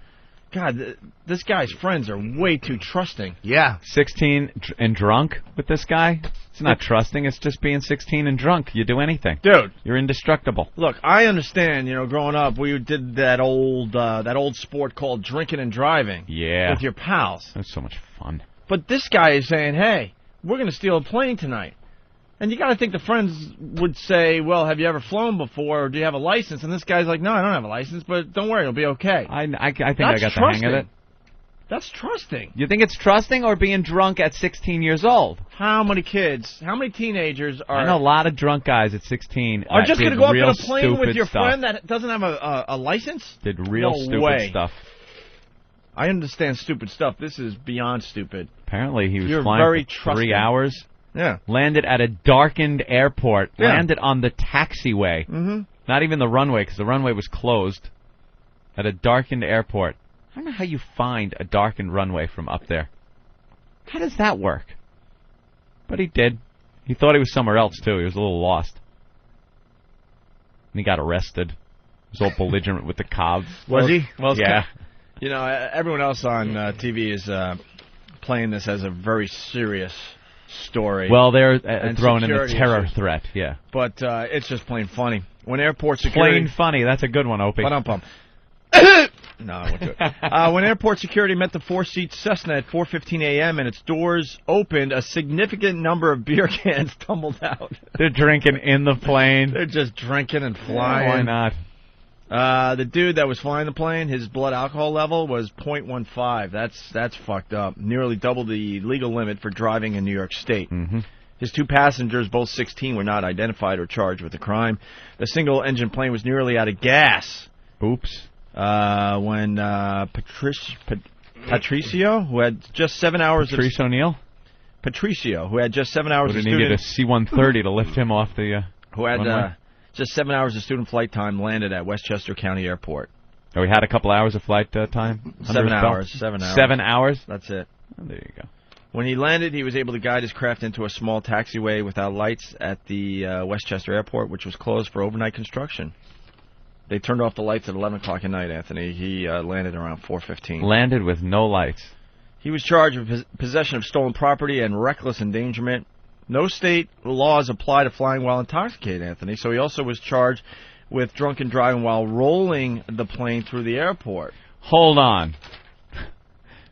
God, this guy's friends are way too trusting.
Yeah.
16 and drunk with this guy? It's not trusting, it's just being 16 and drunk. You do anything.
Dude.
You're indestructible.
Look, I understand, you know, growing up, we did that old sport called drinking and driving.
Yeah.
With your pals.
That's so much fun.
But this guy is saying, hey, we're going to steal a plane tonight. And you got to think the friends would say, well, have you ever flown before, or do you have a license? And this guy's like, no, I don't have a license, but don't worry, it'll be okay.
I think I got the hang of it.
That's trusting.
You think it's trusting or being drunk at 16 years old?
How many kids, how many teenagers are...
I know a lot of drunk guys at 16
are just going to go up in a plane with your
stuff.
friend that doesn't have a license?
Did real stupid
way.
stuff.
I understand stupid stuff. This is beyond stupid.
Apparently he was
You're
flying
very
for
trusting.
3 hours.
Yeah.
Landed at a darkened airport.
Yeah.
Landed on the taxiway.
Mm-hmm.
Not even the runway, because the runway was closed. At a darkened airport. I don't know how you find a darkened runway from up there. How does that work? But he did. He thought he was somewhere else, too. He was a little lost. And he got arrested. He was all belligerent with the cops.
Was he?
Well, yeah.
You know, everyone else on TV is playing this as a very serious story.
Well, they're
and
throwing in the
security
terror
issues.
threat, yeah.
But it's just plain funny. When airport security...
Plain funny. That's a good one, Opie.
No, I won't do it. When airport security met the 4-seat Cessna at 4:15 a.m. and its doors opened, a significant number of beer cans tumbled out.
They're drinking in the plane.
They're just drinking and flying.
Why not?
The dude that was flying the plane, his blood alcohol level was 0.15. That's fucked up. Nearly double the legal limit for driving in New York State.
Mm-hmm.
His two passengers, both 16, were not identified or charged with the crime. The single-engine plane was nearly out of gas.
Oops.
When
Patricio, who had just 7 hours
Patrice O'Neill?
Patricio, who had just 7 hours of
student... needed a C-130 to lift him off the
who had just 7 hours of student flight time, landed at Westchester County Airport.
Oh, he had a couple hours of flight time?
7 hours. 7 hours.
7 hours?
That's it.
Oh, there you go.
When he landed, he was able to guide his craft into a small taxiway without lights at the Westchester Airport, which was closed for overnight construction. They turned off the lights at 11 o'clock at night, Anthony. He landed around 4:15.
Landed with no lights.
He was charged with possession of stolen property and reckless endangerment. No state laws apply to flying while intoxicated, Anthony. So he also was charged with drunken driving while rolling the plane through the airport.
Hold on.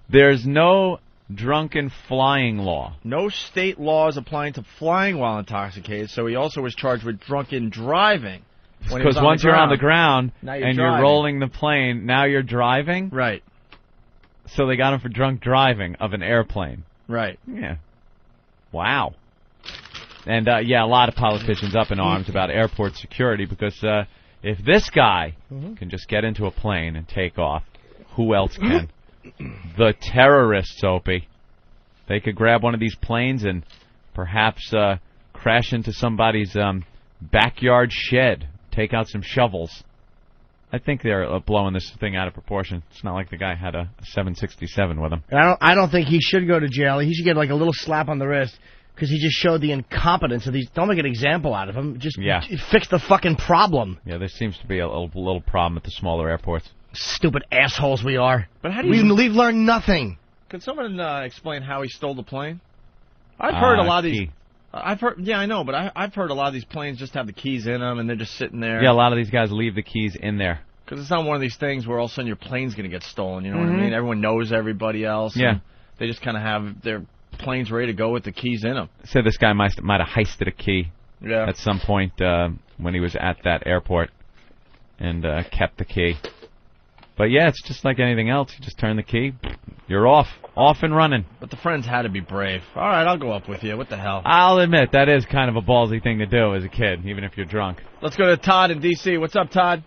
There's no drunken flying law.
No state laws applying to flying while intoxicated, so he also was charged with drunken driving.
Because once you're on the ground and
driving.
You're rolling the plane, now you're driving?
Right.
So they got him for drunk driving of an airplane.
Right.
Yeah. Wow. And, a lot of politicians up in arms about airport security because if this guy can just get into a plane and take off, who else can? The terrorists, Opie. They could grab one of these planes and perhaps crash into somebody's backyard shed, take out some shovels. I think they're blowing this thing out of proportion. It's not like the guy had a 767 with him.
And I don't think he should go to jail. He should get like a little slap on the wrist because he just showed the incompetence of these. Don't make an example out of him. Just fix the fucking problem.
Yeah, there seems to be a little problem at the smaller airports.
Stupid assholes we are.
But how do you...
We've learned nothing.
Can someone explain how he stole the plane? I've heard a lot of these... I've heard, I know, but I've heard a lot of these planes just have the keys in them, and they're just sitting there.
Yeah, a lot of these guys leave the keys in there.
Because it's not one of these things where all of a sudden your plane's going to get stolen, you know what I mean? Everyone knows everybody else.
Yeah.
They just kind of have their planes ready to go with the keys in them.
So this guy might have heisted a key at some point when he was at that airport and kept the key. But yeah, it's just like anything else. You just turn the key, you're off and running.
But the friends had to be brave. All right, I'll go up with you. What the hell?
I'll admit, that is kind of a ballsy thing to do as a kid, even if you're drunk.
Let's go to Todd in D.C. What's up, Todd?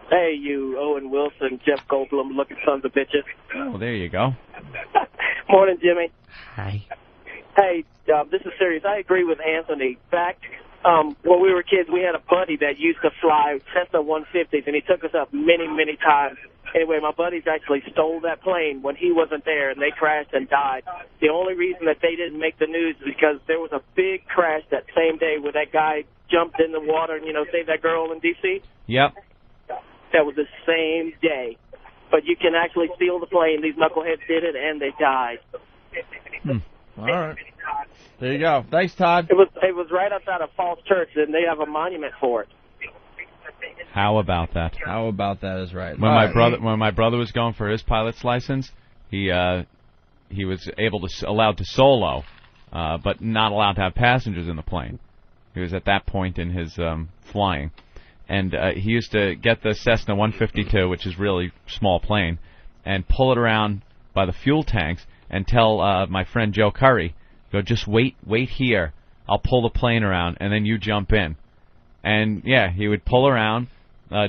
Hey, you Owen Wilson, Jeff Goldblum looking sons of bitches.
Oh, there you go.
Morning, Jimmy.
Hi.
Hey, this is serious. I agree with Anthony. Back when we were kids, we had a buddy that used to fly Cessna 150s, and he took us up many, many times. Anyway, my buddies actually stole that plane when he wasn't there, and they crashed and died. The only reason that they didn't make the news is because there was a big crash that same day where that guy jumped in the water and, saved that girl in D.C.
Yep.
That was the same day. But you can actually steal the plane. These knuckleheads did it, and they died.
All right. There you go. Thanks, Todd.
It was right outside of Falls Church, and they have a monument for it.
How about that?
How about that is right.
When my brother was going for his pilot's license, he was allowed to solo, but not allowed to have passengers in the plane. He was at that point in his flying, and he used to get the Cessna 152, which is really small plane, and pull it around by the fuel tanks and tell my friend Joe Curry, go, just wait here. I'll pull the plane around, and then you jump in. And, yeah, he would pull around.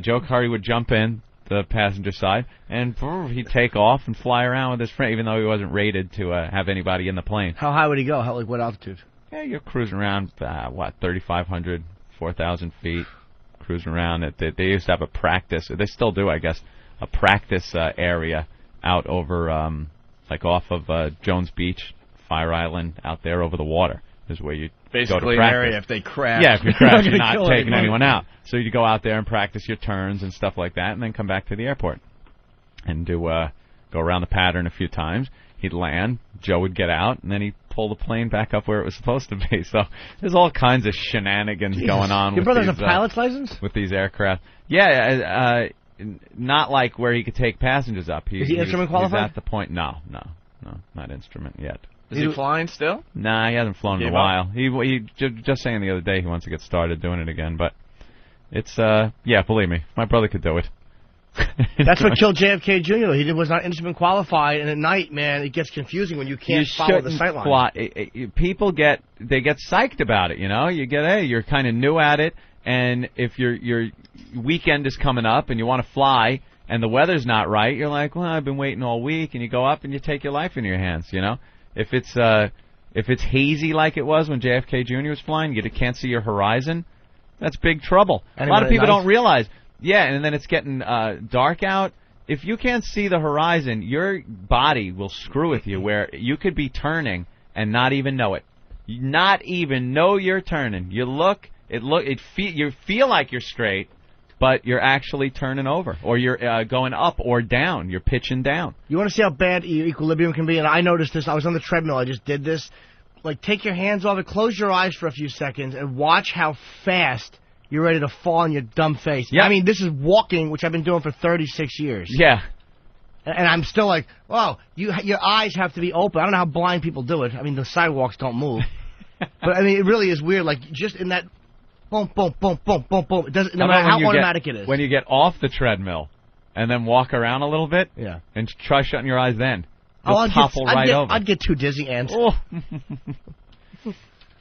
Joe Curry would jump in the passenger side, and he'd take off and fly around with his friend, even though he wasn't rated to have anybody in the plane.
How high would he go? What altitude?
Yeah, you're cruising around, 3,500, 4,000 feet, cruising around. They used to have a practice. They still do, I guess, a practice area out over, off of Jones Beach, Fire Island, out there over the water is where you
basically
go to
an
practice.
area if they crash.
Yeah, if you crash, you're not taking anyone out. So you go out there and practice your turns and stuff like that, and then come back to the airport and go around the pattern a few times. He'd land, Joe would get out, and then he'd pull the plane back up where it was supposed to be. So there's all kinds of shenanigans going on.
Your brother has a pilot's license?
With these aircraft. Yeah, not like where he could take passengers up.
Is he instrument qualified?
He's at the point. No, not instrument yet.
Is he flying still?
Nah, he hasn't flown in a while. He just saying the other day he wants to get started doing it again. But it's believe me, my brother could do it.
That's what killed JFK Jr. He was not instrument qualified, and at night, man, it gets confusing when you can't follow the sight line.
People get psyched about it. You're kind of new at it, and if your weekend is coming up and you want to fly, and the weather's not right, you're like, well, I've been waiting all week, and you go up and you take your life in your hands, you know? If it's hazy like it was when JFK Jr. was flying, you can't see your horizon, that's big trouble. A lot of people don't realize. Yeah, and then it's getting dark out. If you can't see the horizon, your body will screw with you where you could be turning and not even know it. Not even know you're turning. You you feel like you're straight, but you're actually turning over, or you're going up or down. You're pitching down.
You want to see how bad your equilibrium can be? And I noticed this. I was on the treadmill. I just did this. Like, take your hands off it, close your eyes for a few seconds, and watch how fast you're ready to fall on your dumb face.
Yeah.
I mean, this is walking, which I've been doing for 36 years.
Yeah.
And I'm still like, wow, your eyes have to be open. I don't know how blind people do it. I mean, the sidewalks don't move. But, I mean, it really is weird. Like, just in that boom, boom, boom, boom, boom, boom. It doesn't, no matter how automatic it is.
When you get off the treadmill and then walk around a little bit and try shutting your eyes then. You'll topple right over.
I'd get too dizzy, and...
Oh.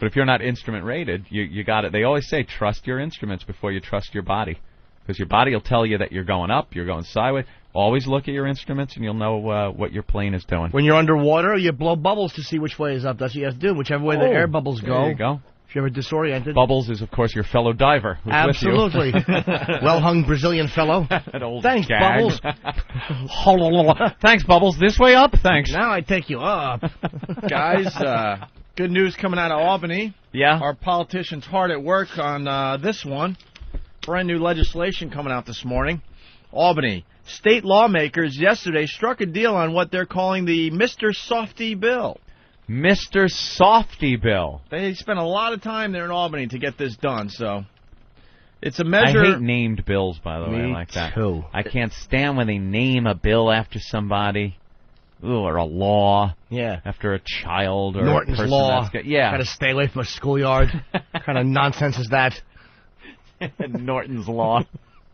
But if you're not instrument rated, you got it. They always say trust your instruments before you trust your body, because your body will tell you that you're going up, you're going sideways. Always look at your instruments, and you'll know what your plane is doing.
When you're underwater, you blow bubbles to see which way is up. That's what you have to do. Whichever way the air bubbles go.
There you go.
If you're ever disoriented.
Bubbles is, of course, your fellow diver who's
Absolutely.
with you.
Well-hung Brazilian fellow.
That old
Thanks,
gag.
Bubbles.
Thanks, Bubbles. This way up? Thanks.
Now I take you up.
Guys, good news coming out of Albany.
Yeah?
Our politicians hard at work on this one. Brand new legislation coming out this morning. Albany. State lawmakers yesterday struck a deal on what they're calling the Mr. Softy Bill.
Mr. Softy Bill.
They spent a lot of time there in Albany to get this done, so it's a measure.
I hate named bills, by the way, like that.
Too.
I can't stand when they name a bill after somebody. Ooh, or a law.
Yeah.
After a child or
Norton's
a person.
Law.
Yeah.
Got to stay away from a schoolyard. What kind of nonsense is that?
Norton's Law.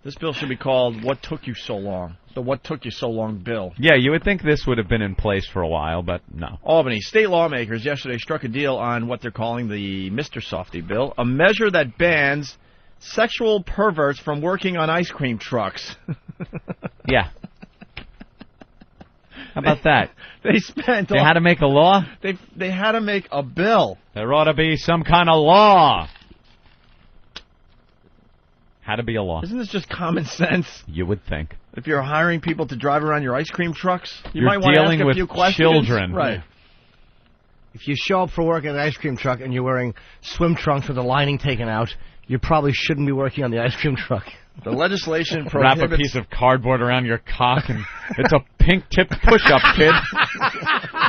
This bill should be called What Took You So Long? The What Took You So Long bill.
Yeah, you would think this would have been in place for a while, but no.
Albany. State lawmakers yesterday struck a deal on what they're calling the Mr. Softy Bill, a measure that bans sexual perverts from working on ice cream trucks.
Yeah. How about that?
They
had to make a law?
They had to make a bill.
There ought to be some kind of law. Had to be a law.
Isn't this just common sense?
You would think.
If you're hiring people to drive around your ice cream trucks,
you're
might want to
dealing
ask a
with
few questions.
Children.
Right.
If you show up for work in an ice cream truck and you're wearing swim trunks with the lining taken out, you probably shouldn't be working on the ice cream truck.
The legislation prohibits...
Wrap a piece of cardboard around your cock and it's a pink-tipped push-up, kid.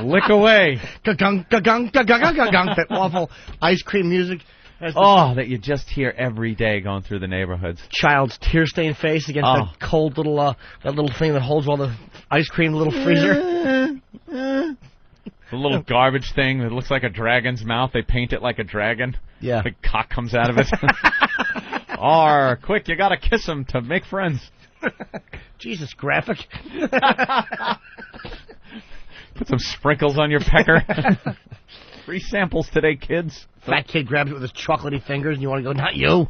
Lick away.
Ga-gung, ga-gung, ga-gung, ga-gung. That awful ice cream music.
That you just hear every day going through the neighborhoods.
Child's tear-stained face against that cold little that little thing that holds all the ice cream, the little freezer.
The little garbage thing that looks like a dragon's mouth. They paint it like a dragon.
Yeah.
The cock comes out of it. Quick, you gotta kiss him to make friends.
Jesus, graphic.
Put some sprinkles on your pecker. Free samples today, kids.
Fat kid grabs it with his chocolatey fingers, and you want to go, not you.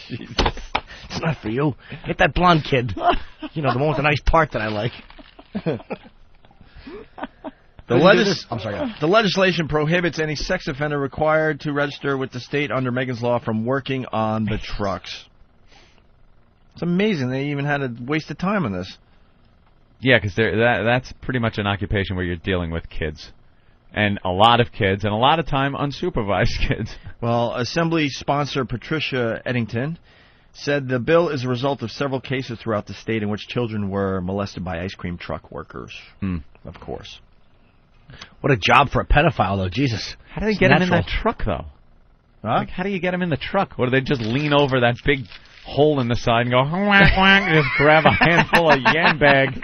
Jesus.
It's not for you. Hit that blonde kid. You know, the one with the nice part that I like.
The legislation prohibits any sex offender required to register with the state under Megan's Law from working on the trucks. It's amazing they even had to waste the time on this.
Yeah, because that's pretty much an occupation where you're dealing with kids. And a lot of kids, and a lot of time unsupervised kids.
Well, Assembly sponsor Patricia Eddington said the bill is a result of several cases throughout the state in which children were molested by ice cream truck workers. Of course.
What a job for a pedophile, though. Jesus.
How do they get him in that truck, though?
Huh?
Like, how do you get him in the truck? Or do they just lean over that big hole in the side and go, whack, whack, and just grab a handful of yam bag?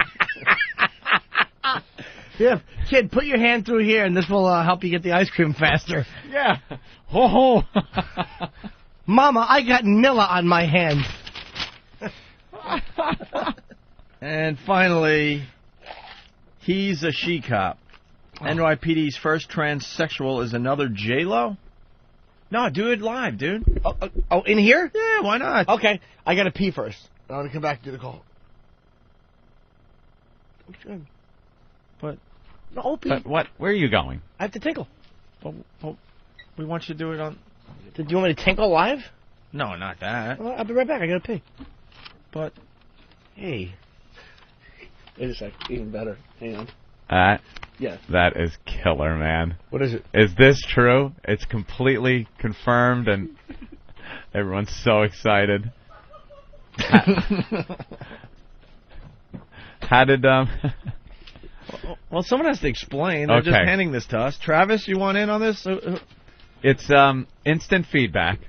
Yeah, kid, put your hand through here, and this will help you get the ice cream faster.
Yeah. Ho, ho.
Mama, I got Nilla on my hand.
And finally, he's a she-cop. NYPD's first transsexual is another J-Lo? No, do it live, dude.
Oh, in here?
Yeah, why not?
Okay, I got to pee first. I want to come back to the call.
But
no, Opie.
But what? Where are you going?
I have to tinkle.
Well, we want you to do it on.
Do you want me to tinkle live?
No, not that.
Well, I'll be right back. I gotta pee.
But
hey,
wait a sec. Even better. Hang on. Yes.
That is killer, man.
What is it?
Is this true? It's completely confirmed, and everyone's so excited. How did
Well, someone has to explain. They're just handing this to us. Travis, you want in on this?
It's instant feedback.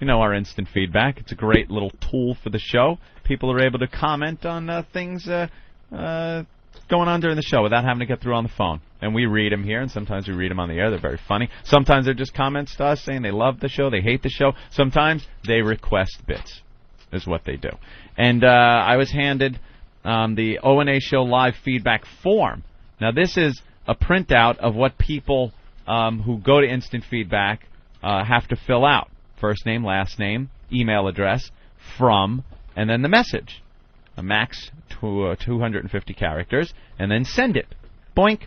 You know our instant feedback. It's a great little tool for the show. People are able to comment on things going on during the show without having to get through on the phone. And we read them here, and sometimes we read them on the air. They're very funny. Sometimes they're just comments to us saying they love the show, they hate the show. Sometimes they request bits, is what they do. And I was handed the O&A Show Live feedback form. Now, this is a printout of what people who go to instant feedback have to fill out. First name, last name, email address, from, and then the message. A max to 250 characters, and then send it. Boink.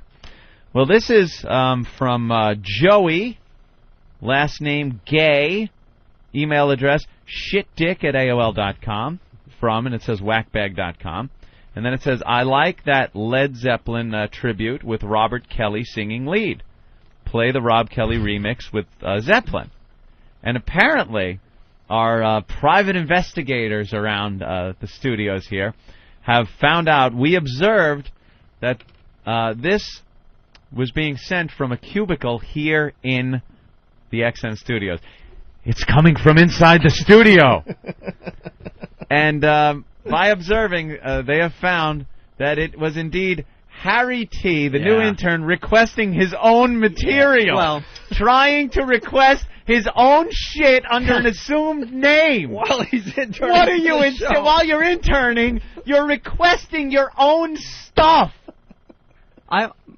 Well, this is from Joey, last name Gay, email address shitdick@AOL.com, from, and it says whackbag.com. And then it says, I like that Led Zeppelin tribute with Robert Kelly singing lead. Play the Rob Kelly remix with Zeppelin. And apparently, our private investigators around the studios here have found out, we observed that this was being sent from a cubicle here in the XM studios. It's coming from inside the studio. And by observing, they have found that it was indeed Harry T., the new intern, requesting his own material. Well, trying to request his own shit under an assumed name.
While he's interning.
What are you while you're interning, you're requesting your own stuff.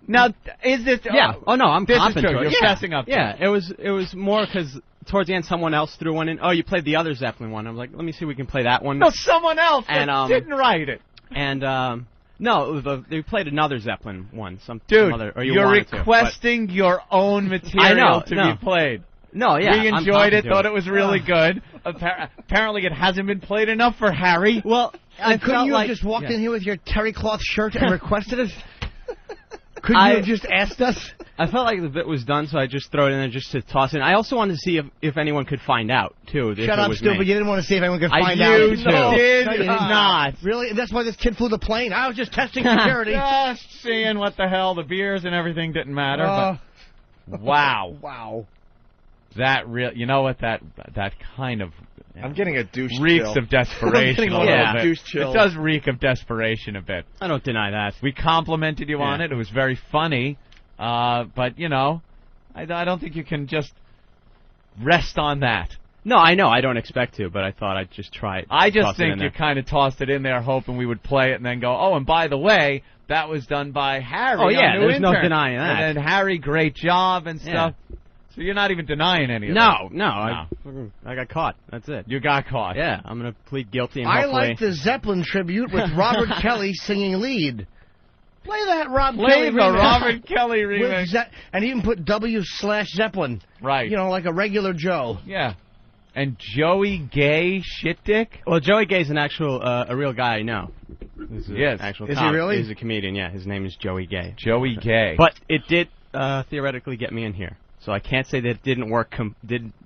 Now, is this...
Yeah. Oh, no, I'm
this
competent.
is true. You're fessing up.
Yeah, it was more because towards the end someone else threw one in. Oh, you played the other Zeppelin one. I was like, let me see if we can play that one.
No, someone else didn't write it.
And, no, they played another Zeppelin one. Some other, or
you're requesting your own material to be played.
No, yeah.
We enjoyed it, thought it was really good. Apparently it hasn't been played enough for Harry.
Well,
couldn't you have just walked in here with your terry cloth shirt and requested it? Couldn't you have just asked us?
I felt like the bit was done, so I just throw it in there just to toss it in. I also wanted to see if anyone could find out, too.
Shut up, stupid. You didn't want to see if anyone could find out.
You did not.
Really? That's why this kid flew the plane? I was just testing security.
Just seeing what the hell, the beers and everything didn't matter. But wow.
Wow.
That you know what, that kind of...
I'm getting a douche
reeks
chill.
Of desperation a little bit.
Douche chill.
It does reek of desperation a bit.
I don't deny that.
We complimented you on it. It was very funny. But, you know, I don't think you can just rest on that.
No, I know. I don't expect to, but I thought I'd just try it.
I just think you kind of tossed it in there hoping we would play it and then go, oh, and by the way, that was done by Harry.
Oh, yeah, there's
intern.
no denying that.
And then Harry, great job and stuff. So you're not even denying any of
that? No. I got caught. That's it.
You got caught.
Yeah, I'm going to plead guilty. And
I like the Zeppelin tribute with Robert Kelly singing lead. Play that
Robert Kelly remix.
And even put W/Zeppelin.
Right.
You know, like a regular Joe.
Yeah. And Joey Gay Shitdick?
Well, Joey Gay's an actual, a real guy I know.
Yes.
Is he really?
He's a comedian, yeah. His name is Joey Gay.
Joey Gay.
But it did theoretically get me in here. So I can't say that it did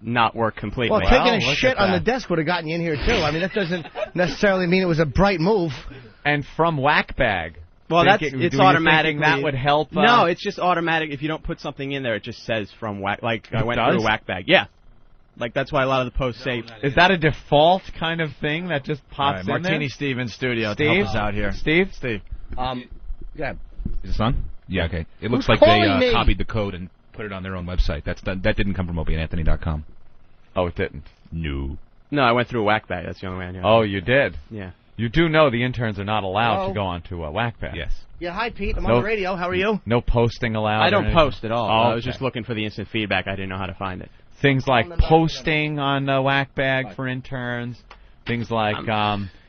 not work completely.
Well, taking a shit on the desk would have gotten you in here, too. I mean, that doesn't necessarily mean it was a bright move.
And from Whackbag.
Well, it's automatic.
That would help?
No, it's just automatic. If you don't put something in there, it just says from Whack. Like, I went through Whackbag. Yeah. Like, that's why a lot of the posts say...
Is that a default kind of thing that just pops in there?
Martini Steve in studio to help us out here.
Steve?
Yeah.
Is this on? Yeah, okay. It looks like they copied the code and put it on their own website. That didn't come from OpieandAnthony.com.
Oh, it didn't?
No.
No, I went through Whackbag. That's the only way I knew.
Oh, you did?
Yeah.
You do know the interns are not allowed to go on to Whackbag.
Yes.
Yeah, hi, Pete. I'm on the radio. How are you?
No posting allowed.
I don't post at all.
Oh,
I was just looking for the instant feedback. I didn't know how to find it.
Things like posting on Whackbag for interns, Things like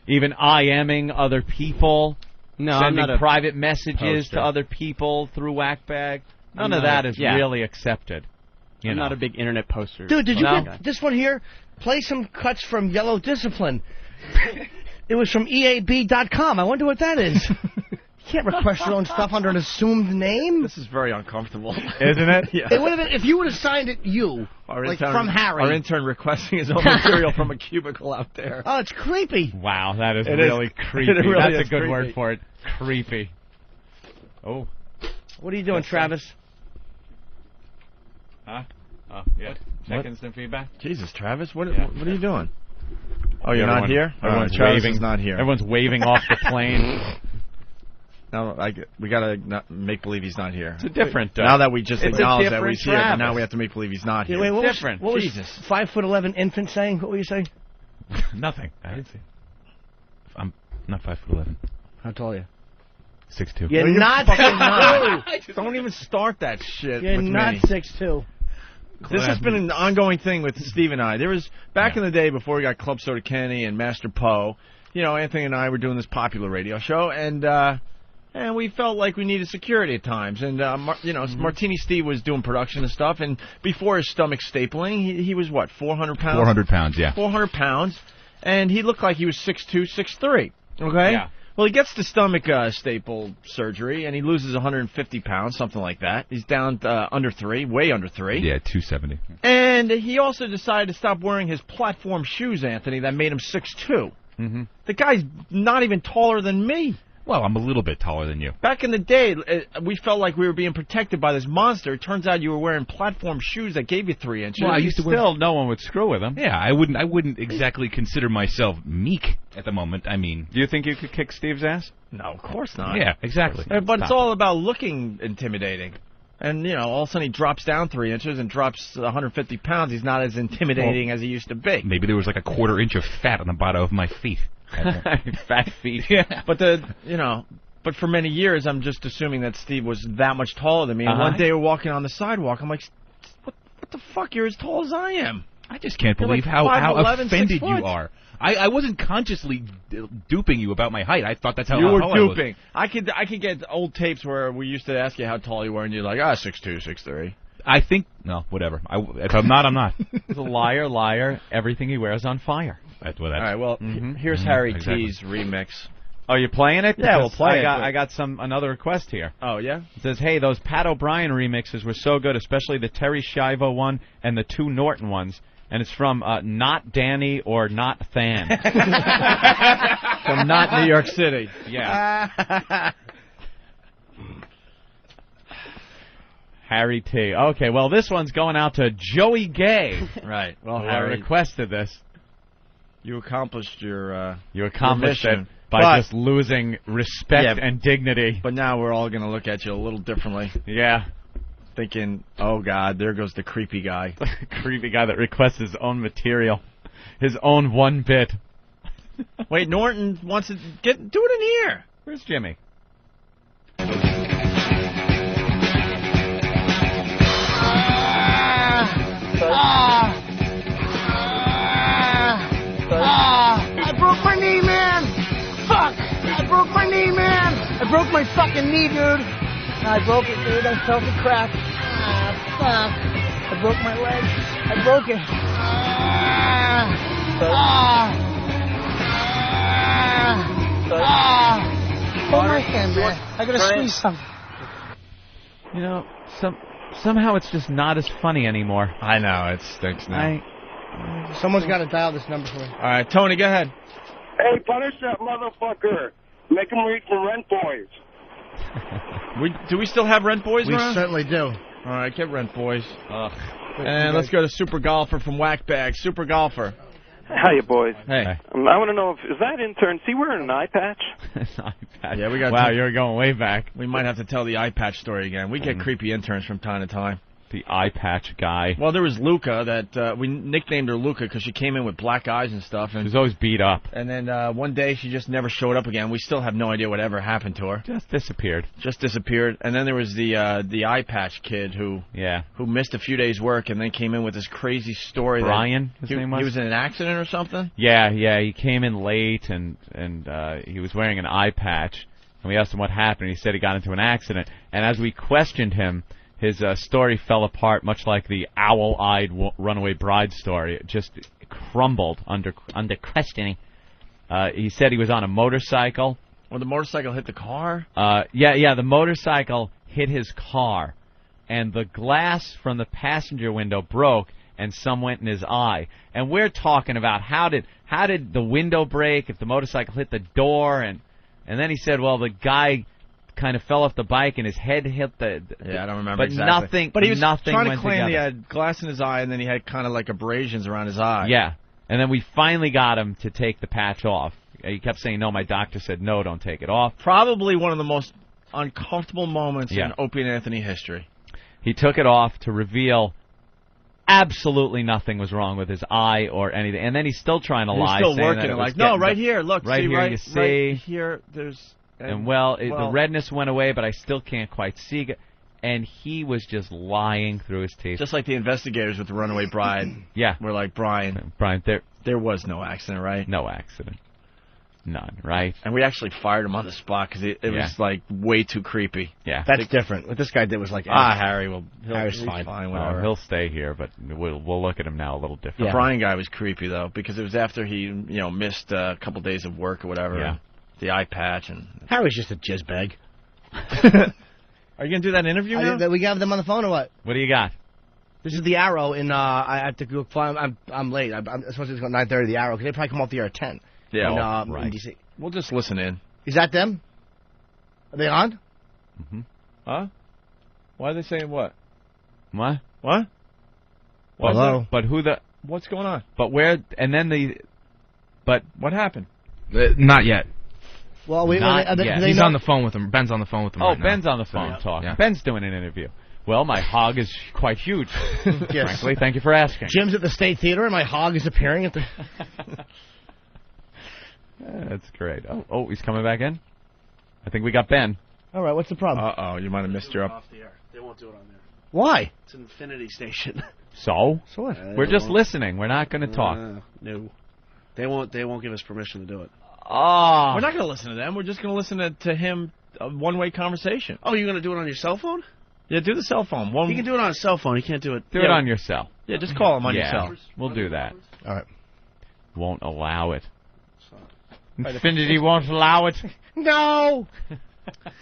even IMing other people, sending private messages to other people through Whackbag. None of that is really accepted.
I'm not a big internet poster.
Dude, did you get this one here? Play some cuts from Yellow Discipline. It was from EAB.com. I wonder what that is. You can't request your own stuff under an assumed name.
This is very uncomfortable.
Isn't it?
Yeah. It would have been, if you would have signed it, from Harry.
Our intern requesting his own material from a cubicle out there.
Oh, it's creepy.
Wow, that is really creepy. That's a good word for it. Creepy. Oh.
What are you doing, Travis?
Huh? Oh, yeah. Checking some feedback.
Jesus, Travis, what are you doing? Oh, you're not here?
Everyone's
Travis
waving.
is not here.
Everyone's waving off the plane.
No, we gotta make believe he's not here.
It's a different.
Now that we just acknowledged that he's here, but
Travis.
now we have to make believe he's not here.
Wait, what
different.
Was 5'11" infant saying? What were you saying?
Nothing. I didn't see.
I'm not 5'11".
How tall are you?
6'2".
You're not 6'2".
Don't even start that shit.
You're
with
not
me.
6'2".
This has been an ongoing thing with Steve and I. There was back in the day before we got Club Soda Kenny and Master Poe. You know, Anthony and I were doing this popular radio show, and we felt like we needed security at times. And Martini Steve was doing production and stuff. And before his stomach stapling, he was what, 400 pounds?
400 pounds, yeah.
400 pounds, and he looked like he was 6'2", 6'3". Okay.
Yeah.
Well, he gets the stomach staple surgery, and he loses 150 pounds, something like that. He's down under 3, way under 3.
Yeah, 270.
And he also decided to stop wearing his platform shoes, Anthony, that made him 6'2".
Mm-hmm.
The guy's not even taller than me.
Well, I'm a little bit taller than you.
Back in the day, we felt like we were being protected by this monster. It turns out you were wearing platform shoes that gave you 3 inches.
Well, I used to wear...
no one would screw with him.
Yeah, I wouldn't exactly consider myself meek at the moment. I mean...
Do you think you could kick Steve's ass?
No, of course not.
Yeah, exactly.
But it's all about looking intimidating. And, all of a sudden he drops down 3 inches and drops 150 pounds. He's not as intimidating as he used to be.
Maybe there was like a quarter inch of fat on the bottom of my feet.
Fat feet.
Yeah. But But for many years, I'm just assuming that Steve was that much taller than me. And one day we're walking on the sidewalk. I'm like, what the fuck? You're as tall as I am.
I just can't believe how offended you are. I wasn't consciously duping you about my height. I thought that's how
you were
tall
duping. I could get old tapes where we used to ask you how tall you were, and you're like, 6'2", 6'3".
I think whatever. If I'm not, I'm not.
He's a liar. Everything he wears on fire.
All right. Well, here's Harry T's remix.
Oh, you're playing it?
Yeah, we'll play it.
I got another request here.
Oh, yeah?
It says, hey, those Pat O'Brien remixes were so good, especially the Terry Schiavo one and the 2 Norton ones. And it's from Not Danny or Not Than.
From Not New York City.
Yeah. Harry T. Okay, well, this one's going out to Joey Gay.
Right. Well,
Harry requested this.
You accomplished your
it by just losing respect and dignity.
But now we're all going to look at you a little differently.
Yeah.
Thinking, oh, God, there goes the creepy guy.
The creepy guy that requests his own material. His own 1 bit.
Wait, Norton wants to do it in here.
Where's Jimmy?
I broke my knee, man! Fuck! I broke my knee, man! I broke my fucking knee, dude! I broke it, dude. I felt the crack. Fuck. I broke my leg. I broke it. Hold my hand, man. I gotta squeeze something.
Somehow it's just not as funny anymore.
I know, it stinks now.
Someone's got to dial this number for me.
All right, Tony, go ahead.
Hey, punish that motherfucker. Make him read some Rent Boys.
Do we still have Rent Boys around?
We certainly do.
All right, get Rent Boys. And let's go to Super Golfer from Whackbag. Super Golfer.
Hiya, boys.
Hey.
I want to know, is that intern, is he wearing an eye patch?
Eye patch.
Yeah, we got.
Wow, you're going way back.
We might have to tell the eye patch story again. We get creepy interns from time to time.
The eye patch guy.
Well, there was Luca that we nicknamed her Luca because she came in with black eyes and stuff. And
she was always beat up.
And then one day she just never showed up again. We still have no idea what ever happened to her.
Just disappeared.
And then there was the eye patch kid who missed a few days' work and then came in with this crazy story.
Brian, his name was?
He was in an accident or something?
Yeah, he came in late and he was wearing an eye patch. And we asked him what happened. He said he got into an accident. And as we questioned him, his story fell apart, much like the owl-eyed runaway bride story. It just crumbled under questioning. He said he was on a motorcycle.
Well, the motorcycle hit the car?
The motorcycle hit his car. And the glass from the passenger window broke, and some went in his eye. And we're talking about how did the window break if the motorcycle hit the door, and then he said, well, the guy kind of fell off the bike and his head hit the...
Yeah, I don't remember exactly.
Nothing.
But he was
nothing
trying to
went
claim
together.
he had glass in his eye and then he had kind of like abrasions around his eye.
Yeah, and then we finally got him to take the patch off. He kept saying, no, my doctor said, no, don't take it off.
Probably one of the most uncomfortable moments in Opie and Anthony history.
He took it off to reveal absolutely nothing was wrong with his eye or anything. And then he's still trying to lie.
He's still
saying
working
that
it like, no, right here, look.
Right
see,
here,
right,
you see.
Right here, there's...
And the redness went away, but I still can't quite see it. And he was just lying through his teeth.
Just like the investigators with the runaway bride. We're like, Brian, there was no accident, right?
No accident. None, right?
And we actually fired him on the spot because it was like way too creepy.
Yeah.
That's different. What this guy did was like,
Harry,
Harry's fine.
Whatever.
He'll stay here, but we'll look at him now a little different.
The Brian guy was creepy though because it was after he missed a couple days of work or whatever.
Yeah.
The eye patch and
Harry's just a jizzbag.
Are you gonna do that interview now?
We have them on the phone or what?
What do you got?
This is the Arrow in. I have to go. I'm late. I'm supposed to go 9:30. The Arrow. Because they probably come off the air at 10.
Yeah,
in DC.
We'll just listen in.
Is that them? Are they on?
Mm-hmm.
Huh? Why are they saying what?
What?
What?
Hello.
But who the?
What's going on?
But where? And then But
what happened?
Not yet.
Well,
He's on the phone with him. Ben's on the phone with him.
Oh, Ben's on the phone talking.
Yeah.
Ben's doing an interview. Well, my hog is quite huge.
Yes.
Frankly, thank you for asking.
Jim's at the State Theater, and my hog is appearing at the.
That's great. Oh, he's coming back in? I think we got Ben.
All right, what's the problem?
Uh-oh, you might have missed your up.
Off the air. They won't do it on there.
Why?
It's an infinity station.
So?
So what?
We're just listening. We're not going to talk.
No. They won't give us permission to do it.
Oh.
We're not going to listen to them. We're just going to listen to him, a one-way conversation.
Oh, you're going to do it on your cell phone?
Yeah, do the cell phone.
You can do it on a cell phone. You can't do it.
Do it on your cell.
Yeah, just call him on your cell.
We'll do that.
All right.
Won't allow it. Infinity won't allow it.
No.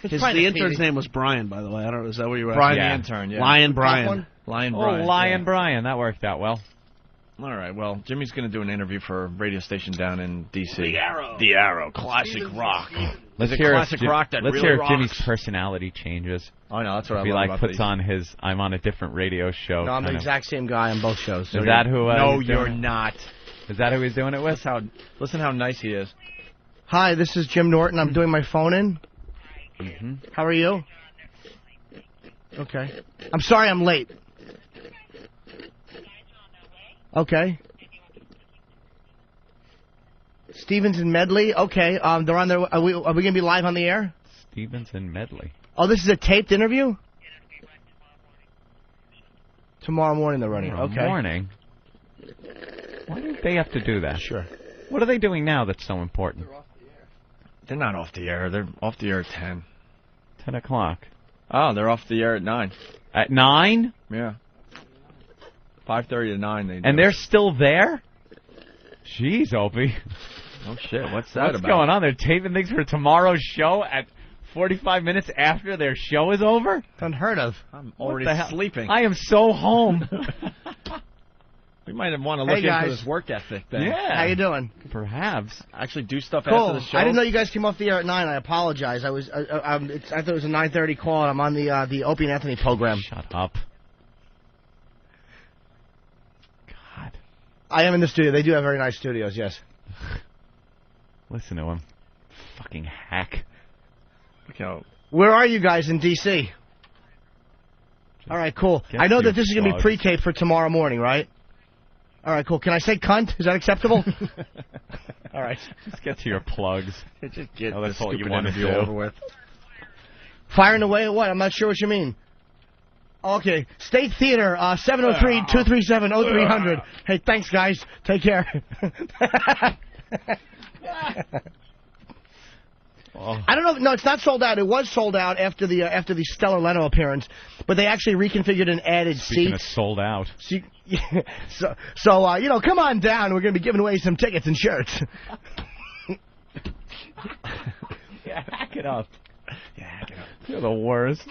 The intern's name was Brian, by the way. I don't know. Is that what you were
Brian
asking?
the intern, yeah.
Lion Brian.
Lion Brian.
Brian. That worked out well.
All right, well, Jimmy's going to do an interview for a radio station down in D.C.
The Arrow.
The Arrow. Classic rock.
Let's
It's
hear
classic rock that
Let's
really
hear
rocks.
Jimmy's personality changes.
Oh, no, that's what I
He
love about
puts
these.
on his I'm on a different radio show.
No, I'm the exact same guy on both shows.
Is that who?
No,
he's
you're
doing it?
not.
Is that who he's doing it with?
Listen how nice he is.
Hi, this is Jim Norton. I'm doing my phone in.
Mm-hmm.
How are you? Okay. I'm sorry I'm late. Okay. Stevens and Medley. Okay. They're on their. Are we going to be live on the air?
Stevens and Medley.
Oh, this is a taped interview. Tomorrow morning they're running.
Tomorrow
Okay.
morning. Why do they have to do that?
Sure.
What are they doing now that's so important?
They're not off the air. They're off the air at 10.
10 o'clock.
Oh, they're off the air at 9.
At 9?
Yeah. 5:30 to 9. They do.
And they're still there? Jeez, Opie.
Oh, shit. What's that
What's
about?
going on? They're taping things for tomorrow's show at 45 minutes after their show is over?
Unheard of.
I'm
What
already
the hell?
sleeping.
I am so home.
We might want to look into this work ethic thing.
Yeah.
How you doing?
Perhaps.
Actually do stuff
Cool.
after the show.
I didn't know you guys came off the air at 9. I apologize. I thought it was a 9:30 call. And I'm on the Opie and Anthony program.
Shut up. God.
I am in the studio. They do have very nice studios. Yes.
Listen to him. Fucking hack.
Look how
Where are you guys in D.C.? All right, cool. I know that this is going to be pre-taped for tomorrow morning, right? All right, cool. Can I say cunt? Is that acceptable? All right.
Just get to your plugs.
Just get
that's all you
stupid
want to
interview
do.
over with.
Firing away at what? I'm not sure what you mean. Okay. State Theater, 703-237-0300. Hey, thanks, guys. Take care. I don't know. No, it's not sold out. It was sold out after the Stellar Leno appearance, but they actually reconfigured and added
Speaking
seats.
of sold out.
So come on down. We're going to be giving away some tickets and shirts.
Yeah, hack it up. You're the worst.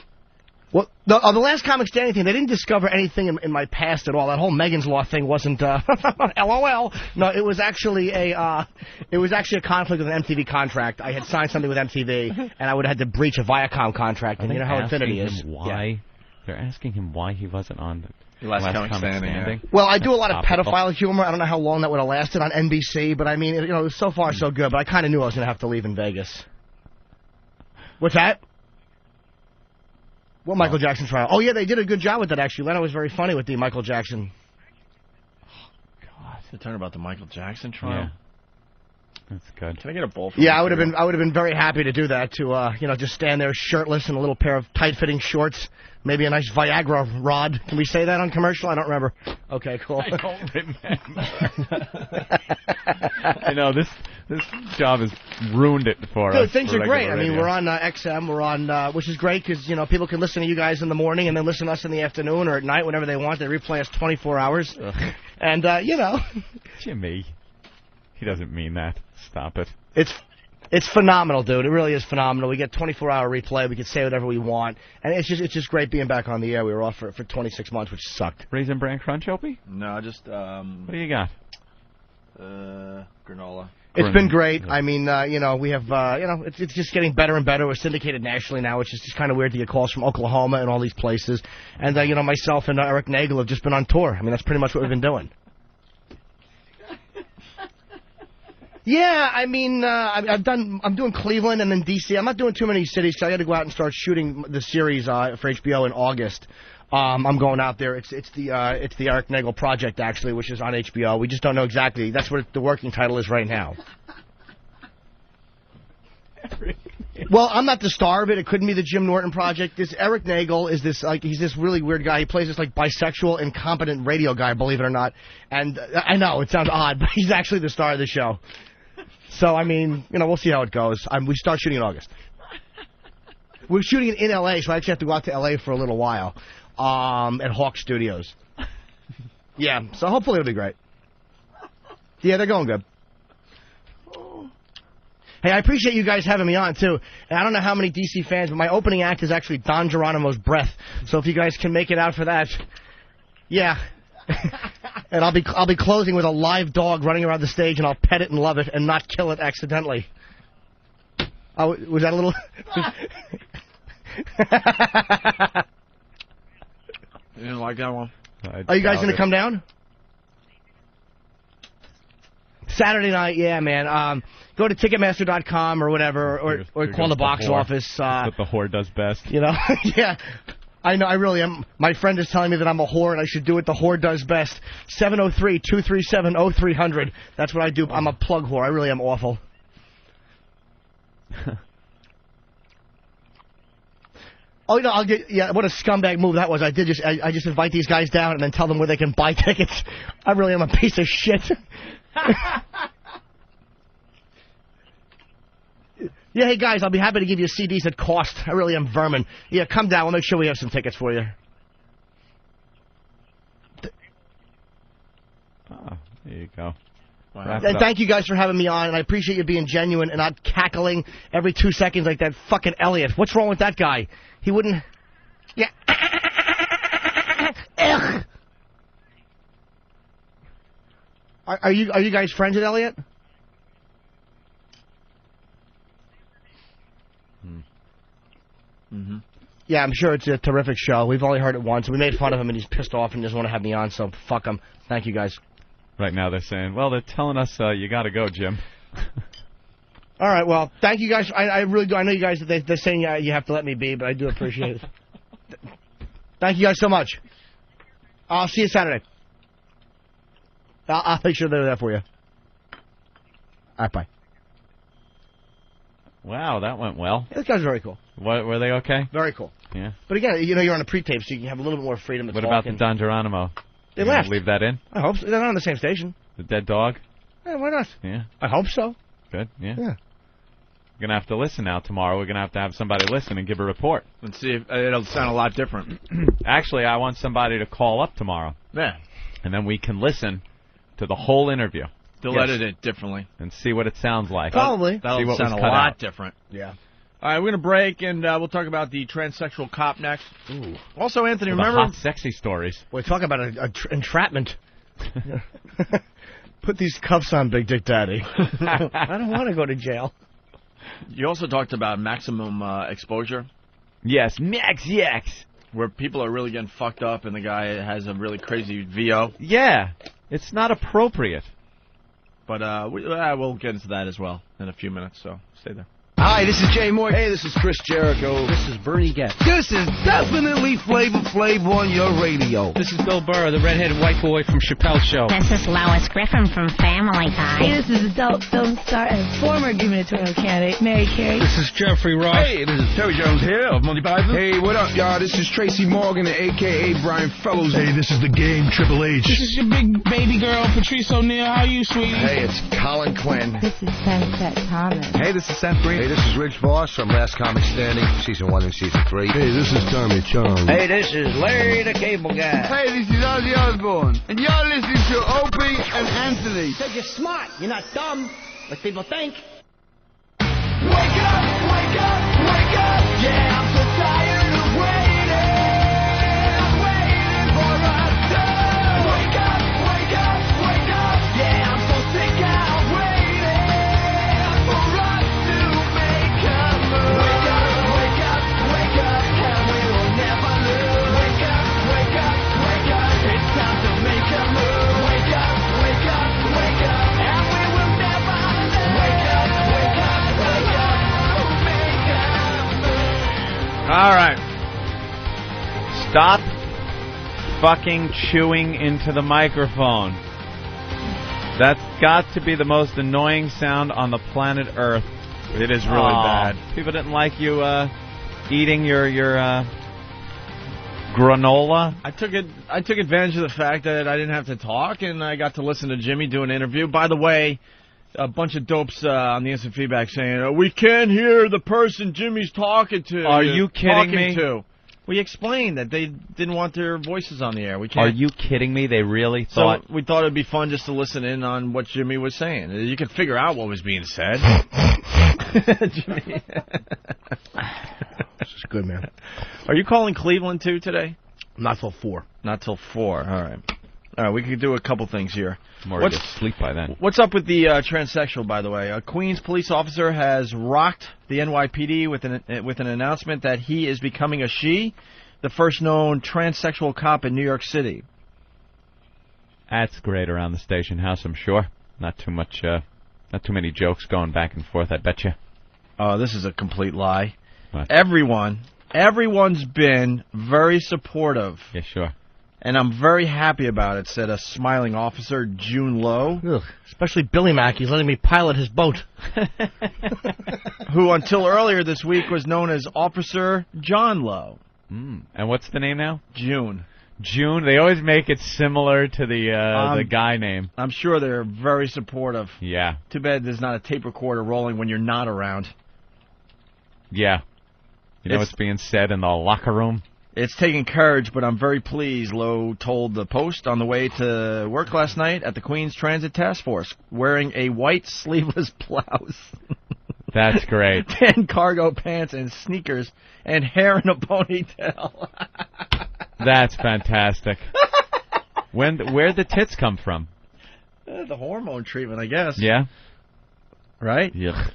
Well, the last Comic Standing thing, they didn't discover anything in my past at all. That whole Megan's Law thing wasn't LOL. No, it was actually a conflict with an MTV contract. I had signed something with MTV, and I would have had to breach a Viacom contract. And you know how Infinity is.
They're asking him why he wasn't on the
Last Comic Standing.
Well, I do a lot of pedophile humor. I don't know how long that would have lasted on NBC, but I mean, so far so good. But I kind of knew I was going to have to leave in Vegas. What's that? What Michael Jackson trial? Oh, yeah, they did a good job with that, actually. Leno was very funny with the Michael Jackson.
God, they're talking about the Michael Jackson trial.
Yeah. That's good.
Can I get a bowl?
Yeah, I would have been very happy to do that. To just stand there shirtless in a little pair of tight-fitting shorts, maybe a nice Viagra rod. Can we say that on commercial? I don't remember. Okay, cool.
I don't remember. I know this job has ruined it for us.
Dude, things are great. I mean, we're on XM. We're on, which is great because people can listen to you guys in the morning and then listen to us in the afternoon or at night, whenever they want. They replay us 24 hours, and
Jimmy, he doesn't mean that. Stop it.
It's phenomenal, dude. It really is phenomenal. We get 24-hour replay. We can say whatever we want, and it's just great being back on the air. We were off for 26 months, which sucked.
Raisin Bran Crunch, Opie?
No, just
what do you got?
Granola.
It's been great. I mean, we have, it's just getting better and better. We're syndicated nationally now, which is just kind of weird to get calls from Oklahoma and all these places. And, myself and Eric Nagel have just been on tour. I mean, that's pretty much what we've been doing. Yeah, I mean, I'm doing Cleveland and then D.C. I'm not doing too many cities because I got to go out and start shooting the series for HBO in August. I'm going out there. It's the Eric Nagel Project, actually, which is on HBO. We just don't know exactly. That's what the working title is right now. Well, I'm not the star of it. It couldn't be the Jim Norton Project. This Eric Nagel is he's this really weird guy. He plays this bisexual, incompetent radio guy, believe it or not. And I know it sounds odd, but he's actually the star of the show. So I mean, we'll see how it goes. We start shooting in August. We're shooting it in L.A., so I actually have to go out to L.A. for a little while. At Hawk Studios. Yeah, so hopefully it'll be great. Yeah, they're going good. Hey, I appreciate you guys having me on, too. And I don't know how many DC fans, but my opening act is actually Don Geronimo's Breath. So if you guys can make it out for that, yeah. And I'll be closing with a live dog running around the stage, and I'll pet it and love it and not kill it accidentally. Oh, was that a little...
You didn't like that one?
Are you guys going to come down? Saturday night, yeah, man. Go to Ticketmaster.com or whatever, or call the box office.
That's what the whore does best.
Yeah. I know, I really am. My friend is telling me that I'm a whore and I should do what the whore does best. 703-237-0300. That's what I do. I'm a plug whore. I really am awful. Oh, what a scumbag move that was. I just invite these guys down and then tell them where they can buy tickets. I really am a piece of shit. Yeah, hey guys, I'll be happy to give you CDs at cost. I really am vermin. Yeah, come down. We'll make sure we have some tickets for you.
Oh, there you go.
Wow. And thank you guys for having me on, and I appreciate you being genuine and not cackling every 2 seconds like that fucking Elliot. What's wrong with that guy? He wouldn't... Yeah. Ugh. Are you guys friends with Elliot?
Mm-hmm.
Yeah, I'm sure it's a terrific show. We've only heard it once. We made fun of him, and he's pissed off and doesn't want to have me on, so fuck him. Thank you, guys.
Right now they're saying, well, they're telling us you got to go, Jim.
All right, well, thank you guys. I really do. I know you guys, they're saying you have to let me be, but I do appreciate it. Thank you guys so much. I'll see you Saturday. I'll make sure they're there for you. All right, bye.
Wow, that went well.
Yeah, this guy's very cool.
What, were they okay?
Very cool.
Yeah.
But again, you're on a pre-tape, so you can have a little bit more freedom to
What
talk.
about the Don Geronimo?
They
You
left.
Leave that in?
I hope so. They're not on the same station.
The dead dog?
Yeah, why not?
Yeah.
I hope so.
Good, yeah.
Yeah.
We're going to have to listen now tomorrow. We're going to have somebody listen and give a report.
Let's see if it'll sound a lot different.
Actually, I want somebody to call up tomorrow.
Yeah.
And then we can listen to the whole interview.
They'll edit it differently.
And see what it sounds like.
Probably.
That'll sound a lot different.
Yeah.
All right, we're going to break, and we'll talk about the transsexual cop next.
Ooh.
Also, Anthony,
The
remember...
hot, sexy stories.
We're talking about entrapment. Put these cuffs on, Big Dick Daddy. I don't want to go to jail.
You also talked about maximum exposure.
Yes, max, yes.
Where people are really getting fucked up, and the guy has a really crazy VO.
Yeah, it's not appropriate.
But we'll get into that as well in a few minutes, so stay there.
Hi, this is Jay Moore. Hey, this is Chris Jericho.
This is Bernie Getz.
This is definitely Flavor Flav on your radio.
This is Bill Burr, the redheaded white boy from Chappelle's Show.
This is Lois Griffin from Family Guy.
Hey, this is adult film star and former gubernatorial candidate Mary Carey.
This is Jeffrey Ross.
Hey, this is Terry Jones here of Monty Python. Hey, what up, y'all? This is Tracy Morgan, a.k.a. Brian Fellows.
Hey, this is the Game, Triple H.
This is your big baby girl, Patrice O'Neal. How you, sweetie?
Hey, it's Colin Quinn.
This is Sunset Thomas.
Hey, this is Seth Green.
Hey, this is Rich Voss from Last Comic Standing, Season 1 and Season 3.
Hey, this is Tommy Chong.
Hey, this is Larry the Cable Guy.
Hey, this is Ozzy Osbourne. And you're listening to Opie and Anthony.
So you're smart. You're not dumb, like people think.
Wake up, wake up, wake up. Yeah, I'm so tired of waiting for us to wake up, wake up, wake up. Yeah, I'm so sick of waiting for us to make a move. Wake up, wake up, wake up, and we will never lose. Wake up, wake up, wake up. It's time to make a move. Wake up, wake up, wake up, and we will never lose. Wake up, wake up, wake up.
All right. Stop fucking chewing into the microphone. That's got to be the most annoying sound on the planet Earth.
It is really bad.
People didn't like you eating your granola.
I took advantage of the fact that I didn't have to talk, and I got to listen to Jimmy do an interview. By the way, a bunch of dopes on the instant feedback saying, we can't hear the person Jimmy's talking to.
Are you kidding me?
We explained that they didn't want their voices on the air. We can't.
Are you kidding me? They really thought...
So we thought it'd be fun just to listen in on what Jimmy was saying. You could figure out what was being said. Jimmy.
This is good, man.
Are you calling Cleveland, too, today?
Not till 4.
Not till 4. All right. All right, we could do a couple things here.
I'm already asleep by then.
What's up with the transsexual, by the way? A Queens police officer has rocked the NYPD with an announcement that he is becoming a she, the first known transsexual cop in New York City.
That's great around the station house, I'm sure. Not too many jokes going back and forth, I bet you.
Oh, this is a complete lie.
What?
Everyone's been very supportive.
Yeah, sure.
And I'm very happy about it, said a smiling officer, June Lowe.
Ugh, especially Billy Mack. He's letting me pilot his boat.
Who, until earlier this week, was known as Officer John Lowe.
And what's the name now?
June.
June. They always make it similar to the guy name.
I'm sure they're very supportive.
Yeah.
Too bad there's not a tape recorder rolling when you're not around.
Yeah. You know what's being said in the locker room?
It's taking courage, but I'm very pleased, Lowe told the Post on the way to work last night at the Queens Transit Task Force, wearing a white sleeveless blouse.
That's great.
And cargo pants and sneakers and hair in a ponytail.
That's fantastic. Where'd the tits come from?
The hormone treatment, I guess.
Yeah?
Right?
Yeah.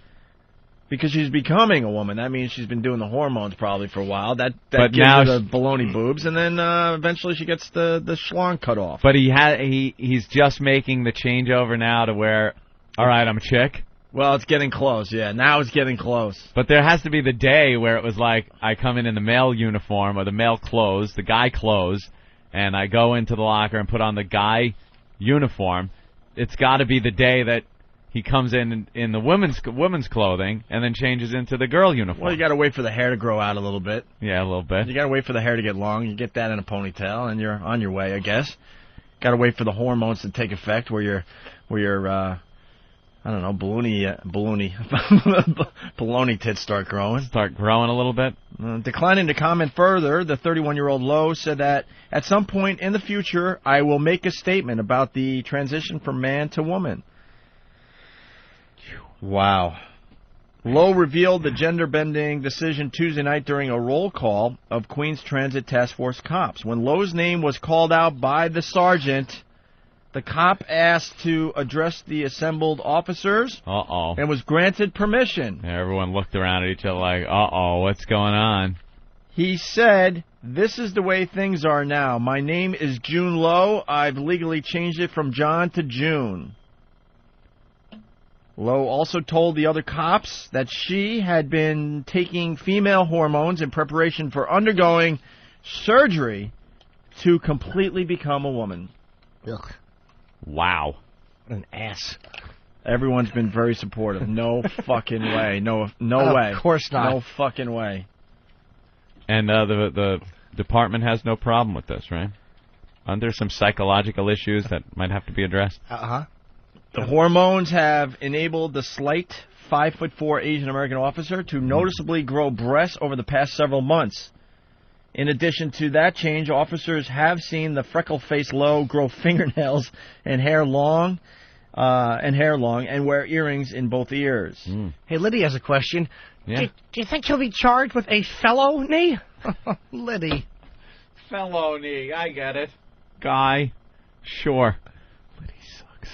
Because she's becoming a woman. That means she's been doing the hormones probably for a while. That
but
gives
now
her the baloney boobs, and then eventually she gets the schlong cut off.
But he's just making the changeover now to where, all right, I'm a chick.
Well, it's getting close, yeah. Now it's getting close.
But there has to be the day where it was like I come in the male uniform or the male clothes, the guy clothes, and I go into the locker and put on the guy uniform. It's got to be the day that he comes in the women's clothing and then changes into the girl uniform.
Well, you got to wait for the hair to grow out a little bit.
Yeah, a little bit.
You got to wait for the hair to get long. You get that in a ponytail, and you're on your way, I guess. Got to wait for the hormones to take effect, where your I don't know, balloony tits start growing.
Start growing a little bit.
Declining to comment further, the 31-year-old Lowe said that at some point in the future, I will make a statement about the transition from man to woman. Wow. Lowe revealed the gender-bending decision Tuesday night during a roll call of Queens Transit Task Force cops. When Lowe's name was called out by the sergeant, the cop asked to address the assembled officers and was granted permission.
Everyone looked around at each other like, what's going on?
He said, "This is the way things are now. My name is June Lowe. I've legally changed it from John to June." Lowe also told the other cops that she had been taking female hormones in preparation for undergoing surgery to completely become a woman.
Ugh.
Wow.
An ass.
Everyone's been very supportive. No fucking way. No way.
Of course not.
No fucking way.
And the department has no problem with this, right? Aren't there some psychological issues that might have to be addressed?
Uh-huh.
The hormones have enabled the slight 5'4" Asian American officer to noticeably grow breasts over the past several months. In addition to that change, officers have seen the freckle-faced Lowe grow fingernails and hair long, and wear earrings in both ears.
Hey, Liddy has a question.
Yeah.
Do you think he'll be charged with a felony? Liddy.
Felony, I get it. Guy, sure. Liddy sucks.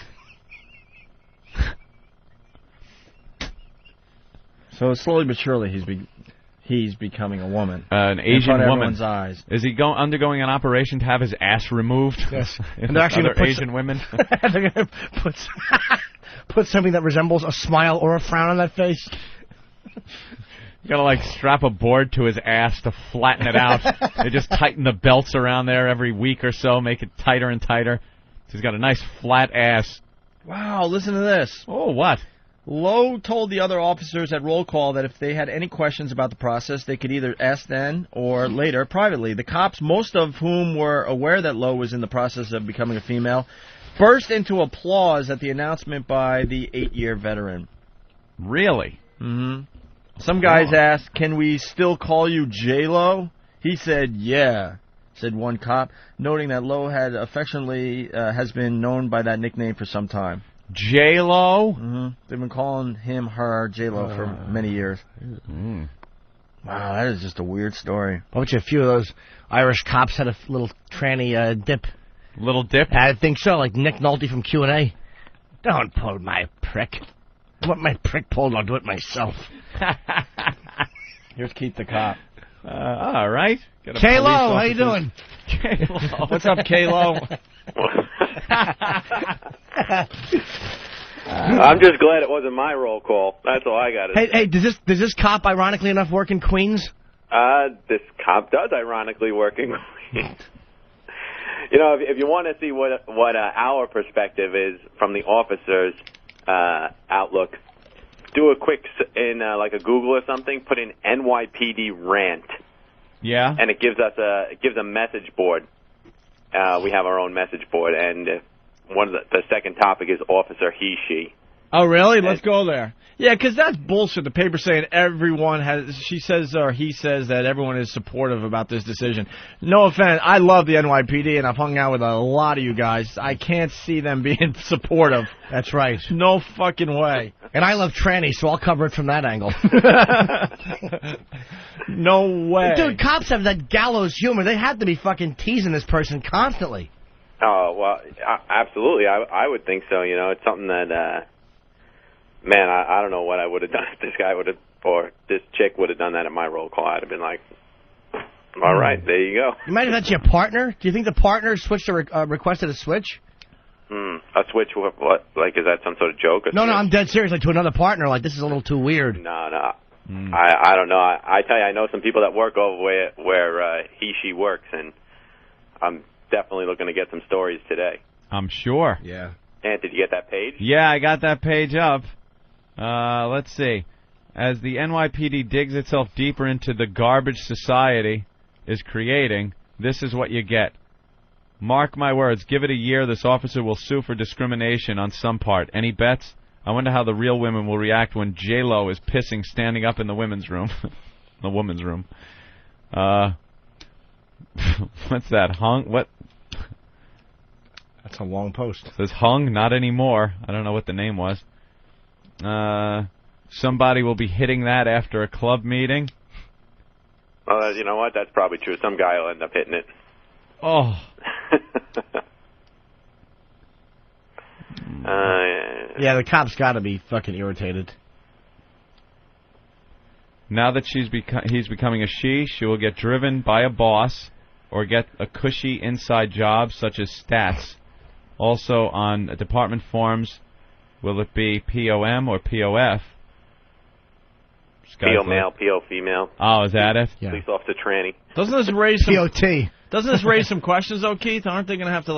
So slowly but surely he's becoming a woman.
An Asian
in front of
woman.
everyone's eyes.
Is he undergoing an operation to have his ass removed?
Yes.
And
they're actually
other Asian women.
They're going to put something that resembles a smile or a frown on that face.
You gotta strap a board to his ass to flatten it out. They just tighten the belts around there every week or so, make it tighter and tighter. So he's got a nice flat ass.
Wow, listen to this.
Oh, what?
Lowe told the other officers at roll call that if they had any questions about the process, they could either ask then or later privately. The cops, most of whom were aware that Lowe was in the process of becoming a female, burst into applause at the announcement by the 8-year veteran.
Really?
Mm-hmm. Some guys asked, "Can we still call you J-Lo?" He said, "Yeah," said one cop, noting that Lowe had affectionately has been known by that nickname for some time.
J-Lo?
Mm-hmm. They've been calling him, her, J-Lo for many years. Wow, that is just a weird story.
I bet you a few of those Irish cops had a little tranny dip.
Little dip?
I think so, like Nick Nolte from Q&A. Don't pull my prick. I want my prick pulled, I'll do it myself.
Here's Keith the cop.
All right.
K-Lo, how you doing?
K-Lo.
What's up, K-Lo?
I'm just glad it wasn't my roll call. That's all I got to say.
Hey, does this cop ironically enough work in Queens?
This cop does ironically work in Queens. You know, if you want to see what our perspective is from the officers' outlook, do a quick in like a Google or something. Put in NYPD rant.
Yeah.
And it gives a message board. We have our own message board, and the second topic is officer he she.
Oh, really? Let's go there. Yeah, because that's bullshit. The paper saying everyone has, she says or he says that everyone is supportive about this decision. No offense, I love the NYPD, and I've hung out with a lot of you guys. I can't see them being supportive.
That's right.
No fucking way.
And I love trannies, so I'll cover it from that angle.
No way.
Dude, cops have that gallows humor. They have to be fucking teasing this person constantly.
Oh, well, absolutely. I would think so. You know, it's something that... Man, I don't know what I would have done if this guy would have, or this chick would have done that at my roll call. I'd have been like, all right, there you go.
Imagine that's your partner. Do you think the partner switched requested a switch?
A switch? What? Like, is that some sort of joke?
No, I'm dead serious. Like to another partner. Like this is a little too weird.
No. I don't know. I tell you, I know some people that work over where she works, and I'm definitely looking to get some stories today.
I'm sure.
Yeah. And did you get that page?
Yeah, I got that page up. Let's see. As the NYPD digs itself deeper into the garbage society is creating, this is what you get. Mark my words, give it a year, this officer will sue for discrimination on some part. Any bets? I wonder how the real women will react when J-Lo is pissing standing up in the women's room. The woman's room. What's that? Hung? What?
That's a long post.
It says hung, not anymore. I don't know what the name was. Somebody will be hitting that after a club meeting.
Well, you know what? That's probably true. Some guy will end up hitting it.
Oh.
Yeah, the cop's got to be fucking irritated.
Now that he's becoming a she will get driven by a boss or get a cushy inside job such as stats. Also on department forms, will it be POM or POF?
PO male, PO female.
Oh, is that it?
Yeah. Police officer tranny.
Doesn't this raise some
POT?
Doesn't this raise some questions though, Keith? Aren't they going to have to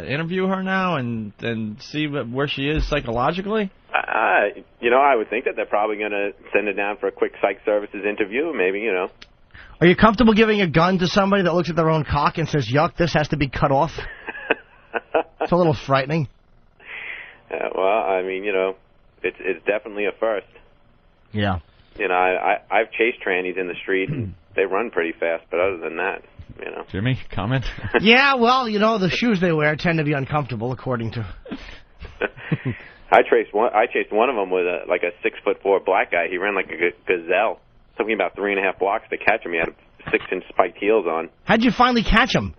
interview her now and see where she is psychologically?
I would think that they're probably going to send her down for a quick psych services interview. Maybe,
Are you comfortable giving a gun to somebody that looks at their own cock and says, "Yuck, this has to be cut off"? It's a little frightening.
It's definitely a first.
Yeah.
I've chased trannies in the street, and they run pretty fast, but other than that,
Jimmy, comment?
Yeah, well, the shoes they wear tend to be uncomfortable, according to...
I chased one of them with a 6'4" black guy. He ran like a gazelle. It took me about 3.5 blocks to catch him. He had 6-inch spiked heels on.
How'd you finally catch him?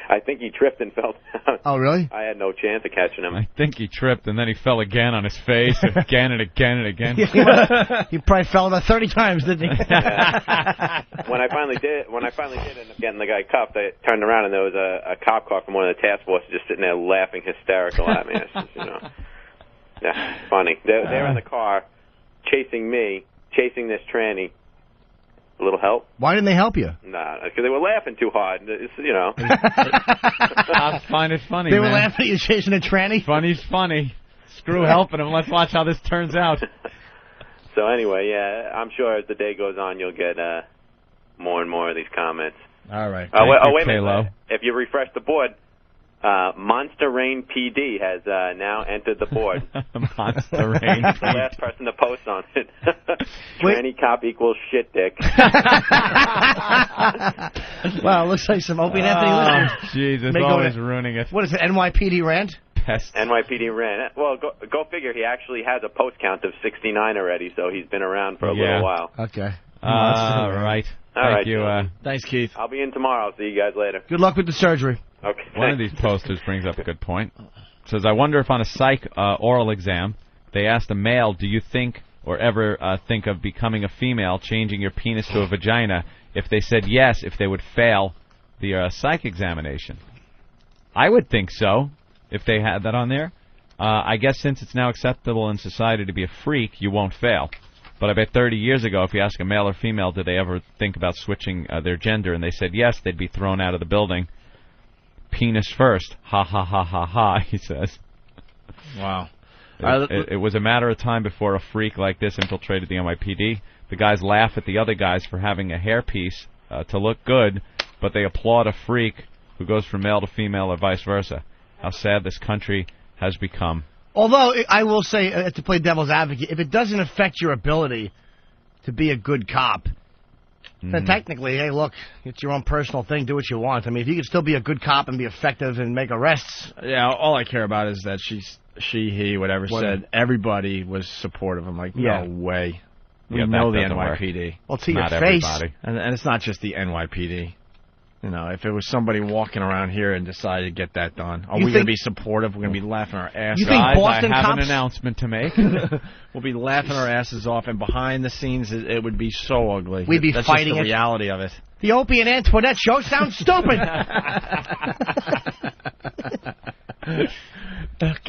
I think he tripped and fell down.
Oh, really?
I had no chance of catching him.
I think he tripped, and then he fell again on his face, again and again and again.
He probably fell about 30 times, didn't he?
Yeah. When I finally did end up getting the guy cuffed, I turned around, and there was a cop car from one of the task forces just sitting there laughing hysterical at me. It's just, yeah, funny. They're in the car chasing me, chasing this tranny. A little help?
Why didn't they help you?
Nah, because they were laughing too hard.
I find it funny,
They were laughing at you chasing a tranny?
Funny's funny. Screw helping them. Let's watch how this turns out.
So anyway, yeah, I'm sure as the day goes on, you'll get more and more of these comments.
All right.
Wait a minute. If you refresh the board, Monster Rain PD has now entered the board.
Monster Rain.
He's the last person to post on it. Tranny cop equals shit dick.
Wow, looks like some Opie and Anthony listeners.
Jesus, always ruining it.
What is it, NYPD rant?
Pest.
NYPD rant. Well, go figure. He actually has a post count of 69 already, so he's been around for a little while.
Okay.
All right.
Thank
you.
Thanks, Keith.
I'll be in tomorrow. See you guys later.
Good luck with the surgery.
Okay.
One of these posters brings up a good point. It says, I wonder if on a psych oral exam they asked a male, do you think or ever think of becoming a female, changing your penis to a vagina? If they said yes, if they would fail the psych examination. I would think so, if they had that on there. I guess since it's now acceptable in society to be a freak, you won't fail. But I bet 30 years ago, if you ask a male or female, did they ever think about switching their gender, and they said yes, they'd be thrown out of the building. Penis first. Ha, ha, ha, ha, ha, he says.
Wow.
It was a matter of time before a freak like this infiltrated the NYPD. The guys laugh at the other guys for having a hairpiece to look good, but they applaud a freak who goes from male to female or vice versa. How sad this country has become.
Although, I will say, to play devil's advocate, if it doesn't affect your ability to be a good cop, then technically, hey, look, it's your own personal thing. Do what you want. I mean, if you can still be a good cop and be effective and make arrests.
Yeah, all I care about is that he, whatever said, everybody was supportive. I'm like, no way. We know the NYPD.
Well, to
not
your face.
Everybody.
And it's not just the NYPD. If it was somebody walking around here and decided to get that done, are we going to be supportive? We're going to be laughing our asses off.
You think Boston
I have
cops...
an announcement to make.
We'll be laughing our asses off, and behind the scenes, it would be so ugly.
We'd be
That's
fighting
just the reality of it.
The Opie and Antoinette show sounds stupid.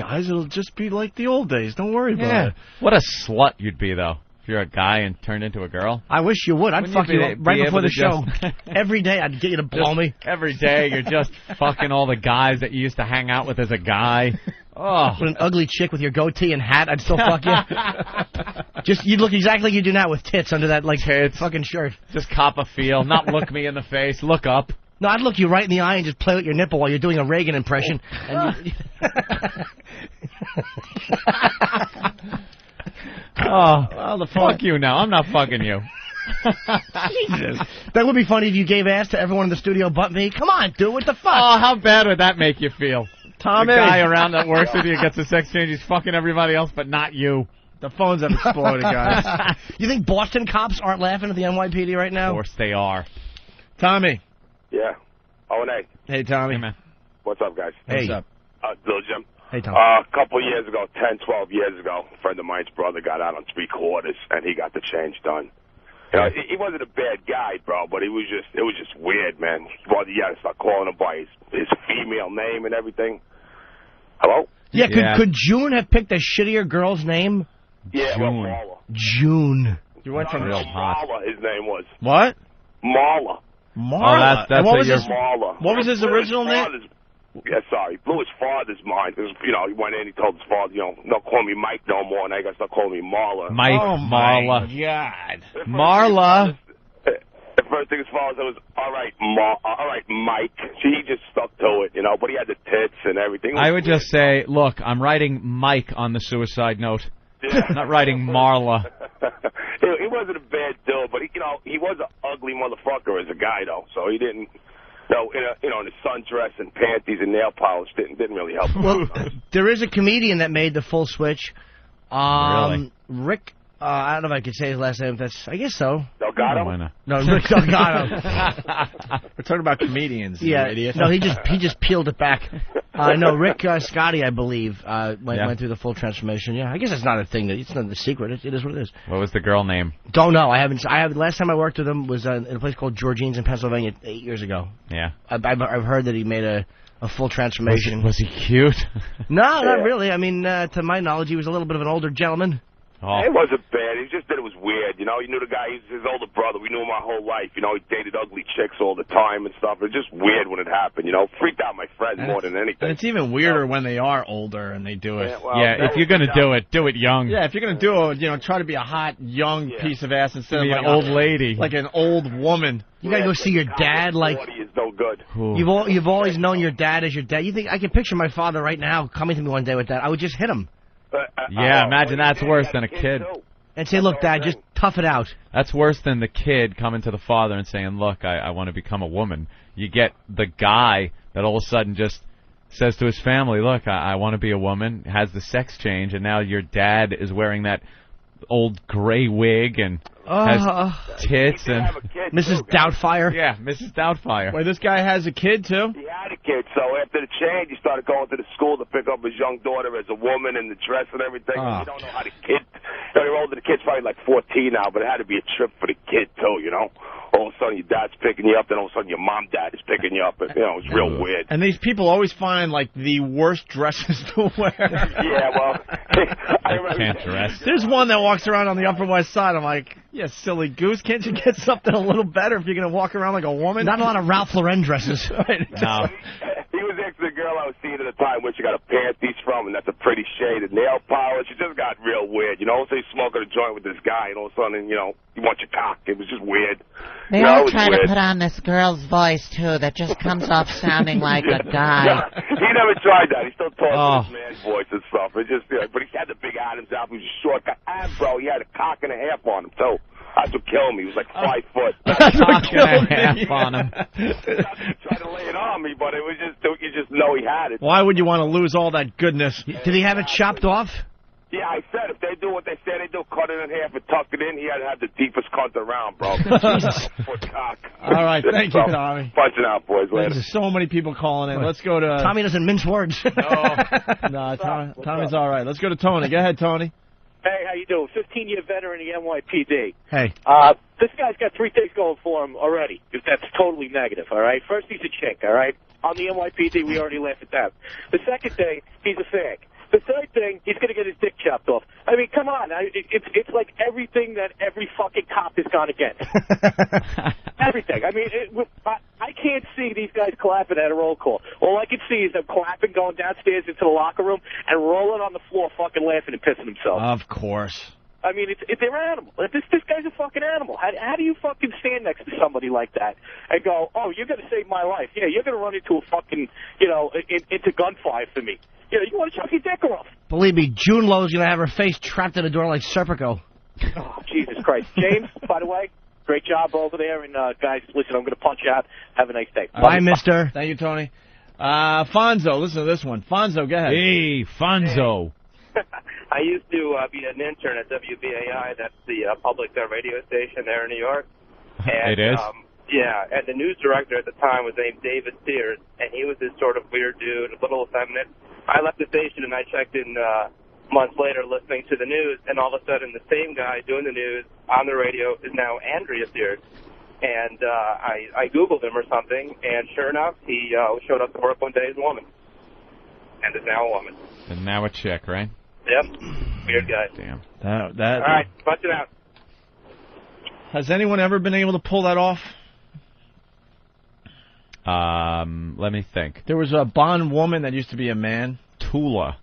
guys. It'll just be like the old days. Don't worry about it.
What a slut you'd be, though, if you're a guy and turned into a girl.
I wish you would. I'd fuck you right before the show. Every day I'd get you to blow me.
Every day you're just fucking all the guys that you used to hang out with as a guy. Oh.
With an ugly chick with your goatee and hat, I'd still fuck you. You'd look exactly like you do now with tits under that fucking shirt.
Just cop a feel, not look me in the face, look up.
No, I'd look you right in the eye and just play with your nipple while you're doing a Reagan impression. And
Fuck you now. I'm not fucking you.
Jesus. That would be funny if you gave ass to everyone in the studio but me. Come on, dude, what the fuck?
Oh, how bad would that make you feel?
Tommy.
The guy around that works with you gets a sex change, he's fucking everybody else but not you.
The phones have exploded, guys.
You think Boston cops aren't laughing at the NYPD right now?
Of course they are.
Tommy.
Yeah. O&A.
Hey, Tommy.
Hey, man.
What's up, guys?
Hey. What's up?
Little Jim.
Hey, Tom.
A couple years ago, 10, 12 years ago, a friend of mine's brother got out on 3/4, and he got the change done. You know, he wasn't a bad guy, bro, but it was just weird, man. Brother, you had to start calling him by his female name and everything. Hello?
Yeah, could June have picked a shittier girl's name?
Yeah, well, Marla.
June.
You went from
real hot.
Marla, his name was.
What?
Marla.
Marla.
Oh, that's
what was
Marla.
What was his original name?
Yeah, sorry. Blew his father's mind. Because, you know, he went in, he told his father, you know, don't call me Mike no more. Now you got to start calling me Marla.
Mike, Marla.
My God.
Marla.
The first thing his father said was, all right, Mike. He just stuck to it, you know, but he had the tits and everything.
I would just say, look, I'm writing Mike on the suicide note. Yeah. Not writing Marla.
He wasn't a bad dude, but he was an ugly motherfucker as a guy, though. So he didn't, in a sundress and panties and nail polish didn't really help him.
Well, there is a comedian that made the full switch.
Really?
Rick. I don't know if I could say his last name. I guess so.
Delgado?
No, Rick Delgado.
We're talking about comedians.
Yeah,
you idiot.
No, he just peeled it back. No, Rick Scotty, I believe, went through the full transformation. Yeah, I guess it's not a thing. It's not a secret. It is what it is.
What was the girl name?
Don't know. I haven't. Last time I worked with him was in a place called Georgine's in Pennsylvania 8 years ago.
Yeah.
I've heard that he made a full transformation.
Was he cute?
No, not really. I mean, to my knowledge, he was a little bit of an older gentleman.
Oh.
It wasn't bad. It just that it was weird. You know, you knew the guy. He's his older brother. We knew him our whole life. You know, he dated ugly chicks all the time and stuff. It was just weird when it happened. You know, freaked out my friend more than anything.
And it's even weirder when they are older and they do it.
Yeah, if you're going to do it young.
Yeah, if you're going to do it, try to be a hot, young piece of ass instead of
like
an
old lady.
Like an old woman.
You got to go see your dad. Like,
is no good.
You've always known your dad as your dad. You think I can picture my father right now coming to me one day with that? I would just hit him.
Yeah, imagine that's worse than a kid.
And say, look, Dad, just tough it out.
That's worse than the kid coming to the father and saying, look, I want to become a woman. You get the guy that all of a sudden just says to his family, look, I want to be a woman, has the sex change, and now your dad is wearing that old gray wig and has tits and
Mrs. Doubtfire.
Yeah, Mrs. Doubtfire.
Wait, this guy has a kid too?
He had a kid, so after the change, he started going to the school to pick up his young daughter as a woman and the dress and everything. You don't know how the kid. They're older. The kid's probably like 14 now, but it had to be a trip for the kid too. You know, all of a sudden your dad's picking you up, then all of a sudden your dad is picking you up. And, it was real weird.
And these people always find like the worst dresses to wear.
Yeah, well,
I can't dress.
There's one that walks around on the Upper West Side. I'm like, yeah, silly goose. Can't you get something a little better if you're going to walk around like a woman?
Not a lot of Ralph Lauren dresses.
No.
He was next to the girl I was seeing at the time where she got a panties from, and that's a pretty shade of nail polish. It just got real weird. You know, so he's smoking a joint with this guy, and all of a sudden, you want your cock. It was just weird.
They all try to put on this girl's voice, too, that just comes off sounding like a guy.
Yeah, he never tried that. He still talks with his man's voice and stuff. It just, but he had the big Adams out. He was a short guy. And, bro, he had a cock and a half on him, too. That's what killed me. He was like 5 foot.
That's what killed me. Half on him.
Tried to lay it on me, but it was just, you just know he had it.
Why would you want to lose all that goodness?
Did he have it chopped off?
Yeah, I said if they do what they say they do, cut it in half and tuck it in, he had to have the deepest cunt around, bro. Foot cock.
All right, thank you, Tommy.
Punching out, boys. Later.
There's so many people calling in. Let's go to...
Tommy doesn't mince words.
No, Tommy's all right. Let's go to Tony. Go ahead, Tony.
Hey, how you doing? 15-year veteran of the NYPD.
Hey.
This guy's got 3 things going for him already. That's totally negative, all right? First, he's a chick, all right? On the NYPD, we already laughed at that. The second thing, he's a fag.
The third thing, he's going to get his dick chopped off. I mean, come on. It's like everything that every fucking cop is going to get. Everything. I mean, I can't see these guys clapping at a roll call. All I can see is them clapping, going downstairs into the locker room, and rolling on the floor, fucking laughing and pissing themselves.
Of course.
I mean, they're animals. This guy's a fucking animal. How do you fucking stand next to somebody like that and go, oh, you're going to save my life? Yeah, you're going to run into a fucking, into gunfire for me. You want to chop your dick off?
Believe me, June Low's going to have her face trapped in a door like Serpico.
Oh, Jesus Christ. James, by the way, great job over there. And, guys, listen, I'm going to punch you out. Have a nice day.
Bye, mister.
Thank you, Tony. Fonzo, listen to this one. Fonzo, go ahead.
Hey, Fonzo.
I used to be an intern at WBAI. That's the public radio station there in New York. And,
it is?
Yeah, and the news director at the time was named David Sears, and he was this sort of weird dude, a little effeminate. I left the station, and I checked in months later listening to the news, and all of a sudden the same guy doing the news on the radio is now Andrea Sears. And I Googled him or something, and sure enough, he showed up to work one day as a woman. And is now a woman.
And now a chick, right?
Yep. Weird guy.
Damn.
That.
All right, punch it out.
Has anyone ever been able to pull that off?
Let me think.
There was a Bond woman that used to be a man.
Tula.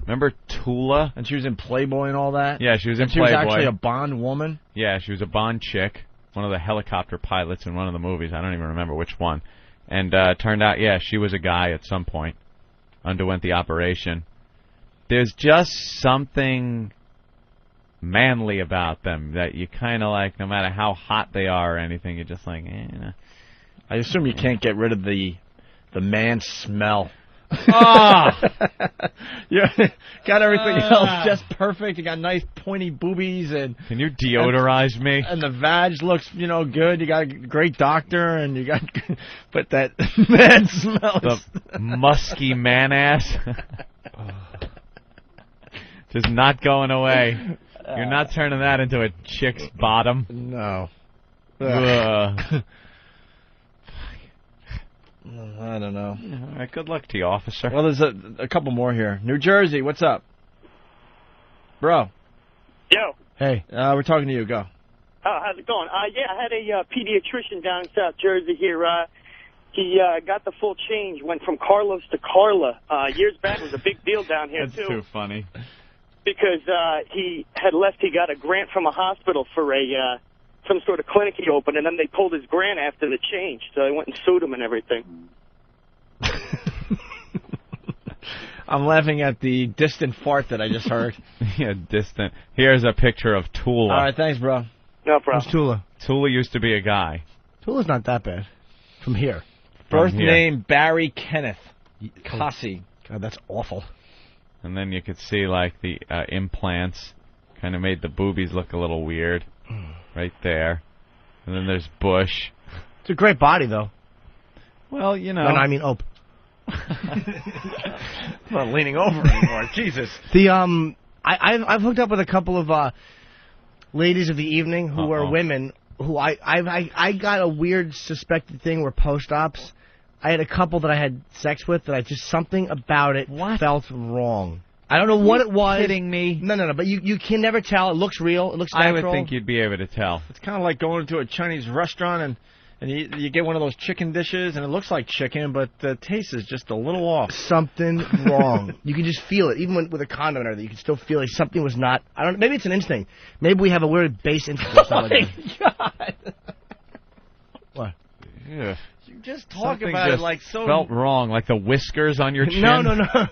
Remember
Tula?
And she was in Playboy and all that?
Yeah, she was in
Playboy. She was actually a Bond woman?
Yeah, she was a Bond chick. One of the helicopter pilots in one of the movies. I don't even remember which one. And turned out, yeah, she was a guy at some point. Underwent the operation. There's just something manly about them that you kind of like, no matter how hot they are or anything, you're just like,
I assume you can't get rid of the man smell. You got everything else just perfect. You got nice pointy boobies and.
Can you deodorize me?
And the vag looks, good. You got a great doctor, and you got, but that man smell.
The musky man ass. Just not going away. You're not turning that into a chick's bottom.
No. I don't know.
All right, good luck to you, officer.
Well, there's a couple more here. New Jersey, what's up? Bro.
Yo.
Hey, we're talking to you. Go.
Oh, how's it going? Yeah, I had a pediatrician down in South Jersey here. He got the full change, went from Carlos to Carla. Years back, it was a big deal down here,
That's too funny.
Because he had left, he got a grant from a hospital for some sort of clinic he opened, and then they pulled his grant after the change, so they went and sued him and everything.
I'm laughing at the distant fart that I just heard.
Yeah, distant. Here's a picture of Tula.
All right, thanks, bro.
No problem.
Who's Tula?
Tula used to be a guy.
Tula's not that bad. From here.
First name, Barry Kenneth Cossie.
God, that's awful.
And then you could see, like, the implants kind of made the boobies look a little weird. Right there. And then there's Bush.
It's a great body, though.
Well,
No, I mean, I'm
not leaning over anymore. Jesus.
I've hooked up with a couple of ladies of the evening who were women who I got a weird suspected thing where post-ops, I had a couple that I had sex with that something about it felt wrong. I don't know what it was.
Kidding me?
No. But you can never tell. It looks real. It looks natural.
I would think you'd be able to tell.
It's kind of like going to a Chinese restaurant and you get one of those chicken dishes and it looks like chicken, but the taste is just a little off.
Something wrong. You can just feel it, even with a condom and everything. You can still feel like something was not. I don't. Maybe it's an instinct. Maybe we have a weird base instinct.
Oh my God!
What?
Yeah.
You just talk
Something
about
just
it like so.
Felt wrong, like the whiskers on your chin.
No. I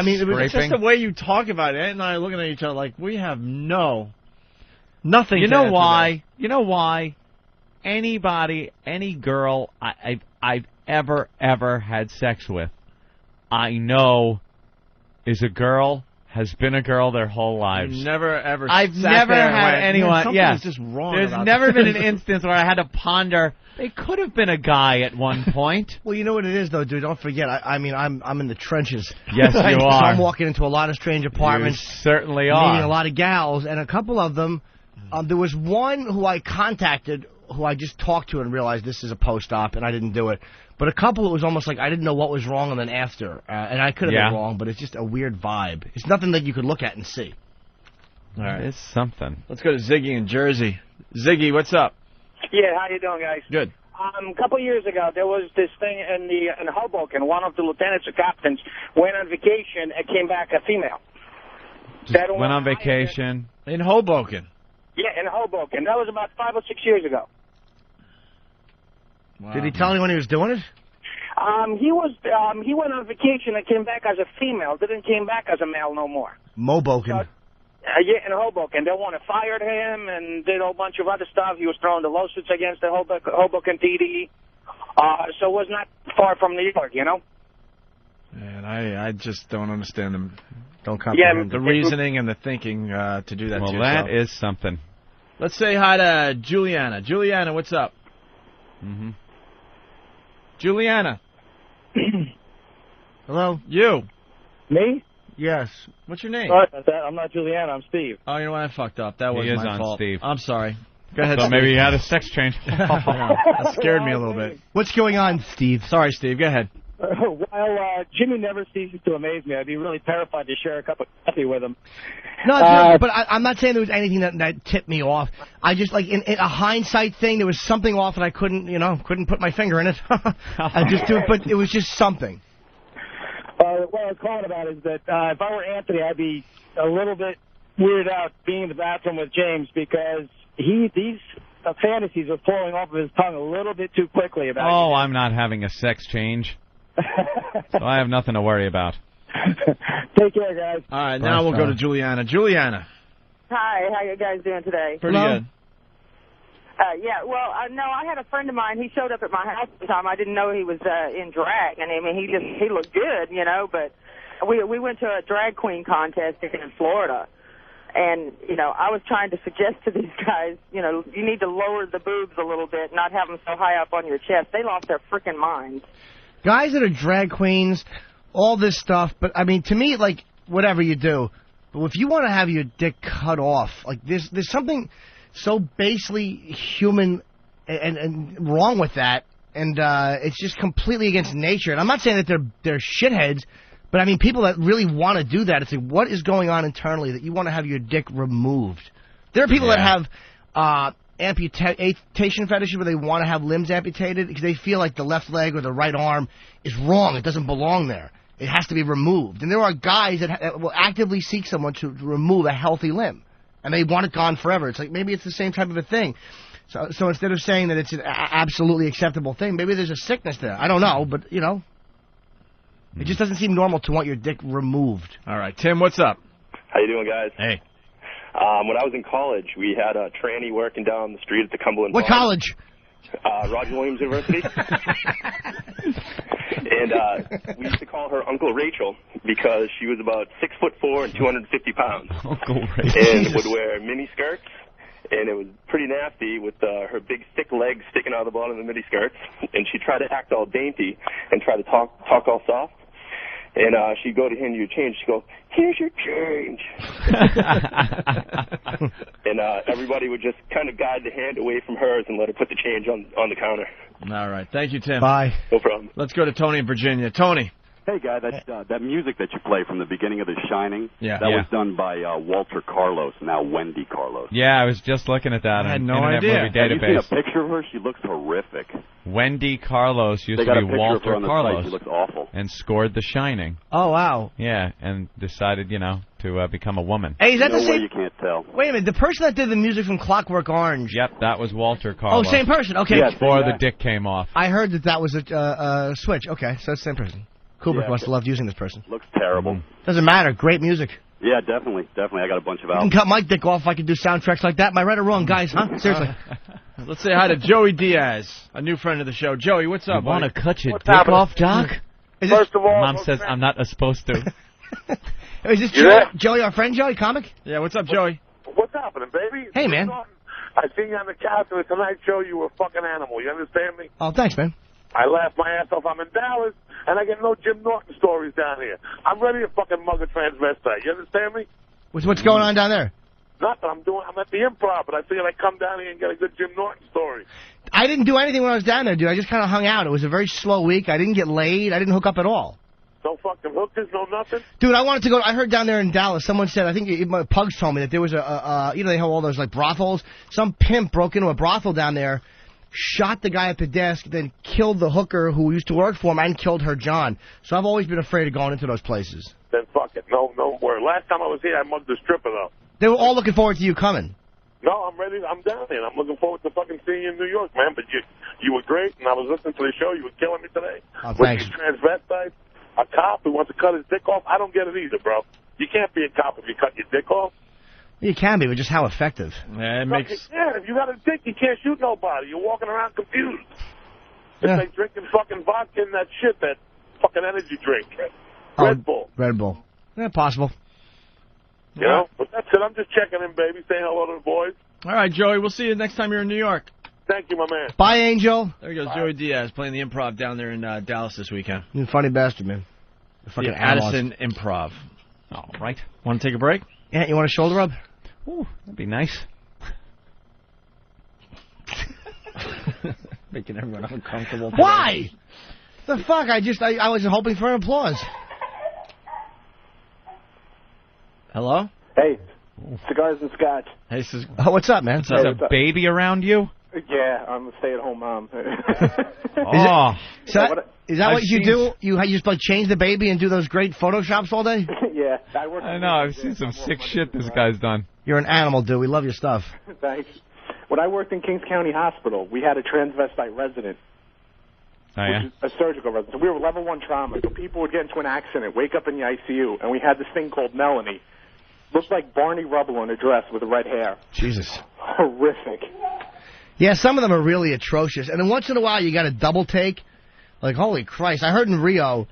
mean,
it's just the way you talk about it. Ed and I are looking at each other like we have nothing.
You know why? You know why? Anybody, any girl I've ever had sex with, I know is a girl, has been a girl their whole lives.
I've never
had anyone.
Something's just wrong.
There's never been an instance where I had to ponder. They could have been a guy at one point.
Well, you know what it is, though, dude. Don't forget. I mean, I'm in the trenches.
Yes, you
So
are.
I'm walking into a lot of strange apartments.
You certainly are.
Meeting a lot of gals, and a couple of them. There was one who I contacted who I just talked to and realized this is a post-op, and I didn't do it. But a couple, it was almost like I didn't know what was wrong, and then after. And I could have been wrong, but it's just a weird vibe. It's nothing that you could look at and see.
All right.
It's something.
Let's go to Ziggy in Jersey. Ziggy, what's up?
Yeah, how you doing, guys?
Good.
A couple of years ago, there was this thing in Hoboken. One of the lieutenants or captains went on vacation and came back a female.
Just went on vacation.
In Hoboken?
Yeah, in Hoboken. That was about 5 or 6 years ago.
Wow. Did he tell anyone he was doing it?
He went on vacation and came back as a female. Didn't came back as a male no more.
Moboken.
Yeah, in Hoboken. They fired him and did a whole bunch of other stuff. He was throwing the lawsuits against the Hoboken PD. So it was not far from New York, you know?
Man, I just don't understand them.
Don't comprehend
the reasoning and the thinking to do that to yourself.
Well, that is something.
Let's say hi to Juliana. Juliana, what's up?
Mm-hmm.
Juliana.
Hello?
You.
Me?
Yes.
What's your name?
Sorry about that. I'm not Juliana. I'm Steve.
Oh, you know what? I fucked up. That was
He is
my
on
fault.
Steve.
I'm sorry. Go ahead,
So
Steve.
maybe you had a sex change.
That scared me a little bit.
What's going on, Steve?
Sorry, Steve. Go ahead.
While Jimmy never ceases to amaze me, I'd be really terrified to share a cup of coffee with him.
No, but I'm not saying there was anything that tipped me off. I just, like, in a hindsight thing, there was something off and I couldn't put my finger in it. I just do it, but it was just something.
What I was calling about is that if I were Anthony, I'd be a little bit weirded out being in the bathroom with James because these fantasies are flowing off of his tongue a little bit too quickly about
Oh, I'm not having a sex change. So I have nothing to worry about.
Take care, guys.
All right, now we'll go to Juliana. Juliana.
Hi, how you guys doing today?
Pretty good.
Yeah, well, no, I had a friend of mine. He showed up at my house one time. I didn't know he was in drag, and I mean, he looked good, you know. But we went to a drag queen contest in Florida, and you know, I was trying to suggest to these guys, you know, you need to lower the boobs a little bit, not have them so high up on your chest. They lost their freaking minds.
Guys that are drag queens, all this stuff, but I mean, to me, like, whatever you do, but if you want to have your dick cut off, like, there's something so basely human and wrong with that, and it's just completely against nature. And I'm not saying that they're shitheads, but I mean, people that really want to do that, it's like, what is going on internally that you want to have your dick removed? There are people that have amputation fetishes where they want to have limbs amputated because they feel like the left leg or the right arm is wrong. It doesn't belong there. It has to be removed. And there are guys that will actively seek someone to remove a healthy limb, and they want it gone forever. It's like maybe it's the same type of a thing. So instead of saying that it's an absolutely acceptable thing, maybe there's a sickness there. I don't know, but, you know, it just doesn't seem normal to want your dick removed.
All right, Tim, what's up?
How you doing, guys?
Hey.
When I was in college, we had a tranny working down the street at the Cumberland
What
Bar.
college?
Roger Williams University. And we used to call her Uncle Rachel because she was about 6'4" and 250 pounds.
Uncle Rachel.
And would wear mini skirts. And it was pretty nasty with her big thick legs sticking out of the bottom of the mini skirts. And she'd try to act all dainty and try to talk all soft. And she'd go to hand you your change. She'd go, "Here's your change." And everybody would just kind of guide the hand away from hers and let her put the change on the counter.
All right. Thank you, Tim.
Bye.
No problem.
Let's go to Tony in Virginia. Tony.
Hey, guy, that music that you play from the beginning of The Shining, that
Yeah.
was done by Walter Carlos, now Wendy Carlos.
Yeah, I was just looking at that
I had
on
no
Internet
idea.
Movie
Have you seen
Database.
a picture of her? She looks horrific.
Wendy Carlos used
They
to
got
be
a picture of
Walter
her on the site.
Carlos
She looks awful.
and scored The Shining.
Oh, wow.
Yeah, and decided, to become a woman.
Hey, is that
no
the
way
same?
you can't tell.
Wait a minute, the person that did the music from Clockwork Orange.
Yep, that was Walter Carlos.
Oh, same person. Okay.
Yeah,
Before the dick came off.
I heard that was a switch. Okay, so it's the same person. Kubrick must have loved using this person.
Looks terrible.
Doesn't matter. Great music.
Yeah, definitely. I got a bunch of
You can
albums.
cut my dick off if I could do soundtracks like that. Am I right or wrong, guys? Huh? Seriously.
Let's say hi to Joey Diaz, a new friend of the show. Joey, what's up?
Want to
buddy?
cut your
What's
dick
happening?
off, Doc?
First of all,
Mom says I'm not supposed to.
Is this
You
Joey,
there?
Joey, our friend Joey, comic?
Yeah, what's up, Joey?
What's happening, baby?
Hey, man.
I seen you on the couch of the Tonight Show. You were a fucking animal. You understand me?
Oh, thanks, man.
I laughed my ass off. I'm in Dallas, and I get no Jim Norton stories down here. I'm ready to fucking mug a transvestite. You understand me?
What's going on down there?
Nothing. I'm at the Improv, but I figured I'd come down here and get a good Jim Norton story.
I didn't do anything when I was down there, dude. I just kind of hung out. It was a very slow week. I didn't get laid. I didn't hook up at all.
No fucking hookers, no nothing?
Dude, I wanted to go. I heard down there in Dallas, someone said, I think Pugs told me that there was you know, they have all those like brothels. Some pimp broke into a brothel down there, shot the guy at the desk, then killed the hooker who used to work for him and killed her John. So I've always been afraid of going into those places.
Then fuck it. No word. Last time I was here, I mugged a stripper, though.
They were all looking forward to you coming.
No, I'm ready. I'm down here. I'm looking forward to fucking seeing you in New York, man. But you were great, and I was listening to the show. You were killing me today.
Oh,
with
thanks.
these transvestites, a cop who wants to cut his dick off. I don't get it either, bro. You can't be a cop if you cut your dick off.
You can be, but just how effective?
Yeah, it
No,
makes...
you can't. If you got a dick, you can't shoot nobody. You're walking around confused.
Yeah.
It's like drinking fucking vodka and that shit, that fucking energy drink. Red Bull.
Red Bull. Yeah, possible.
You know? But that's it. I'm just checking in, baby. Saying hello to the boys.
All right, Joey, we'll see you next time you're in New York.
Thank you, my man.
Bye, Angel.
There goes Joey Diaz playing the Improv down there in Dallas this weekend.
You funny bastard, man.
The Addison Improv.
All right.
Want to take a break?
Yeah, you want a shoulder rub?
Ooh, that'd be nice.
Making everyone uncomfortable.
Why? The fuck? I was hoping for an applause.
Hello?
Hey, cigars and scotch.
Hey,
oh, what's up, man?
Is a baby around you?
Yeah, I'm a stay-at-home mom.
Oh.
Is that what you do? You just like change the baby and do those great Photoshops all day?
Yeah.
I know. I've seen some sick shit this guy's done.
You're an animal, dude. We love your stuff.
Thanks. When I worked in Kings County Hospital, we had a transvestite resident.
Oh, yeah?
A surgical resident. So we were level 1 trauma. So people would get into an accident, wake up in the ICU, and we had this thing called Melanie. Looked like Barney Rubble in a dress with red hair.
Jesus.
Horrific.
Yeah, some of them are really atrocious. And then once in a while, you got a double take. Like, holy Christ. I heard in Rio,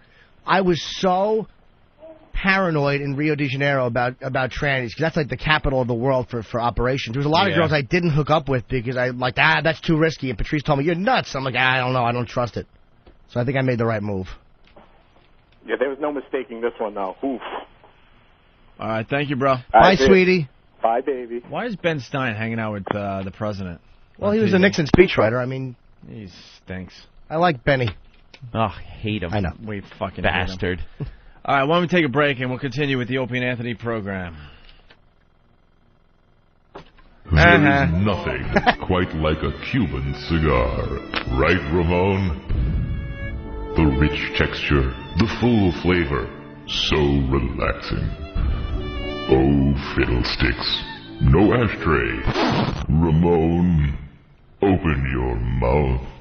I was so paranoid in Rio de Janeiro about trannies, because that's like the capital of the world for operations. There was a lot of girls I didn't hook up with because I like, that's too risky. And Patrice told me, you're nuts. I'm like, I don't know. I don't trust it. So I think I made the right move.
Yeah, there was no mistaking this one, though. Oof.
All right, thank you, bro.
Bye, sweetie.
Bye, baby.
Why is Ben Stein hanging out with the president?
Well, he was a Nixon speechwriter. I mean...
He stinks.
I like Benny.
Oh, hate him.
I know.
We fucking
bastard.
Hate him. All right, why don't we take a break and we'll continue with the Opie and Anthony program.
There is nothing quite like a Cuban cigar. Right, Ramon? The rich texture, the full flavor, so relaxing. Oh, fiddlesticks. No ashtray. Ramon, open your mouth.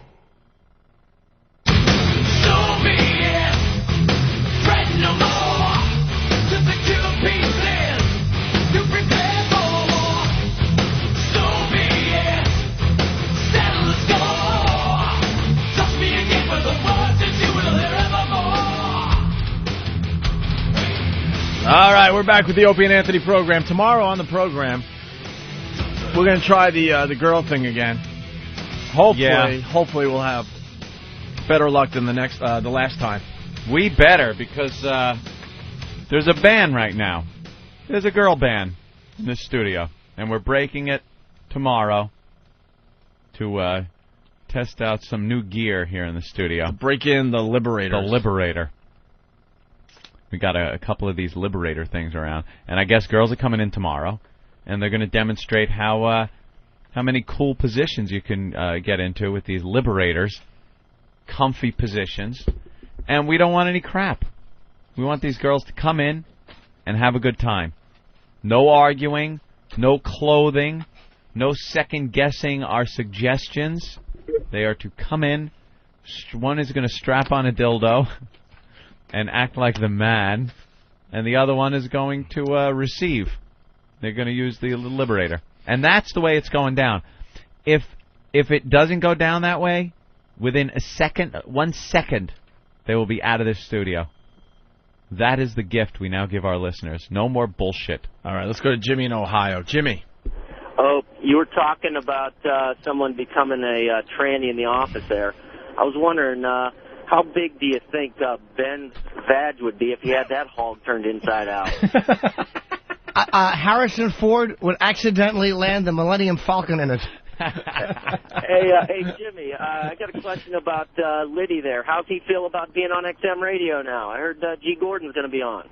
All right, we're back with the Opie and Anthony program. Tomorrow on the program, we're going to try the girl thing again. Hopefully we'll have better luck than the last time.
We better, because there's a band right now. There's a girl band in this studio, and we're breaking it tomorrow to test out some new gear here in the studio.
Break in the Liberator.
The Liberator. We got a couple of these Liberator things around, and I guess girls are coming in tomorrow, and they're going to demonstrate how many cool positions you can get into with these Liberators, comfy positions, and we don't want any crap. We want these girls to come in and have a good time. No arguing, no clothing, no second-guessing our suggestions. They are to come in. One is going to strap on a dildo and act like the man, and the other one is going to receive. They're going to use the Liberator. And that's the way it's going down. If it doesn't go down that way, within 1 second, they will be out of this studio. That is the gift we now give our listeners. No more bullshit.
All right, let's go to Jimmy in Ohio. Jimmy.
Oh, you were talking about someone becoming a tranny in the office there. I was wondering, how big do you think Ben's vag would be if he had that hog turned inside out?
Harrison Ford would accidentally land the Millennium Falcon in it.
Hey, Jimmy, I got a question about Liddy there. How's he feel about being on XM radio now? I heard G. Gordon's going to be on.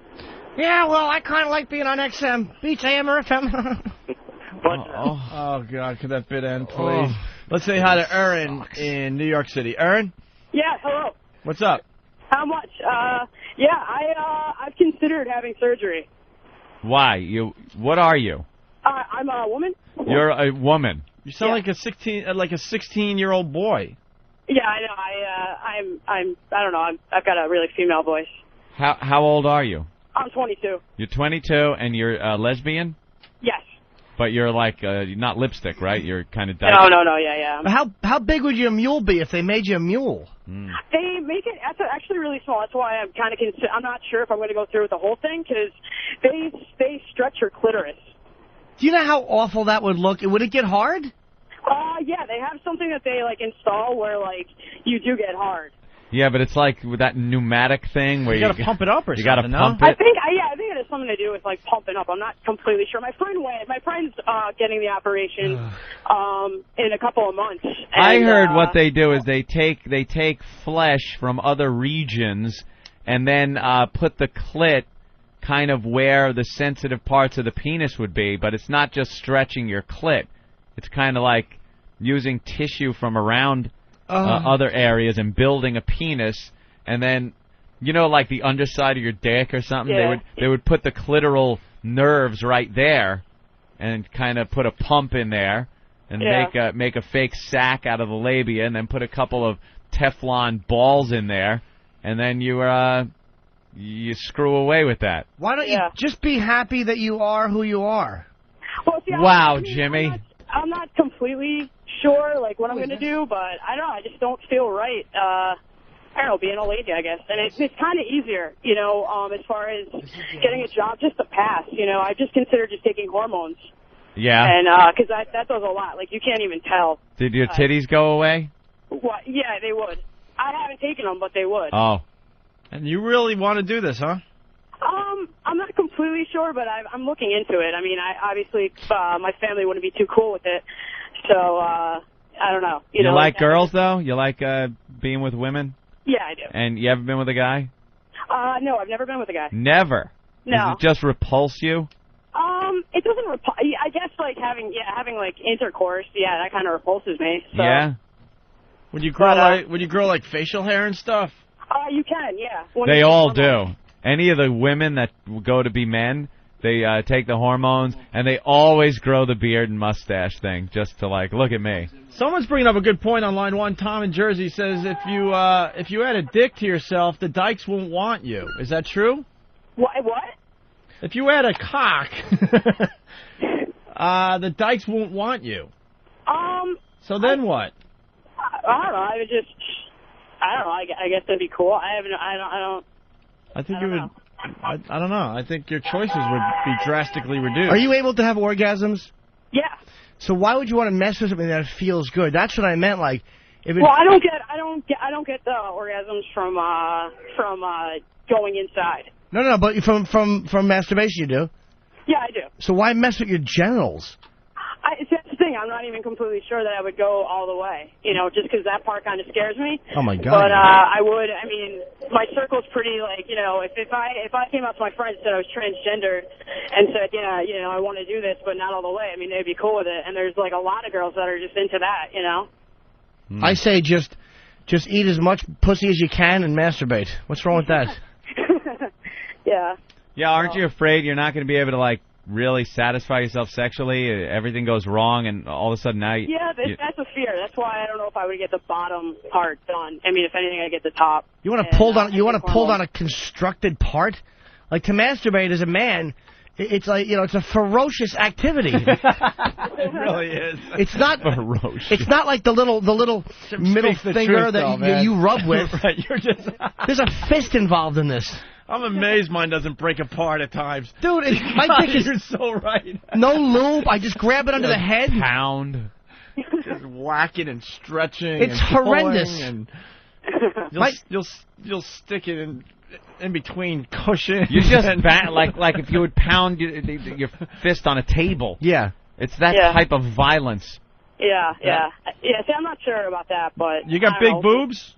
Yeah, well, I kind of like being on XM. Beats AM or FM.
Oh, God, could that bit end, please? Let's say hi to Aaron in New York City. Aaron?
Yeah, hello.
What's up?
How much? I've considered having surgery.
Why? What are you?
I'm a woman.
You're a woman.
You sound like a 16-year-old boy.
Yeah, I know. I don't know. I've got a really female voice.
How old are you?
I'm 22.
You're 22 and you're a lesbian?
Yes.
But you're like not lipstick, right? You're kind of
No, yeah.
How big would your mule be if they made you a mule?
They make it actually really small. That's why I'm kind of I'm not sure if I'm going to go through with the whole thing because they stretch your clitoris.
Do you know how awful that would look? Would it get hard?
Yeah, they have something that they install where you do get hard.
Yeah, but it's like with that pneumatic thing where
you got to pump it up or something.
You got to pump it.
I think it has something to do with pumping up. I'm not completely sure. My friend's getting the operation in a couple of months. And,
I heard what they do is they take flesh from other regions and then put the clit kind of where the sensitive parts of the penis would be, but it's not just stretching your clit. It's kind of like using tissue from around other areas and building a penis, and then, like the underside of your dick or something, they would put the clitoral nerves right there and kind of put a pump in there and make a fake sac out of the labia and then put a couple of Teflon balls in there, and then you screw away with that.
Why don't you just be happy that you are who you are?
Well, see,
wow, Jimmy.
I'm not completely sure what I'm going to do, but I don't know. I just don't feel right. I don't know, being a lady, I guess. And it's kind of easier, as far as getting a job just to pass. I just consider just taking hormones.
Yeah.
And because that does a lot. You can't even tell.
Did your titties go away?
What? Yeah, they would. I haven't taken them, but they would.
Oh.
And you really want to do this, huh?
I'm not completely sure, but I'm looking into it. I mean, obviously my family wouldn't be too cool with it, so I don't know.
You like girls, though? You like being with women?
Yeah, I do.
And you ever been with a guy?
No, I've never been with a guy.
Never?
No.
Does it just repulse you?
It doesn't repulse. I guess having intercourse, that kind of repulses me. So.
Yeah. Would you grow like facial hair and stuff?
You can, yeah.
They all do. Any of the women that go to be men, they take the hormones, and they always grow the beard and mustache thing, just to look at me.
Someone's bringing up a good point on line one. Tom in Jersey says if you add a dick to yourself, the dykes won't want you. Is that true?
What?
If you add a cock, the dykes won't want you. So then what?
I don't know. I don't know. I guess that'd be cool. I don't.
I think you would. I don't know. I think your choices would be drastically reduced.
Are you able to have orgasms?
Yeah.
So why would you want to mess with something that feels good? That's what I meant. If it...
Well, I don't get the orgasms from going inside.
No, but from masturbation you do.
Yeah, I do.
So why mess with your genitals?
That's the thing. I'm not even completely sure that I would go all the way, just because that part kind of scares me.
Oh, my God.
But I would, my circle's pretty, if I came out to my friends and said I was transgender and said, I want to do this, but not all the way, they'd be cool with it. And there's, a lot of girls that are just into that,
I say just eat as much pussy as you can and masturbate. What's wrong with that?
Yeah.
Yeah, aren't you afraid you're not going to be able to, really satisfy yourself sexually? Everything goes wrong, and all of a sudden now
that's a fear. That's why I don't know if I would get the bottom part done. If anything, I get the top.
You want to pull down a constructed part? To masturbate as a man, it's it's a ferocious activity.
It really is.
It's not
ferocious.
It's not like the little middle finger that you rub with.
Right, you're just
there's a fist involved in this.
I'm amazed mine doesn't break apart at times.
Dude, my dick is...
You're so right.
No lube. I just grab it under the head.
Pound.
Just whacking and stretching.
It's horrendous.
And you'll stick it in in between cushion.
You just like if you would pound your fist on a table.
Yeah.
It's that type of violence.
Yeah. See, I'm not sure about that, but
You got big boobs?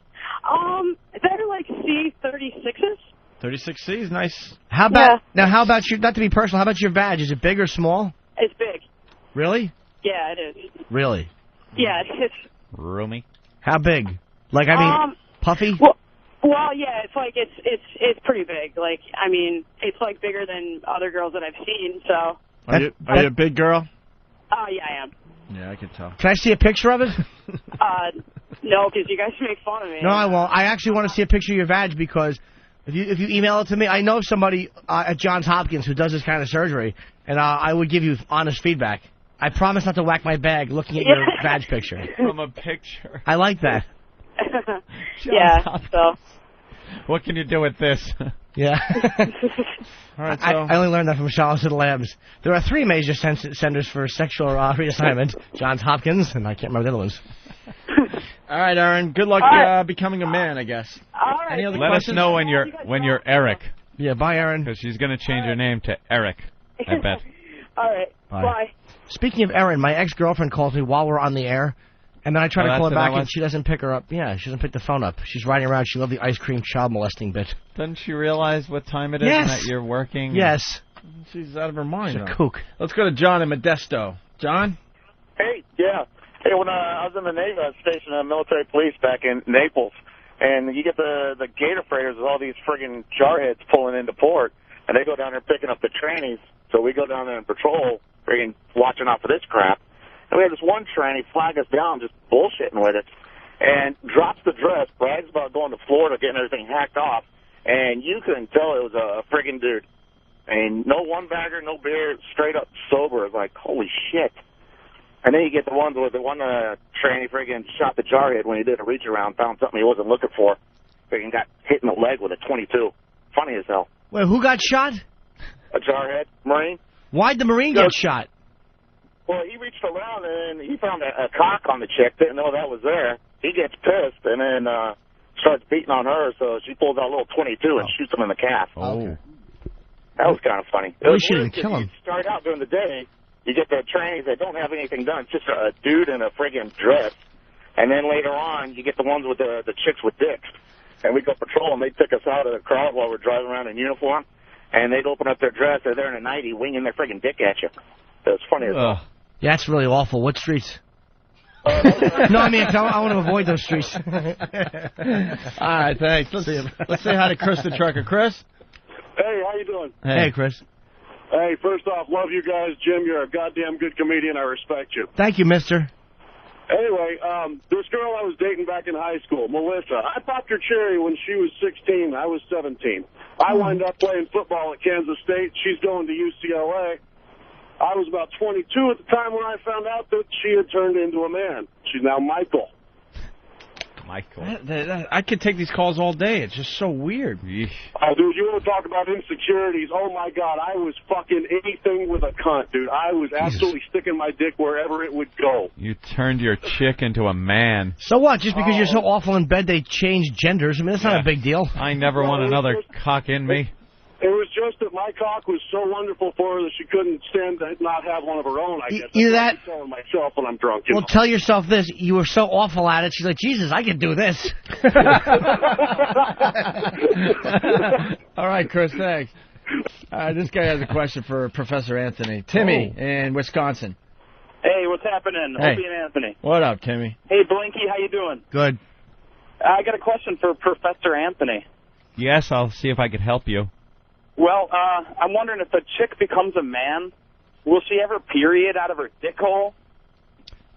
They're like C36s.
36C's, nice.
How about How about your? Not to be personal. How about your vag? Is it big or small?
It's big.
Really?
Yeah, it is.
Really?
Yeah, it's
roomy.
How big? Like puffy?
Well, yeah, it's like it's pretty big. Like, I mean, it's like bigger than other girls that I've seen. So.
Are you a big girl?
Oh, yeah, I am.
Yeah, I can tell.
Can I see a picture of it?
No, because you guys make fun of me.
No, I won't. I actually want to see a picture of your vag because if you email it to me, I know somebody at Johns Hopkins who does this kind of surgery, and I would give you honest feedback. I promise not to whack my bag looking at your vag picture.
From a picture.
I like that.
Yeah, so.
What can you do with this?
Yeah.
All right, so.
I only learned that from Charleston Labs. There are 3 major centers for sexual reassignment. Johns Hopkins, and I can't remember the other ones.
All right, Aaron. Good luck becoming a man, I guess.
All right.
Any other
Let
questions?
us know when you're Eric.
Yeah, bye, Aaron.
Because she's going to change her name to Eric, I bet.
All right. Bye.
Speaking of Erin, my ex-girlfriend calls me while we're on the air, and then I try to call her back, and she doesn't pick her up. Yeah, she doesn't pick the phone up. She's riding around. She loved the ice cream child molesting bit.
Doesn't she realize what time it is and that you're working?
Yes.
She's out of her mind.
She's a kook.
Let's go to John in Modesto. John?
Hey, yeah. Hey, when I was in the Navy, I was stationed in the military police back in Naples, and you get the gator freighters with all these friggin' jarheads pulling into port, and they go down there picking up the trannies. So we go down there and patrol, friggin' watching out for this crap. And we had this one tranny flag us down, just bullshitting with it, and drops the dress, brags about going to Florida, getting everything hacked off, and you couldn't tell it was a friggin' dude. And no one-bagger, no beer, straight up sober. It's like, holy shit. And then you get the ones where the one tranny friggin' shot the jarhead when he did a reach-around, found something he wasn't looking for. Friggin' got hit in the leg with a .22. Funny as hell.
Wait, who got shot?
A jarhead, Marine.
Why'd the Marine get shot?
Well, he reached around and he found a cock on the chick. Didn't know that was there. He gets pissed and then starts beating on her. So she pulls out a little .22 and shoots him in the calf.
Oh.
That was kind of funny.
At least she didn't kill him.
You start out during the day, you get the trannies that don't have anything done. It's just a dude in a friggin' dress. And then later on, you get the ones with the chicks with dicks. And we go patrol and they pick us out of the crowd while we're driving around in uniform. And they'd open up their dress. They're there in a nightie winging their friggin' dick at you. It was funny as hell.
Yeah, that's really awful. What streets? No, I mean, I want to avoid those streets.
All right, thanks. Let's say hi to Chris the trucker. Chris?
Hey, how you doing?
Hey, Chris.
Hey, first off, love you guys. Jim, you're a goddamn good comedian. I respect you.
Thank you, mister.
Anyway, this girl I was dating back in high school, Melissa, I popped her cherry when she was 16. I was 17. I wound up playing football at Kansas State. She's going to UCLA. I was about 22 at the time when I found out that she had turned into a man. She's now Michael.
I could take these calls all day. It's just so weird.
Dude, you want to talk about insecurities? Oh, my God. I was fucking anything with a cunt, dude. I was absolutely sticking my dick wherever it would go.
You turned your chick into a man.
So what? Just because you're so awful in bed, they change genders? I mean, that's not a big deal.
I never want another cock in me.
It was just that my cock was so wonderful for her that she couldn't stand to not have one of her own, I guess.
Either that...
I'm telling myself when I'm drunk.
Well, tell yourself this. You were so awful at it. She's like, Jesus, I can do this.
All right, Chris, thanks. This guy has a question for Professor Anthony. Timmy in Wisconsin.
Hey, what's happening?
Hey.
Opie and Anthony.
What up, Timmy?
Hey, Blinky, how you doing?
Good.
I got a question for Professor Anthony.
Yes, I'll see if I can help you.
Well, I'm wondering if a chick becomes a man, will she ever period out of her dick hole?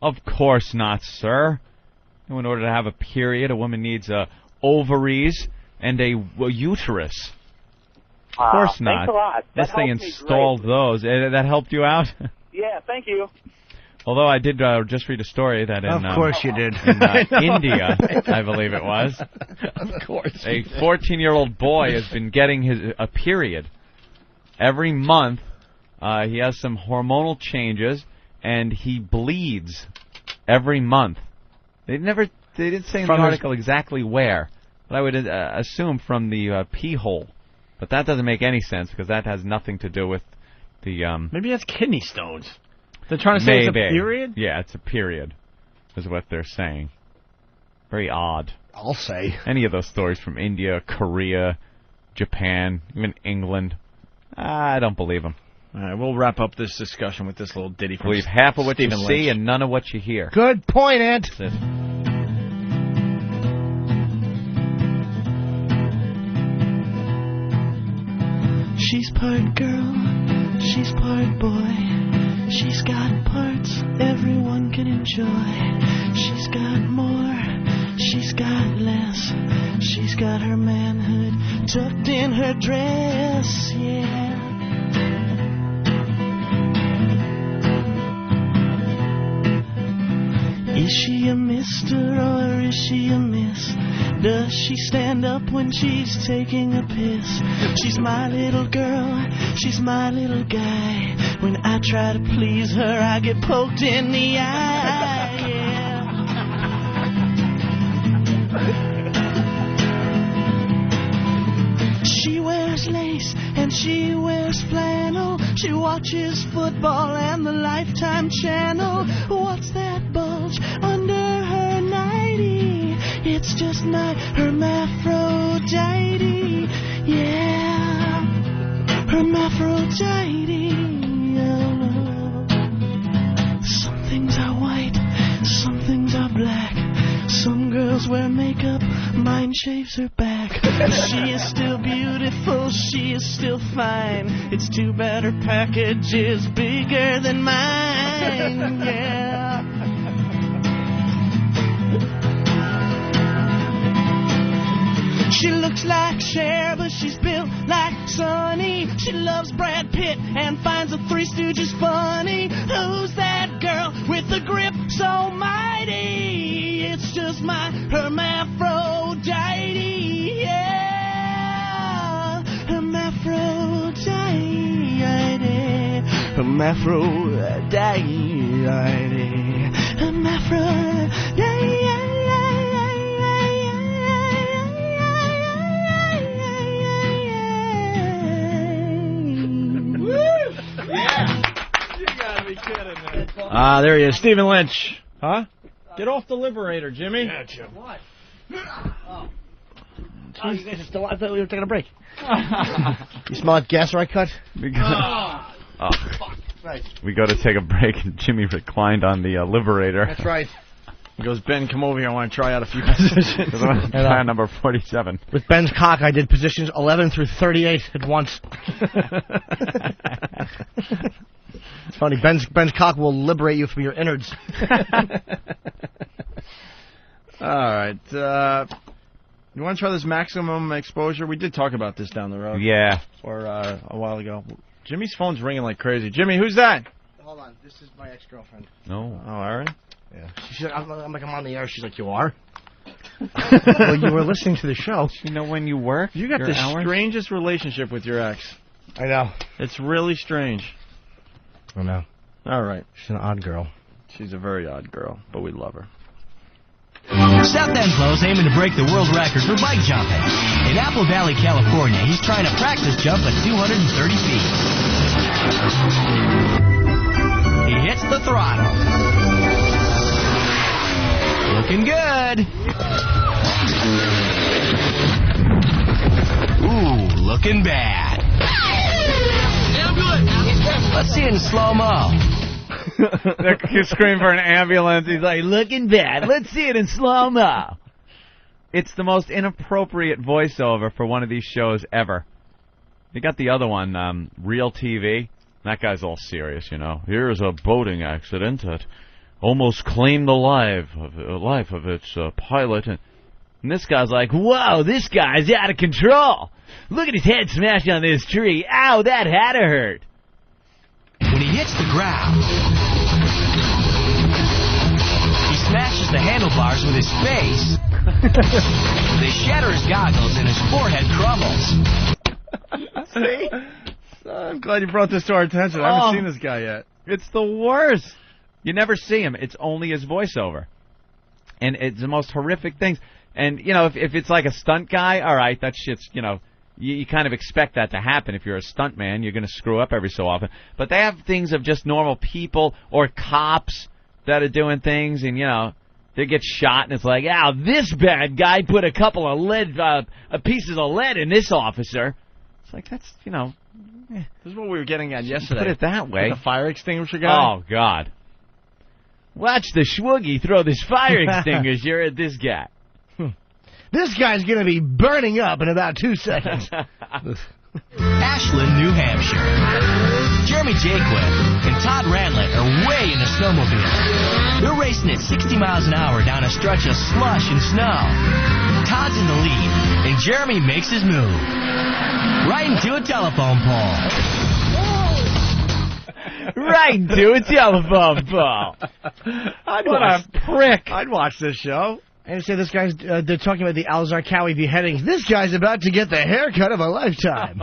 Of course not, sir. In order to have a period, a woman needs ovaries and a uterus. Of course not.
Thanks a lot.
Yes, they installed those. That helped you out?
Yeah, thank you.
Although I did just read a story that in...
Of course you did.
In India, I believe it was.
Of course.
A 14-year-old boy has been getting a period. Every month, he has some hormonal changes, and he bleeds every month. They didn't say in the article exactly where, But I would assume from the pee hole. But that doesn't make any sense because that has nothing to do with the...
Maybe that's kidney stones. They're trying to say it's a period?
Yeah, it's a period, is what they're saying. Very odd.
I'll say.
Any of those stories from India, Korea, Japan, even England, I don't believe them.
All right, we'll wrap up this discussion with this little ditty from
Believe half of what
Stephen
you
Lynch.
see and none of what you hear.
Good point, Ant.
That's it.
She's part girl, she's part boy. She's got parts everyone can enjoy. She's got more, she's got less. She's got her manhood tucked in her dress, yeah. Is she a mister or is she a miss? Does she stand up when she's taking a piss? She's my little girl, she's my little guy. When I try to please her, I get poked in the eye, yeah. She wears lace and she wears flannel. She watches football and the Lifetime channel. What's that bulge under her nightie? It's just my hermaphrodite, yeah. Hermaphrodite, oh. Some things are white, some things are black. Some girls wear makeup, mine shaves her back. She is still beautiful, she is still fine. It's too bad her package is bigger than mine, yeah. She looks like Cher, but she's built like Sonny. She loves Brad Pitt and finds the Three Stooges funny. Who's that girl with the grip so mighty? It's just my hermaphrodite, yeah. Hermaphrodite, hermaphrodite, hermaphrodite.
There he is, Stephen Lynch. Huh? Get off the Liberator, Jimmy.
Yeah, Jim. What? Oh, you guys are still... I thought we were taking a break. You smell like gas I cut?
Fuck. Right. We go to take a break, and Jimmy reclined on the Liberator.
That's right.
He goes, Ben, come over here. I want to try out a few positions.
Try number 47.
With Ben's cock, I did positions 11 through 38 at once. It's funny. Ben's cock will liberate you from your innards.
All right. You want to try this maximum exposure? We did talk about this down the road.
Yeah.
Or a while ago. Jimmy's phone's ringing like crazy. Jimmy, who's that?
Hold on. This is my ex-girlfriend.
No.
Oh, Aaron?
Yeah. She's like, I'm on the air. She's like, you are? Well, you were listening to the show.
You know when you work?
You got the strangest relationship with your ex.
I know.
It's really strange.
I know.
All right.
She's an odd girl.
She's a very odd girl, but we love her.
Seth Enslow's aiming to break the world record for bike jumping. In Apple Valley, California, he's trying to practice jump at 230 feet. He hits the throttle. Looking good. Ooh, looking bad. Let's see it in slow-mo.
They're screaming for an ambulance. He's like, looking bad. Let's see it in slow-mo. It's the most inappropriate voiceover for one of these shows ever. You got the other one, Real TV. That guy's all serious, you know. Here's a boating accident that almost claimed the life of its pilot. And this guy's like, whoa, this guy's out of control. Look at his head smashed on this tree. Ow, that had to hurt.
When he hits the ground, he smashes the handlebars with his face. They shatter his goggles and his forehead crumbles.
See? I'm glad you brought this to our attention. I haven't seen this guy yet.
It's the worst. You never see him. It's only his voiceover. And it's the most horrific things. And, you know, if it's like a stunt guy, all right, that shit's, you know, you kind of expect that to happen. If you're a stunt man, you're going to screw up every so often. But they have things of just normal people or cops that are doing things, and, you know, they get shot, and it's like, this bad guy put a couple of pieces of lead in this officer. It's like, that's, you know.
This is what we were getting at yesterday.
Put it that way.
Like the fire extinguisher guy?
Oh, God. Watch the Schwoogie throw this fire extinguisher at this guy.
This guy's going to be burning up in about 2 seconds.
Ashland, New Hampshire. Jeremy Jaquith and Todd Randlett are way into snowmobiles. They're racing at 60 miles an hour down a stretch of slush and snow. Todd's in the lead, and Jeremy makes his move. Right into a telephone pole.
Right into a telephone pole.
What a prick. I'd watch this show.
And say this guy's, they're talking about the Al-Zarqawi beheadings. This guy's about to get the haircut of a lifetime.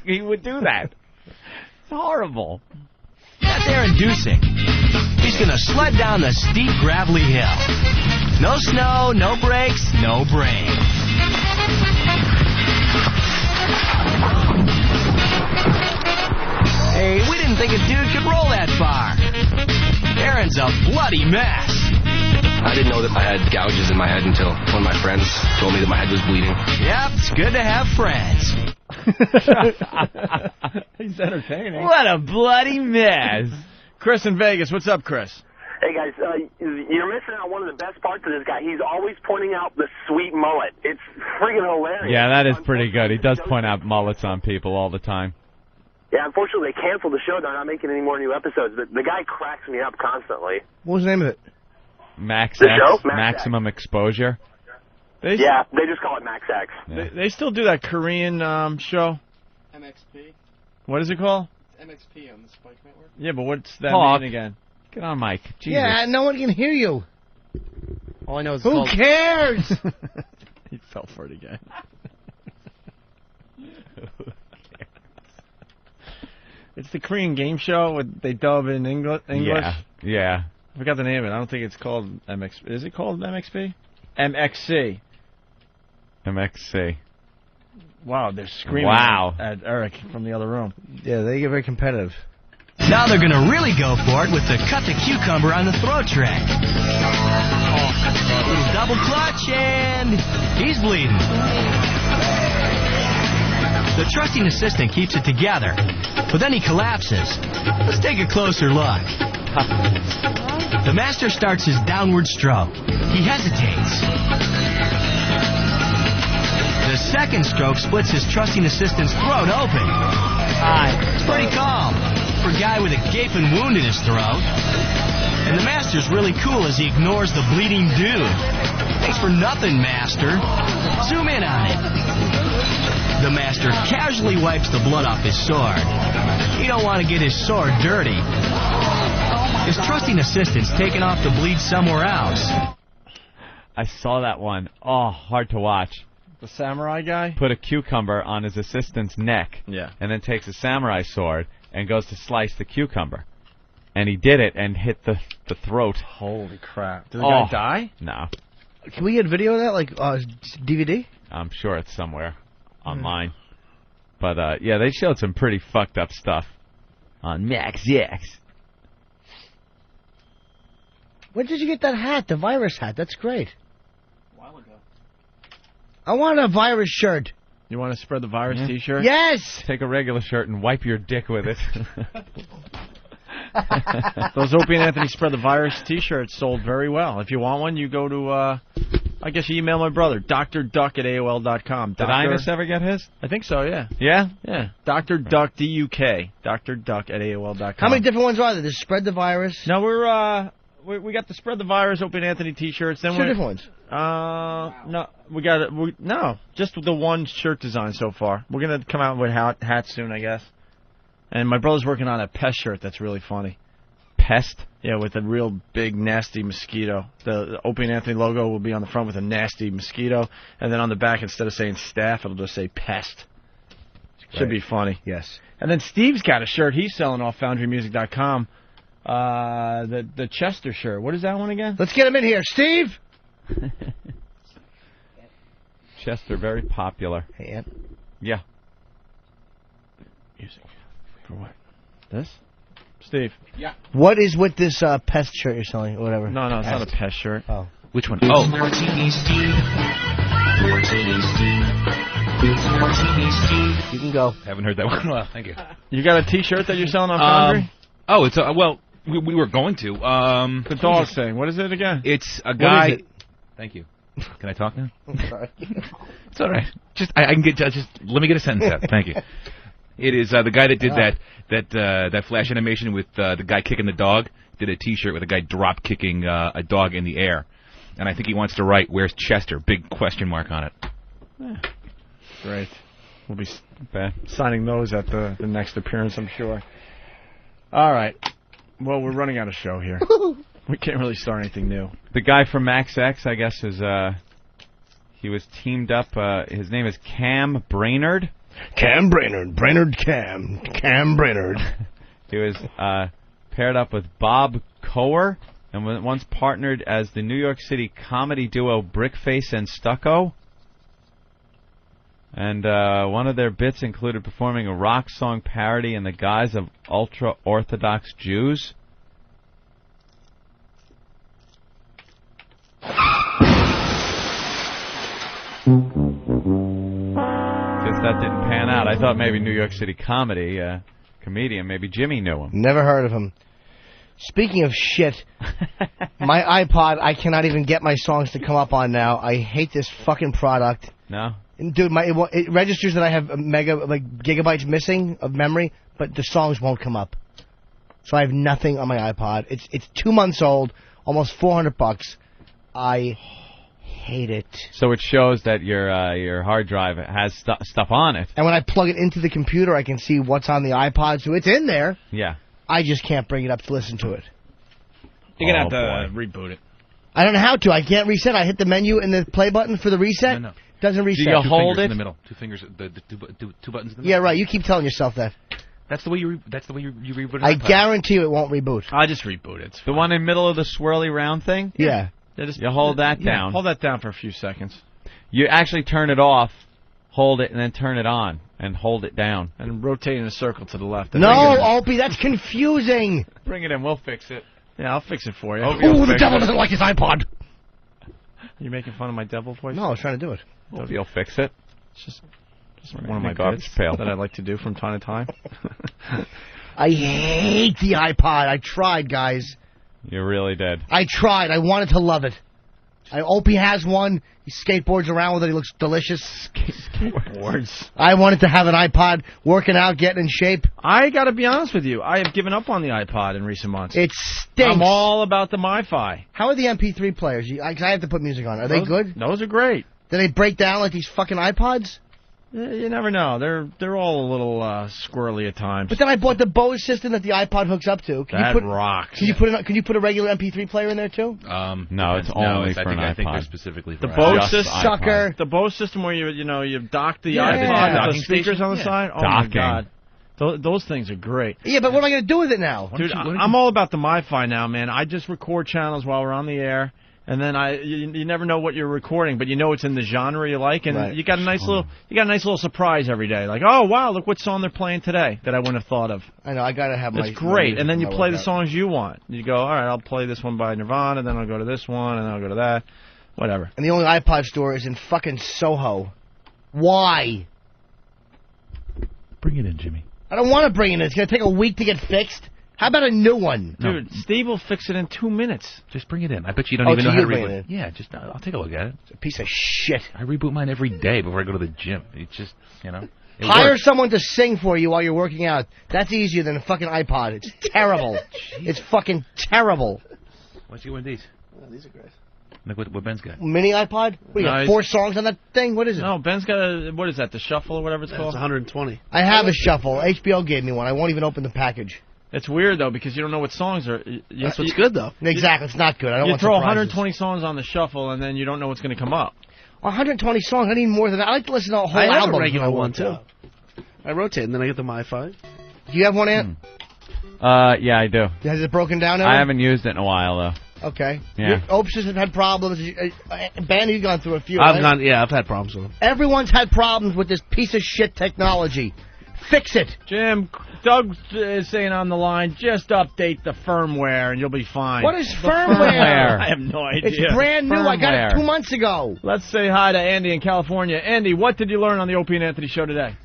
He would do that. It's horrible.
That's Aaron Dusek. He's going to sled down the steep, gravelly hill. No snow, no brakes, no brake. Hey, we didn't think a dude could roll that far. Aaron's a bloody mess.
I didn't know that I had gouges in my head until one of my friends told me that my head was bleeding.
Yep, it's good to have friends.
He's entertaining.
What a bloody mess.
Chris in Vegas. What's up, Chris?
Hey, guys, you're missing out one of the best parts of this guy. He's always pointing out the sweet mullet. It's friggin' hilarious.
Yeah, that is pretty good. He does point out mullets on people all the time.
Yeah, unfortunately, they canceled the show. They're not making any more new episodes. But the guy cracks me up constantly.
What was the name of it?
Max
The
X,
show?
Maximum Exposure.
Yeah, they just call it Max X.
Yeah.
They still do that Korean show?
MXP.
What is it called?
It's MXP on the Spike Network.
Yeah, but what's that
Talk.
mean again?
Get on, Mike. Jesus.
Yeah, no one can hear you.
All I know is
Who cares?
He fell for it again. It's the Korean game show. They dub in English.
Yeah.
I forgot the name of it. I don't think it's called MXP. Is it called MXP? MXC.
MXC.
Wow, they're screaming at Eric from the other room.
Yeah, they get very competitive.
Now they're going to really go for it with the cut the cucumber on the throw trick. Little double clutch, and he's bleeding. The trusting assistant keeps it together, but then he collapses. Let's take a closer look. The master starts his downward stroke. He hesitates. The second stroke splits his trusting assistant's throat open. It's pretty calm for a guy with a gaping wound in his throat. And the master's really cool as he ignores the bleeding dude. Thanks for nothing, master. Zoom in on it. The master casually wipes the blood off his sword. He don't want to get his sword dirty. His trusting assistant's taking off to bleed somewhere else.
I saw that one. Oh, hard to watch.
The samurai guy?
Put a cucumber on his assistant's neck.
Yeah.
And then takes a samurai sword and goes to slice the cucumber. And he did it and hit the throat.
Holy crap. Did the guy die?
No.
Can we get video of that, like DVD?
I'm sure it's somewhere online. But, yeah, they showed some pretty fucked up stuff on Max X.
Where did you get that hat, the virus hat? That's great.
A while ago.
I want a virus shirt.
You want to spread the virus T-shirt?
Yes!
Take a regular shirt and wipe your dick with it.
Those Opie and Anthony Spread the Virus T-shirts sold very well. If you want one, you go to, I guess you email my brother, drduck@AOL.com.
Did Ines ever get his?
I think so, yeah.
Yeah?
Yeah. Dr. Duck, D-U-K. drduck@AOL.com.
How many different ones are there? There's Spread the Virus.
No, we got the Spread the Virus Opie and Anthony T-shirts. Then
Two different ones.
No, we got it. No, just the one shirt design so far. We're gonna come out with hats soon, I guess. And my brother's working on a pest shirt that's really funny.
Pest?
Yeah, with a real big nasty mosquito. The Opie and Anthony logo will be on the front with a nasty mosquito, and then on the back, instead of saying staff, it'll just say pest. Should be funny.
Yes.
And then Steve's got a shirt he's selling off FoundryMusic.com. The Chester shirt. What is that one again?
Let's get him in here. Steve?
Chester, very popular.
Hey, Ant.
Yeah.
Music. For what? This? Steve.
Yeah.
What is with this pest shirt you're selling or whatever?
No, it's not a pest shirt.
Oh.
Which one? Oh.
You can go.
Haven't heard that one. Well, thank you.
You got a T-shirt that you're selling on Foundry?
Oh, it's well, we were going to.
The dog thing. What is it again?
It's a guy.
What is it?
Thank you. Can I talk now?
I'm sorry.
It's all right. I can get just let me get a sentence out. Thank you. It is the guy that did that flash animation with the guy kicking the dog. Did a T-shirt with a guy drop kicking a dog in the air, and I think he wants to write "Where's Chester?" Big question mark on it.
Great. We'll be signing those at the next appearance, I'm sure. All right. Well, we're running out of show here. We can't really start anything new.
The guy from Max X, I guess, is he was teamed up. His name is Cam Brainerd.
Cam Brainerd. Cam Brainerd.
He was paired up with Bob Coer and was once partnered as the New York City comedy duo Brickface and Stucco. And one of their bits included performing a rock song parody in the guise of ultra-Orthodox Jews. Guess that didn't pan out. I thought maybe New York City comedy comedian, maybe Jimmy knew him.
Never heard of him. Speaking of shit, my iPod, I cannot even get my songs to come up on now. I hate this fucking product.
No?
Dude, it registers that I have gigabytes missing of memory, but the songs won't come up. So I have nothing on my iPod. It's 2 months old, almost $400. I hate it.
So it shows that your hard drive has stuff on it.
And when I plug it into the computer, I can see what's on the iPod, so it's in there.
Yeah.
I just can't bring it up to listen to it.
You're going to have to reboot it.
I don't know how to. I can't reset. I hit the menu and the play button for the reset.
No.
Doesn't reset.
Do you hold it
in the middle? Two fingers, the two buttons in the middle.
Yeah, right. You keep telling yourself that.
That's the way you reboot it.
I guarantee you it won't reboot.
I just reboot it.
The one in the middle of the swirly round thing?
Yeah.
You hold that down.
Hold that down for a few seconds.
You actually turn it off, hold it, and then turn it on, and hold it down.
And rotate in a circle to the left.
No, Opie, that's confusing.
Bring it in. We'll fix it.
Yeah, I'll fix it for you.
Ooh, the devil doesn't like his iPod.
You making fun of my devil voice?
No, I was trying to do it.
You'll fix it.
It's just one of my
garbage
bits
pail
that I like to do from time to time.
I hate the iPod. I tried, guys.
You really did.
I tried. I wanted to love it. Opie has one. He skateboards around with it. He looks delicious.
Skateboards.
I wanted to have an iPod, working out, getting in shape.
I got to be honest with you. I have given up on the iPod in recent months.
It stinks.
I'm all about the MiFi.
How are the MP3 players? I have to put music on. Are they good?
Those are great.
Do they break down like these fucking iPods?
You never know. They're all a little squirrely at times.
But then I bought the Bose system that the iPod hooks up to.
Rocks.
Can you put a regular MP3 player in there too?
No, it's only for an iPod.
I think they're specifically for
the Bose system.
Sucker.
The Bose system where you dock the
Yeah.
iPod with the
Docking
speakers
station.
on the side. Oh
Docking.
my god. Those things are great.
Yeah, but what am I going to do with it now?
Dude, I'm all about the MiFi now, man. I just record channels while we're on the air. And then you never know what you're recording, but you know it's in the genre you like, and you got a nice little surprise every day. Like, oh wow, look what song they're playing today that I wouldn't have thought of.
I know, I gotta have my.
It's great,
my
and then you play the
workout.
songs you want. You go, all right, I'll play this one by Nirvana, then I'll go to this one, and then I'll go to that, whatever.
And the only iPod store is in fucking Soho. Why?
Bring it in, Jimmy.
I don't want to bring it in. It's gonna take a week to get fixed. How about a new one?
Dude, Steve will fix it in 2 minutes.
Just bring it in. I bet you don't even know how to
bring
reboot
it
it. Yeah, just I'll take a look at it.
It's a piece of shit.
I reboot mine every day before I go to the gym. It's just, it
Hire
works.
someone to sing for you while you're working out. That's easier than a fucking iPod. It's terrible. It's fucking terrible.
What's you one of these?
These are great.
Look what Ben's got.
Mini iPod? What, you got 4 songs on that thing? What is it?
No, Ben's got what is that, the Shuffle or whatever it's called?
It's 120.
I have a Shuffle. HBO gave me one. I won't even open the package.
It's weird, though, because you don't know what songs are...
That's what's good, though.
Exactly. It's not good. I don't
You
want
throw
surprises.
120 songs on the Shuffle, and then you don't know what's going to come up.
120 songs? I need more than that. I like to listen to a whole
I have
album.
a regular one, too. I rotate, and then I get the MiFi.
Do you have one, Ant?
Yeah, I do.
Has it broken down now?
I haven't used it in a while, though.
Okay.
Yeah.
Opes has had problems. Ben, you've gone through a few.
I've
right?
I've had problems with them.
Everyone's had problems with this piece of shit technology. Fix it.
Jim, Doug is saying on the line, just update the firmware and you'll be fine.
What is firmware?
I have no idea.
It's brand new. I got it 2 months ago.
Let's say hi to Andy in California. Andy, what did you learn on the Opie and Anthony show today?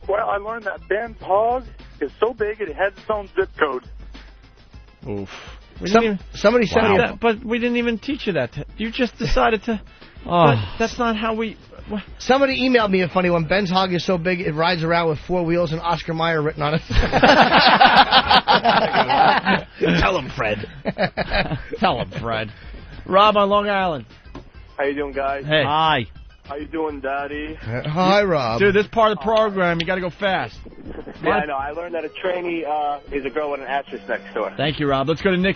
Well, I learned that Ben Pog is so big it has its own zip code.
Oof.
Somebody said
that, but we didn't even teach you that. You just decided to. But that's not how we. What?
Somebody emailed me a funny one. Ben's hog is so big it rides around with 4 wheels and Oscar Mayer written on it.
Tell him, Fred.
Tell him, Fred. Rob on Long Island.
How you doing, guys?
Hey. Hi.
How you doing, Daddy?
Hi, Rob.
Dude, this part of the program, you got to go fast.
Yeah, I know. I learned that a trainee is a girl with an asterisk next to her.
Thank you, Rob. Let's go to Nick.